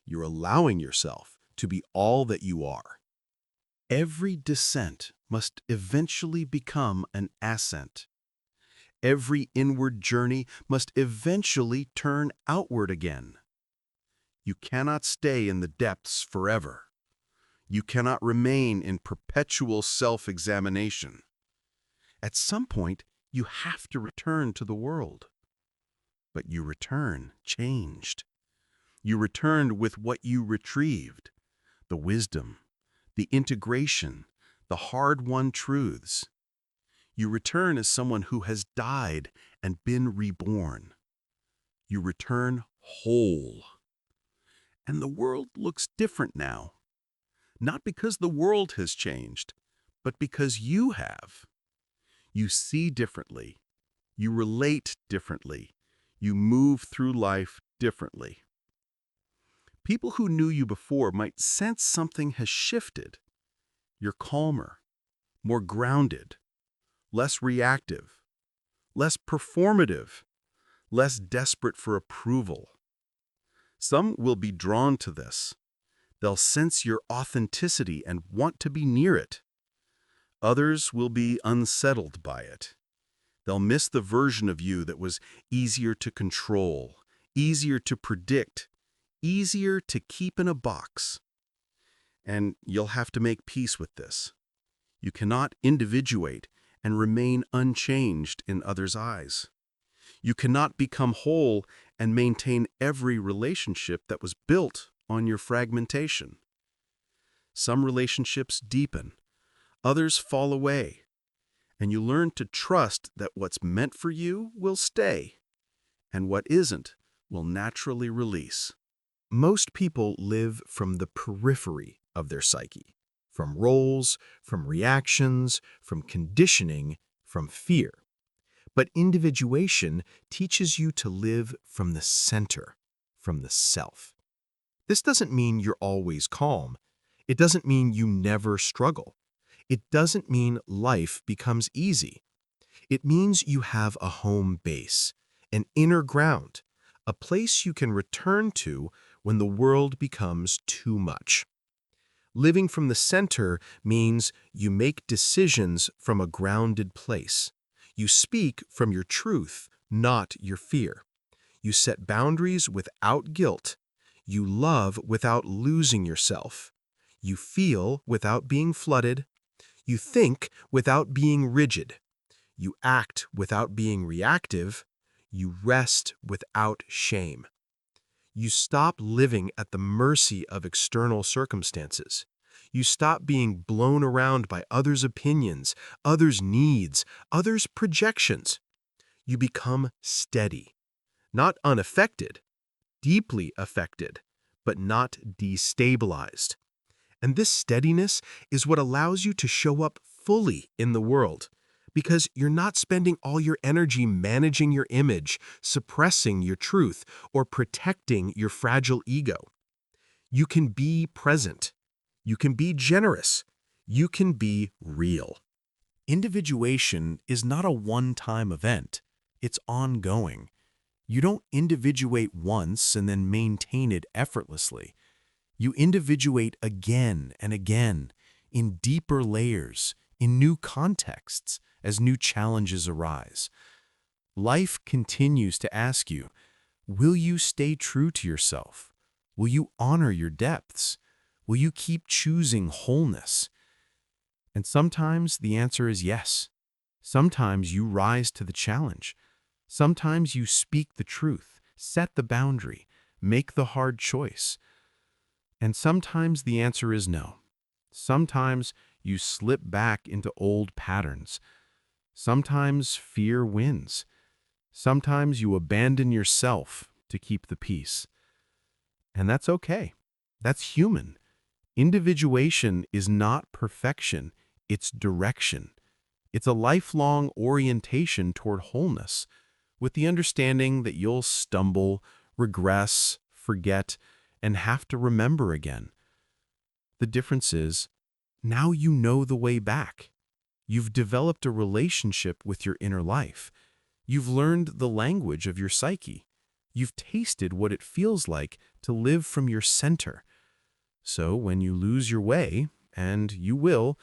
You're allowing yourself to be all that you are. Every descent must eventually become an ascent. Every inward journey must eventually turn outward again. You cannot stay in the depths forever. You cannot remain in perpetual self-examination. At some point, you have to return to the world. But you return changed. You returned with what you retrieved, the wisdom, the integration, the hard-won truths. You return as someone who has died and been reborn. You return whole. And the world looks different now. Not because the world has changed, but because you have. You see differently. You relate differently. You move through life differently. People who knew you before might sense something has shifted. You're calmer, more grounded, less reactive, less performative, less desperate for approval. Some will be drawn to this. They'll sense your authenticity and want to be near it. Others will be unsettled by it. They'll miss the version of you that was easier to control, easier to predict, easier to keep in a box. And you'll have to make peace with this. You cannot individuate and remain unchanged in others' eyes. You cannot become whole and maintain every relationship that was built on your fragmentation. Some relationships deepen, others fall away, and you learn to trust that what's meant for you will stay, and what isn't will naturally release. Most people live from the periphery of their psyche, from roles, from reactions, from conditioning, from fear. But individuation teaches you to live from the center, from the self. This doesn't mean you're always calm. It doesn't mean you never struggle. It doesn't mean life becomes easy. It means you have a home base, an inner ground, a place you can return to when the world becomes too much. Living from the center means you make decisions from a grounded place. You speak from your truth, not your fear. You set boundaries without guilt. You love without losing yourself. You feel without being flooded. You think without being rigid. You act without being reactive. You rest without shame. You stop living at the mercy of external circumstances. You stop being blown around by others' opinions, others' needs, others' projections. You become steady, not unaffected, deeply affected, but not destabilized. And this steadiness is what allows you to show up fully in the world, because you're not spending all your energy managing your image, suppressing your truth, or protecting your fragile ego. You can be present. You can be generous. You can be real. Individuation is not a one-time event. It's ongoing. You don't individuate once and then maintain it effortlessly. You individuate again and again, in deeper layers, in new contexts, as new challenges arise. Life continues to ask you, will you stay true to yourself? Will you honor your depths? Will you keep choosing wholeness? And sometimes the answer is yes. Sometimes you rise to the challenge. Sometimes you speak the truth, set the boundary, make the hard choice. And sometimes the answer is no. Sometimes you slip back into old patterns. Sometimes fear wins. Sometimes you abandon yourself to keep the peace. And that's okay. That's human. Individuation is not perfection, it's direction. It's a lifelong orientation toward wholeness, with the understanding that you'll stumble, regress, forget, and have to remember again. The difference is, now you know the way back. You've developed a relationship with your inner life. You've learned the language of your psyche. You've tasted what it feels like to live from your center. So when you lose your way, and you will,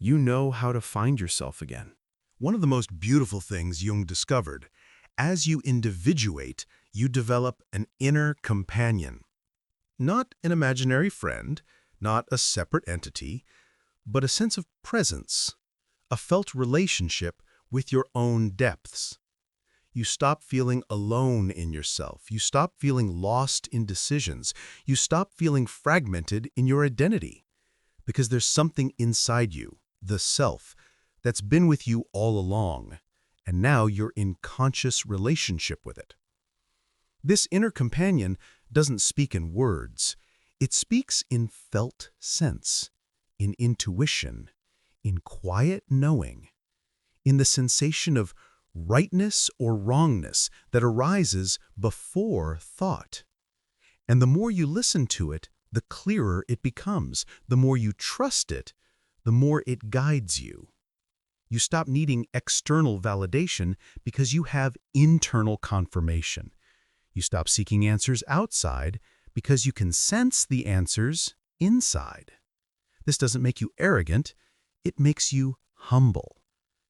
you know how to find yourself again. One of the most beautiful things Jung discovered, as you individuate, you develop an inner companion. Not an imaginary friend, not a separate entity, but a sense of presence, a felt relationship with your own depths. You stop feeling alone in yourself. You stop feeling lost in decisions. You stop feeling fragmented in your identity. Because there's something inside you, the self, that's been with you all along, and now you're in conscious relationship with it. This inner companion doesn't speak in words. It speaks in felt sense, in intuition, in quiet knowing, in the sensation of rightness or wrongness that arises before thought. And the more you listen to it, the clearer it becomes. The more you trust it, the more it guides you. You stop needing external validation because you have internal confirmation. You stop seeking answers outside because you can sense the answers inside. This doesn't make you arrogant, it makes you humble,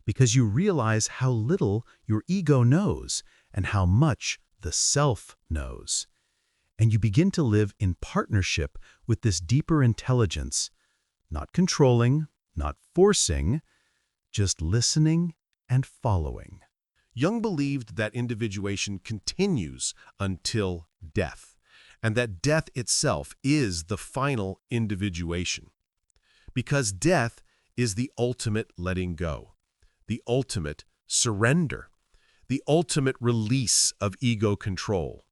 because you realize how little your ego knows and how much the self knows. And you begin to live in partnership with this deeper intelligence, not controlling, not forcing, just listening and following. Jung believed that individuation continues until death, and that death itself is the final individuation. Because death is the ultimate letting go, the ultimate surrender, the ultimate release of ego control.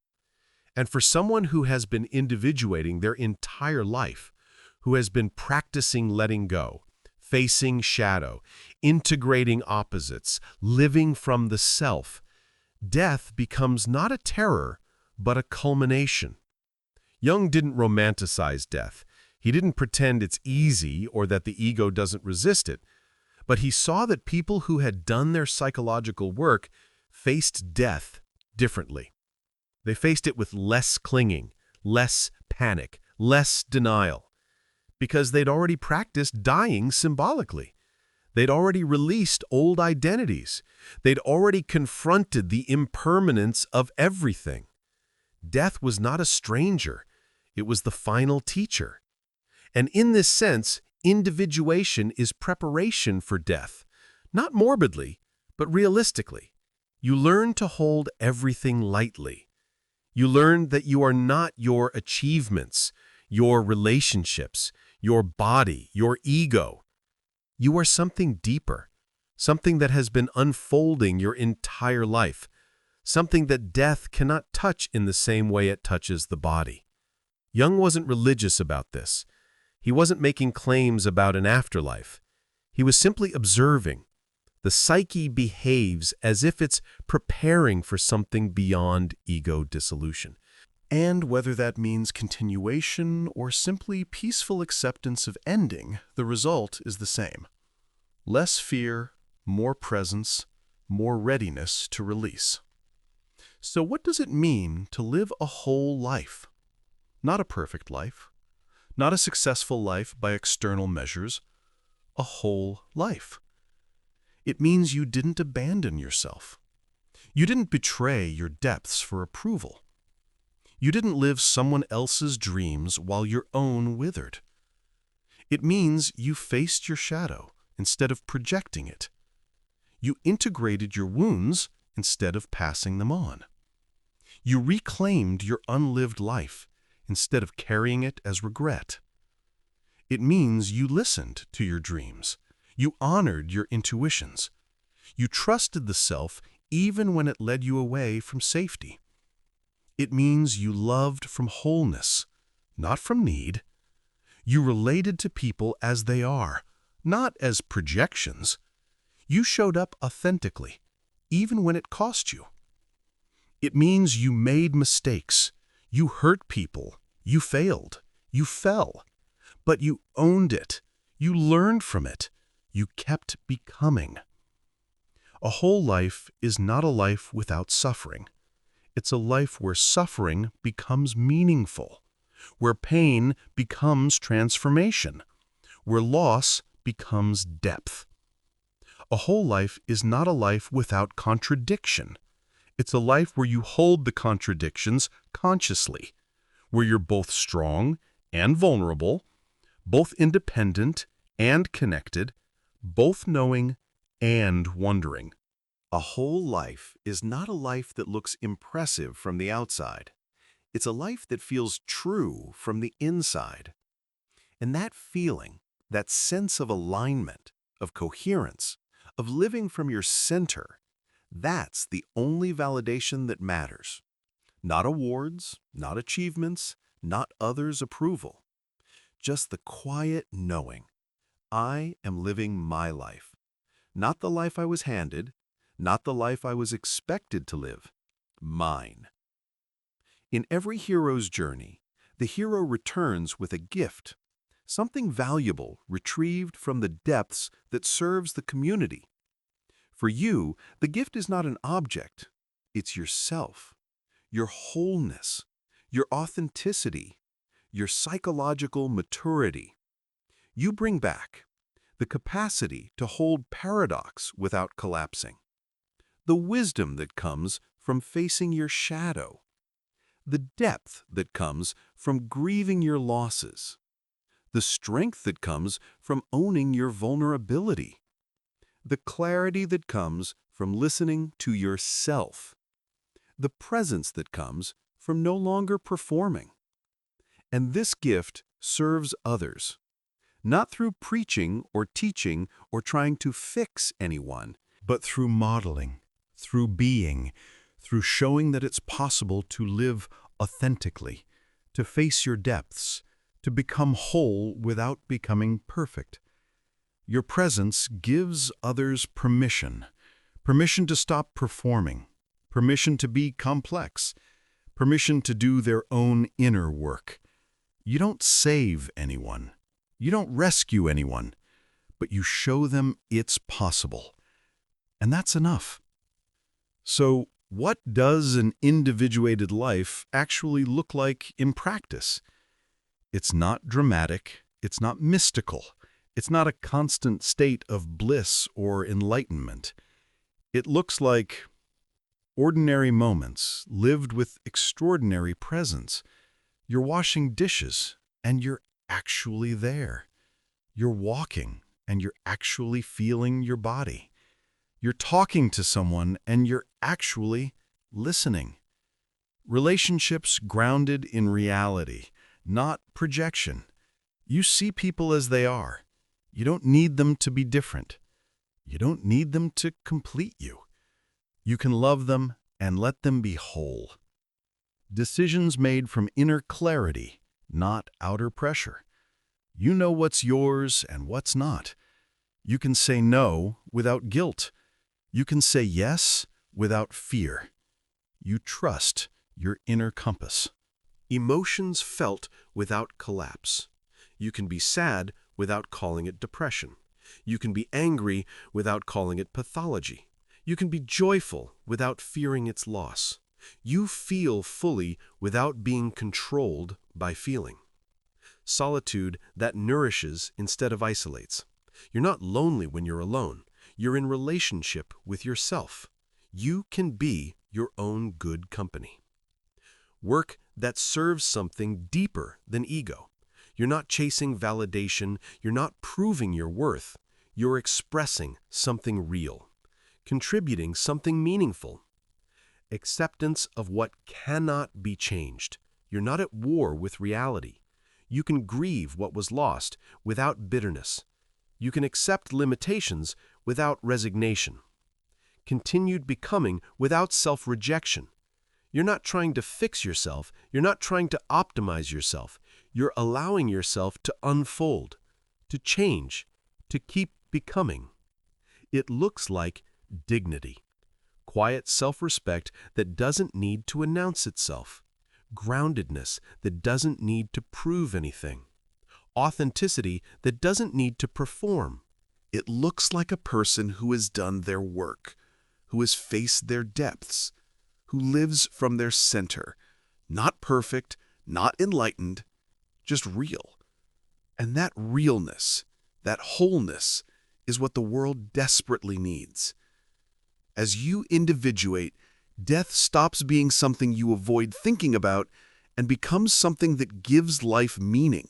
And for someone who has been individuating their entire life, who has been practicing letting go, facing shadow, integrating opposites, living from the self, death becomes not a terror, but a culmination. Jung didn't romanticize death. He didn't pretend it's easy or that the ego doesn't resist it. But he saw that people who had done their psychological work faced death differently. They faced it with less clinging, less panic, less denial, because they'd already practiced dying symbolically. They'd already released old identities. They'd already confronted the impermanence of everything. Death was not a stranger. It was the final teacher. And in this sense, individuation is preparation for death, not morbidly, but realistically. You learn to hold everything lightly. You learn that you are not your achievements, your relationships, your body, your ego. You are something deeper, something that has been unfolding your entire life, something that death cannot touch in the same way it touches the body. Jung wasn't religious about this. He wasn't making claims about an afterlife. He was simply observing. The psyche behaves as if it's preparing for something beyond ego dissolution. And whether that means continuation or simply peaceful acceptance of ending, the result is the same. Less fear, more presence, more readiness to release. So what does it mean to live a whole life? Not a perfect life, not a successful life by external measures, a whole life. It means you didn't abandon yourself. You didn't betray your depths for approval. You didn't live someone else's dreams while your own withered. It means you faced your shadow instead of projecting it. You integrated your wounds instead of passing them on. You reclaimed your unlived life instead of carrying it as regret. It means you listened to your dreams. You honored your intuitions. You trusted the self even when it led you away from safety. It means you loved from wholeness, not from need. You related to people as they are, not as projections. You showed up authentically, even when it cost you. It means you made mistakes. You hurt people. You failed. You fell. But you owned it. You learned from it. You kept becoming. A whole life is not a life without suffering. It's a life where suffering becomes meaningful, where pain becomes transformation, where loss becomes depth. A whole life is not a life without contradiction. It's a life where you hold the contradictions consciously, where you're both strong and vulnerable, both independent and connected, both knowing and wondering. A whole life is not a life that looks impressive from the outside. It's a life that feels true from the inside. And that feeling, that sense of alignment, of coherence, of living from your center, that's the only validation that matters. Not awards, not achievements, not others' approval. Just the quiet knowing. I am living my life. Not the life I was handed, not the life I was expected to live. Mine. In every hero's journey, the hero returns with a gift, something valuable retrieved from the depths that serves the community. For you, the gift is not an object. It's yourself, your wholeness, your authenticity, your psychological maturity. You bring back the capacity to hold paradox without collapsing, the wisdom that comes from facing your shadow, the depth that comes from grieving your losses, the strength that comes from owning your vulnerability, the clarity that comes from listening to yourself, the presence that comes from no longer performing. And this gift serves others, not through preaching or teaching or trying to fix anyone, But through modeling, through being, through showing that it's possible to live authentically, to face your depths, to become whole without becoming perfect. Your presence gives others permission. Permission to stop performing. Permission to be complex. Permission to do their own inner work. You don't save anyone. You don't rescue anyone. But you show them it's possible. And that's enough. So, what does an individuated life actually look like in practice? It's not dramatic. It's not mystical. It's not a constant state of bliss or enlightenment. It looks like ordinary moments lived with extraordinary presence. You're washing dishes, and you're actually there. You're walking, and you're actually feeling your body. You're talking to someone, and you're actually listening. Relationships grounded in reality, not projection. You see people as they are. You don't need them to be different. You don't need them to complete you. You can love them and let them be whole. Decisions made from inner clarity, not outer pressure. You know what's yours and what's not. You can say no without guilt. You can say yes without fear. You trust your inner compass. Emotions felt without collapse. You can be sad without calling it depression. You can be angry without calling it pathology. You can be joyful without fearing its loss. You feel fully without being controlled by feeling. Solitude that nourishes instead of isolates. You're not lonely when you're alone. You're in relationship with yourself. You can be your own good company. Work that serves something deeper than ego. You're not chasing validation. You're not proving your worth. You're expressing something real, contributing something meaningful. Acceptance of what cannot be changed. You're not at war with reality. You can grieve what was lost without bitterness. You can accept limitations without resignation. Continued becoming without self-rejection. You're not trying to fix yourself. You're not trying to optimize yourself. You're allowing yourself to unfold, to change, to keep becoming. It looks like dignity. Quiet self-respect that doesn't need to announce itself. Groundedness that doesn't need to prove anything. Authenticity that doesn't need to perform. It looks like a person who has done their work, who has faced their depths, who lives from their center, not perfect, not enlightened, just real. And that realness, that wholeness, is what the world desperately needs. As you individuate, death stops being something you avoid thinking about and becomes something that gives life meaning.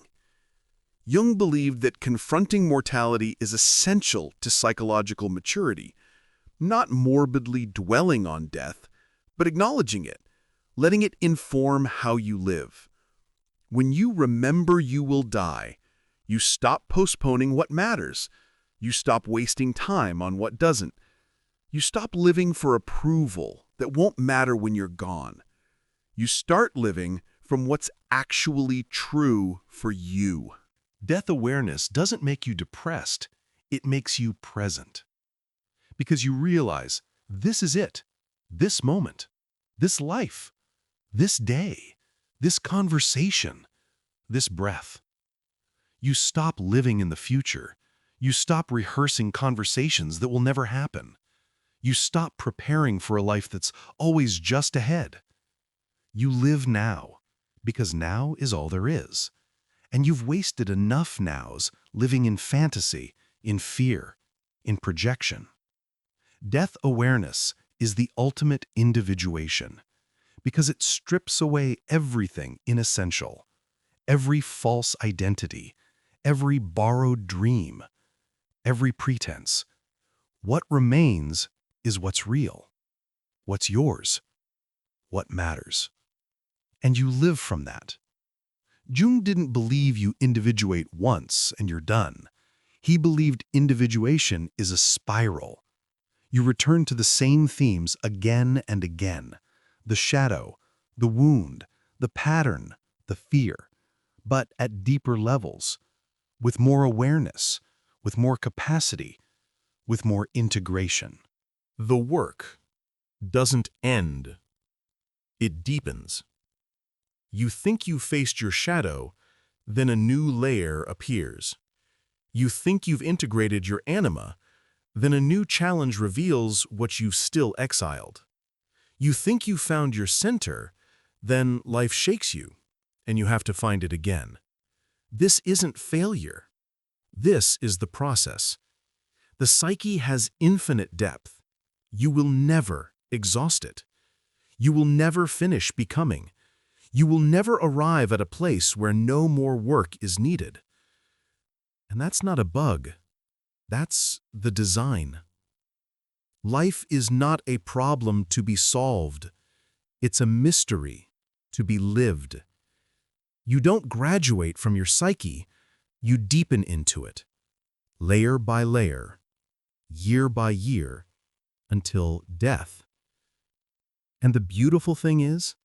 Jung believed that confronting mortality is essential to psychological maturity, not morbidly dwelling on death, but acknowledging it, letting it inform how you live. When you remember you will die, you stop postponing what matters. You stop wasting time on what doesn't. You stop living for approval that won't matter when you're gone. You start living from what's actually true for you. Death awareness doesn't make you depressed. It makes you present. Because you realize this is it, this moment, this life, this day, this conversation, this breath. You stop living in the future. You stop rehearsing conversations that will never happen. You stop preparing for a life that's always just ahead. You live now, because now is all there is. And you've wasted enough nows living in fantasy, in fear, in projection. Death awareness is the ultimate individuation, because it strips away everything inessential, every false identity, every borrowed dream, every pretense. What remains is what's real, what's yours, what matters. And you live from that. Jung didn't believe you individuate once and you're done. He believed individuation is a spiral. You return to the same themes again and again. The shadow, the wound, the pattern, the fear. but at deeper levels, with more awareness, with more capacity, with more integration. The work doesn't end. It deepens. You think you faced your shadow, then a new layer appears. You think you've integrated your anima, then a new challenge reveals what you've still exiled. You think you found your center, then life shakes you, and you have to find it again. This isn't failure. This is the process. The psyche has infinite depth. You will never exhaust it. You will never finish becoming. You will never arrive at a place where no more work is needed. And that's not a bug. That's the design. Life is not a problem to be solved. It's a mystery to be lived. You don't graduate from your psyche, you deepen into it, layer by layer, year by year, until death. And the beautiful thing is,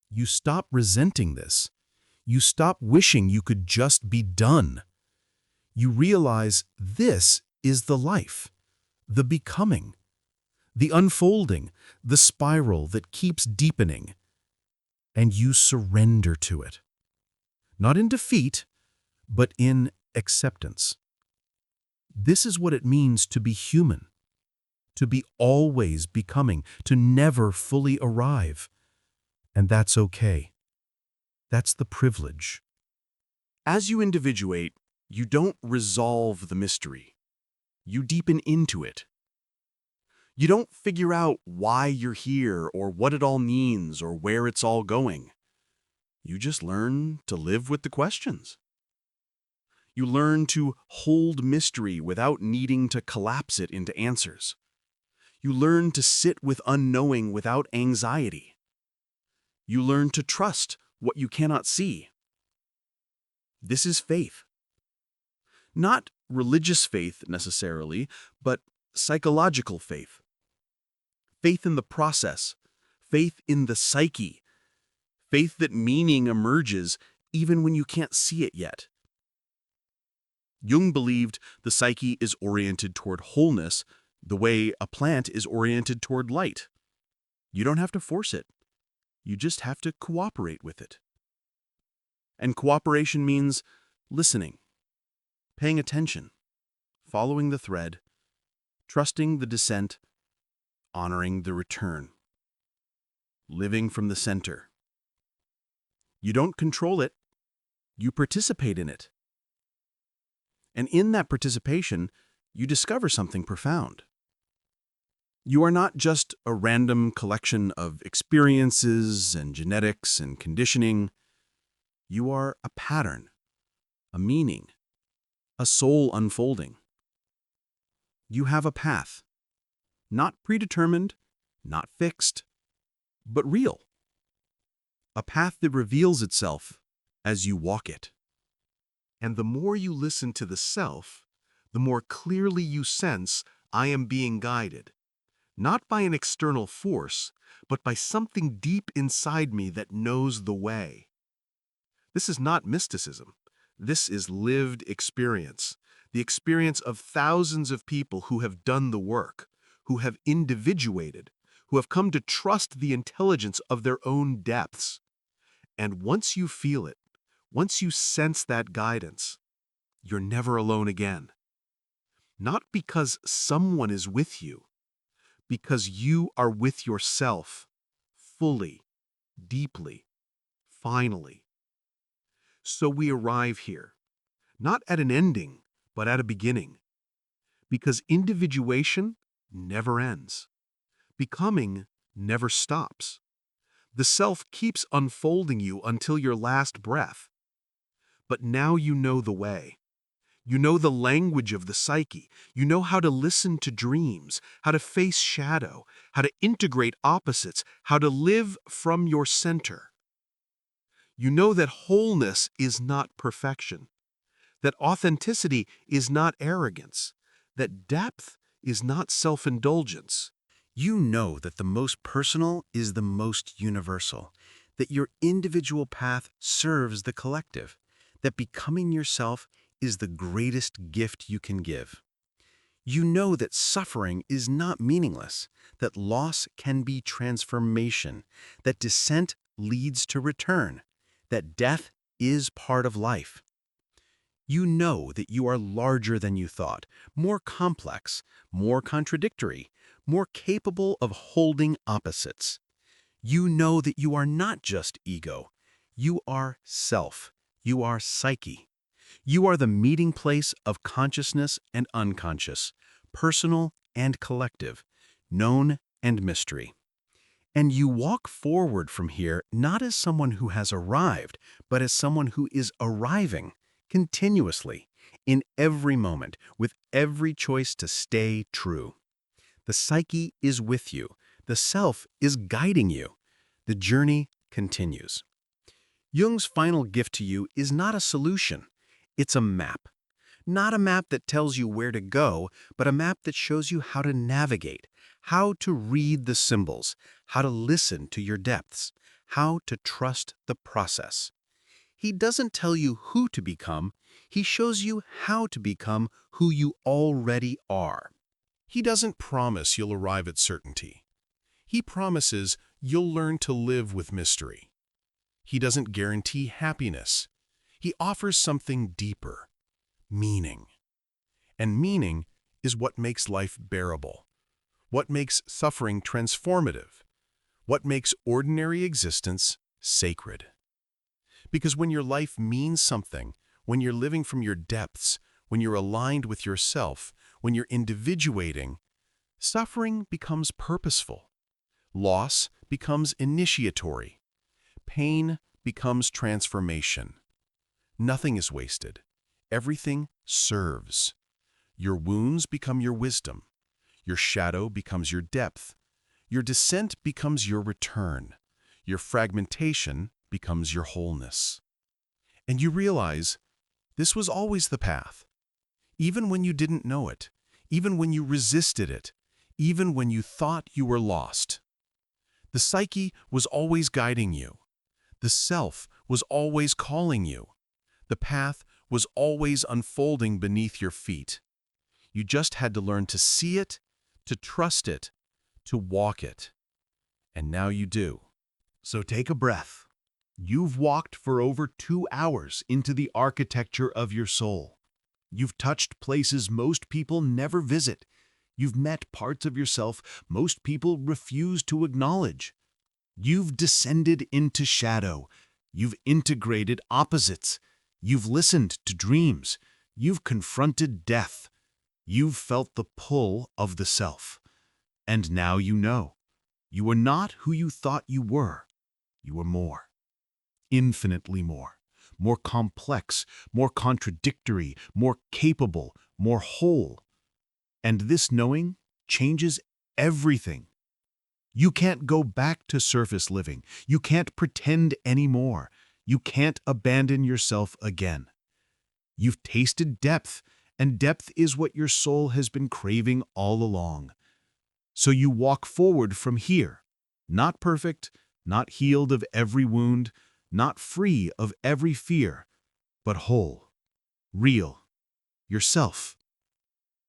you stop resenting this. You stop wishing you could just be done. You realize this is the life, the becoming, the unfolding, the spiral that keeps deepening. And you surrender to it. Not in defeat, but in acceptance. This is what it means to be human, to be always becoming, to never fully arrive. And that's okay. That's the privilege. As you individuate, you don't resolve the mystery. You deepen into it. You don't figure out why you're here or what it all means or where it's all going. You just learn to live with the questions. You learn to hold mystery without needing to collapse it into answers. You learn to sit with unknowing without anxiety. You learn to trust what you cannot see. This is faith. Not religious faith necessarily, but psychological faith. Faith in the process, faith in the psyche, faith that meaning emerges even when you can't see it yet. Jung believed the psyche is oriented toward wholeness the way a plant is oriented toward light. You don't have to force it. You just have to cooperate with it. And cooperation means listening, paying attention, following the thread, trusting the descent, honoring the return, living from the center. You don't control it, you participate in it. And in that participation, you discover something profound. You are not just a random collection of experiences and genetics and conditioning. You are a pattern, a meaning, a soul unfolding. You have a path, not predetermined, not fixed, but real. A path that reveals itself as you walk it. And the more you listen to the self, the more clearly you sense, I am being guided, not by an external force, but by something deep inside me that knows the way. This is not mysticism. This is lived experience, the experience of thousands of people who have done the work, who have individuated, who have come to trust the intelligence of their own depths. And once you feel it, once you sense that guidance, you're never alone again. Not because someone is with you, because you are with yourself, fully, deeply, finally. So we arrive here, not at an ending, but at a beginning. Because individuation never ends. Becoming never stops. The self keeps unfolding you until your last breath. But now you know the way. You know the language of the psyche. You know how to listen to dreams, how to face shadow, how to integrate opposites, how to live from your center. You know that wholeness is not perfection, that authenticity is not arrogance, that depth is not self-indulgence. You know that the most personal is the most universal, that your individual path serves the collective, that becoming yourself is the greatest gift you can give. You know that suffering is not meaningless, that loss can be transformation, that descent leads to return, that death is part of life. You know that you are larger than you thought, more complex, more contradictory, more capable of holding opposites. You know that you are not just ego. You are self. You are psyche. You are the meeting place of consciousness and unconscious, personal and collective, known and mystery. And you walk forward from here not as someone who has arrived, but as someone who is arriving continuously, in every moment, with every choice to stay true. The psyche is with you. The self is guiding you. The journey continues. Jung's final gift to you is not a solution. It's a map. Not a map that tells you where to go, but a map that shows you how to navigate, how to read the symbols, how to listen to your depths, how to trust the process. He doesn't tell you who to become, he shows you how to become who you already are. He doesn't promise you'll arrive at certainty. He promises you'll learn to live with mystery. He doesn't guarantee happiness. He offers something deeper, meaning. And meaning is what makes life bearable, what makes suffering transformative, what makes ordinary existence sacred. Because when your life means something, when you're living from your depths, when you're aligned with yourself, when you're individuating, suffering becomes purposeful. Loss becomes initiatory. Pain becomes transformation. Nothing is wasted. Everything serves. Your wounds become your wisdom. Your shadow becomes your depth. Your descent becomes your return. Your fragmentation becomes your wholeness. And you realize this was always the path. Even when you didn't know it, even when you resisted it, even when you thought you were lost. The psyche was always guiding you. The self was always calling you. The path was always unfolding beneath your feet. You just had to learn to see it, to trust it, to walk it. And now you do. So take a breath. You've walked for over 2 hours into the architecture of your soul. You've touched places most people never visit. You've met parts of yourself most people refuse to acknowledge. You've descended into shadow. You've integrated opposites. You've listened to dreams. You've confronted death. You've felt the pull of the self. And now you know. You are not who you thought you were. You are more. Infinitely more. More complex, more contradictory, more capable, more whole. And this knowing changes everything. You can't go back to surface living. You can't pretend anymore. You can't abandon yourself again. You've tasted depth, and depth is what your soul has been craving all along. So you walk forward from here, not perfect, not healed of every wound, not free of every fear, but whole, real, yourself.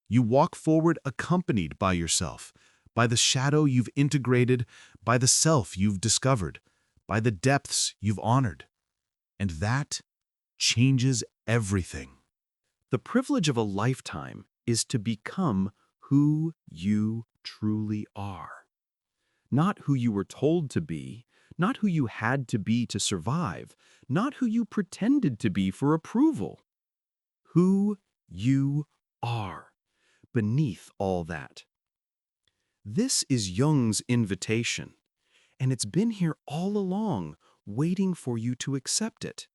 You walk forward accompanied by yourself, by the shadow you've integrated, by the self you've discovered, by the depths you've honored. And that changes everything. The privilege of a lifetime is to become who you truly are. Not who you were told to be, not who you had to be to survive, not who you pretended to be for approval. Who you are, beneath all that. This is Jung's invitation, and it's been here all along, waiting for you to accept it.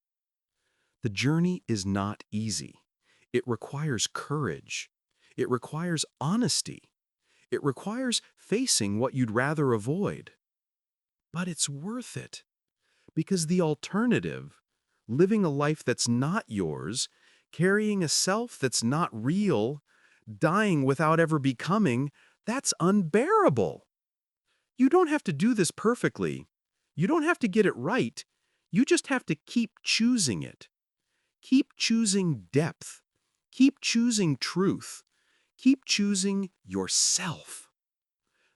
The journey is not easy. It requires courage. It requires honesty. It requires facing what you'd rather avoid. But it's worth it, because the alternative, living a life that's not yours, carrying a self that's not real, dying without ever becoming, that's unbearable. You don't have to do this perfectly. You don't have to get it right. You just have to keep choosing it. Keep choosing depth. Keep choosing truth. Keep choosing yourself.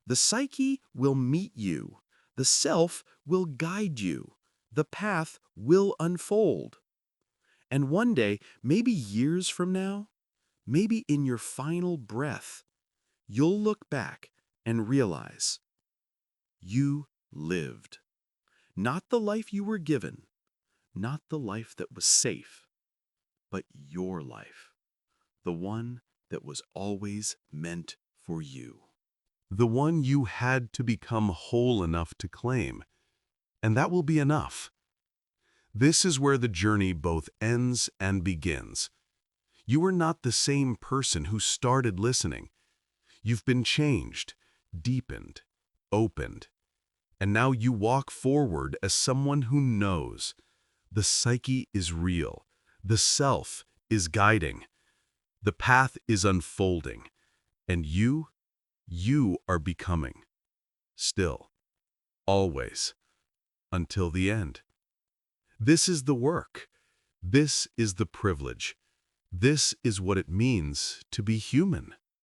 The psyche will meet you. The self will guide you. The path will unfold. And one day, maybe years from now, maybe in your final breath, you'll look back and realize you lived. Not the life you were given, not the life that was safe, but your life, the one that was always meant for you. The one you had to become whole enough to claim. And that will be enough. This is where the journey both ends and begins. You are not the same person who started listening. You've been changed, deepened, opened. And now you walk forward as someone who knows. The psyche is real. The self is guiding. The path is unfolding. And you are becoming. Still. Always. Until the end. This is the work. This is the privilege. This is what it means to be human.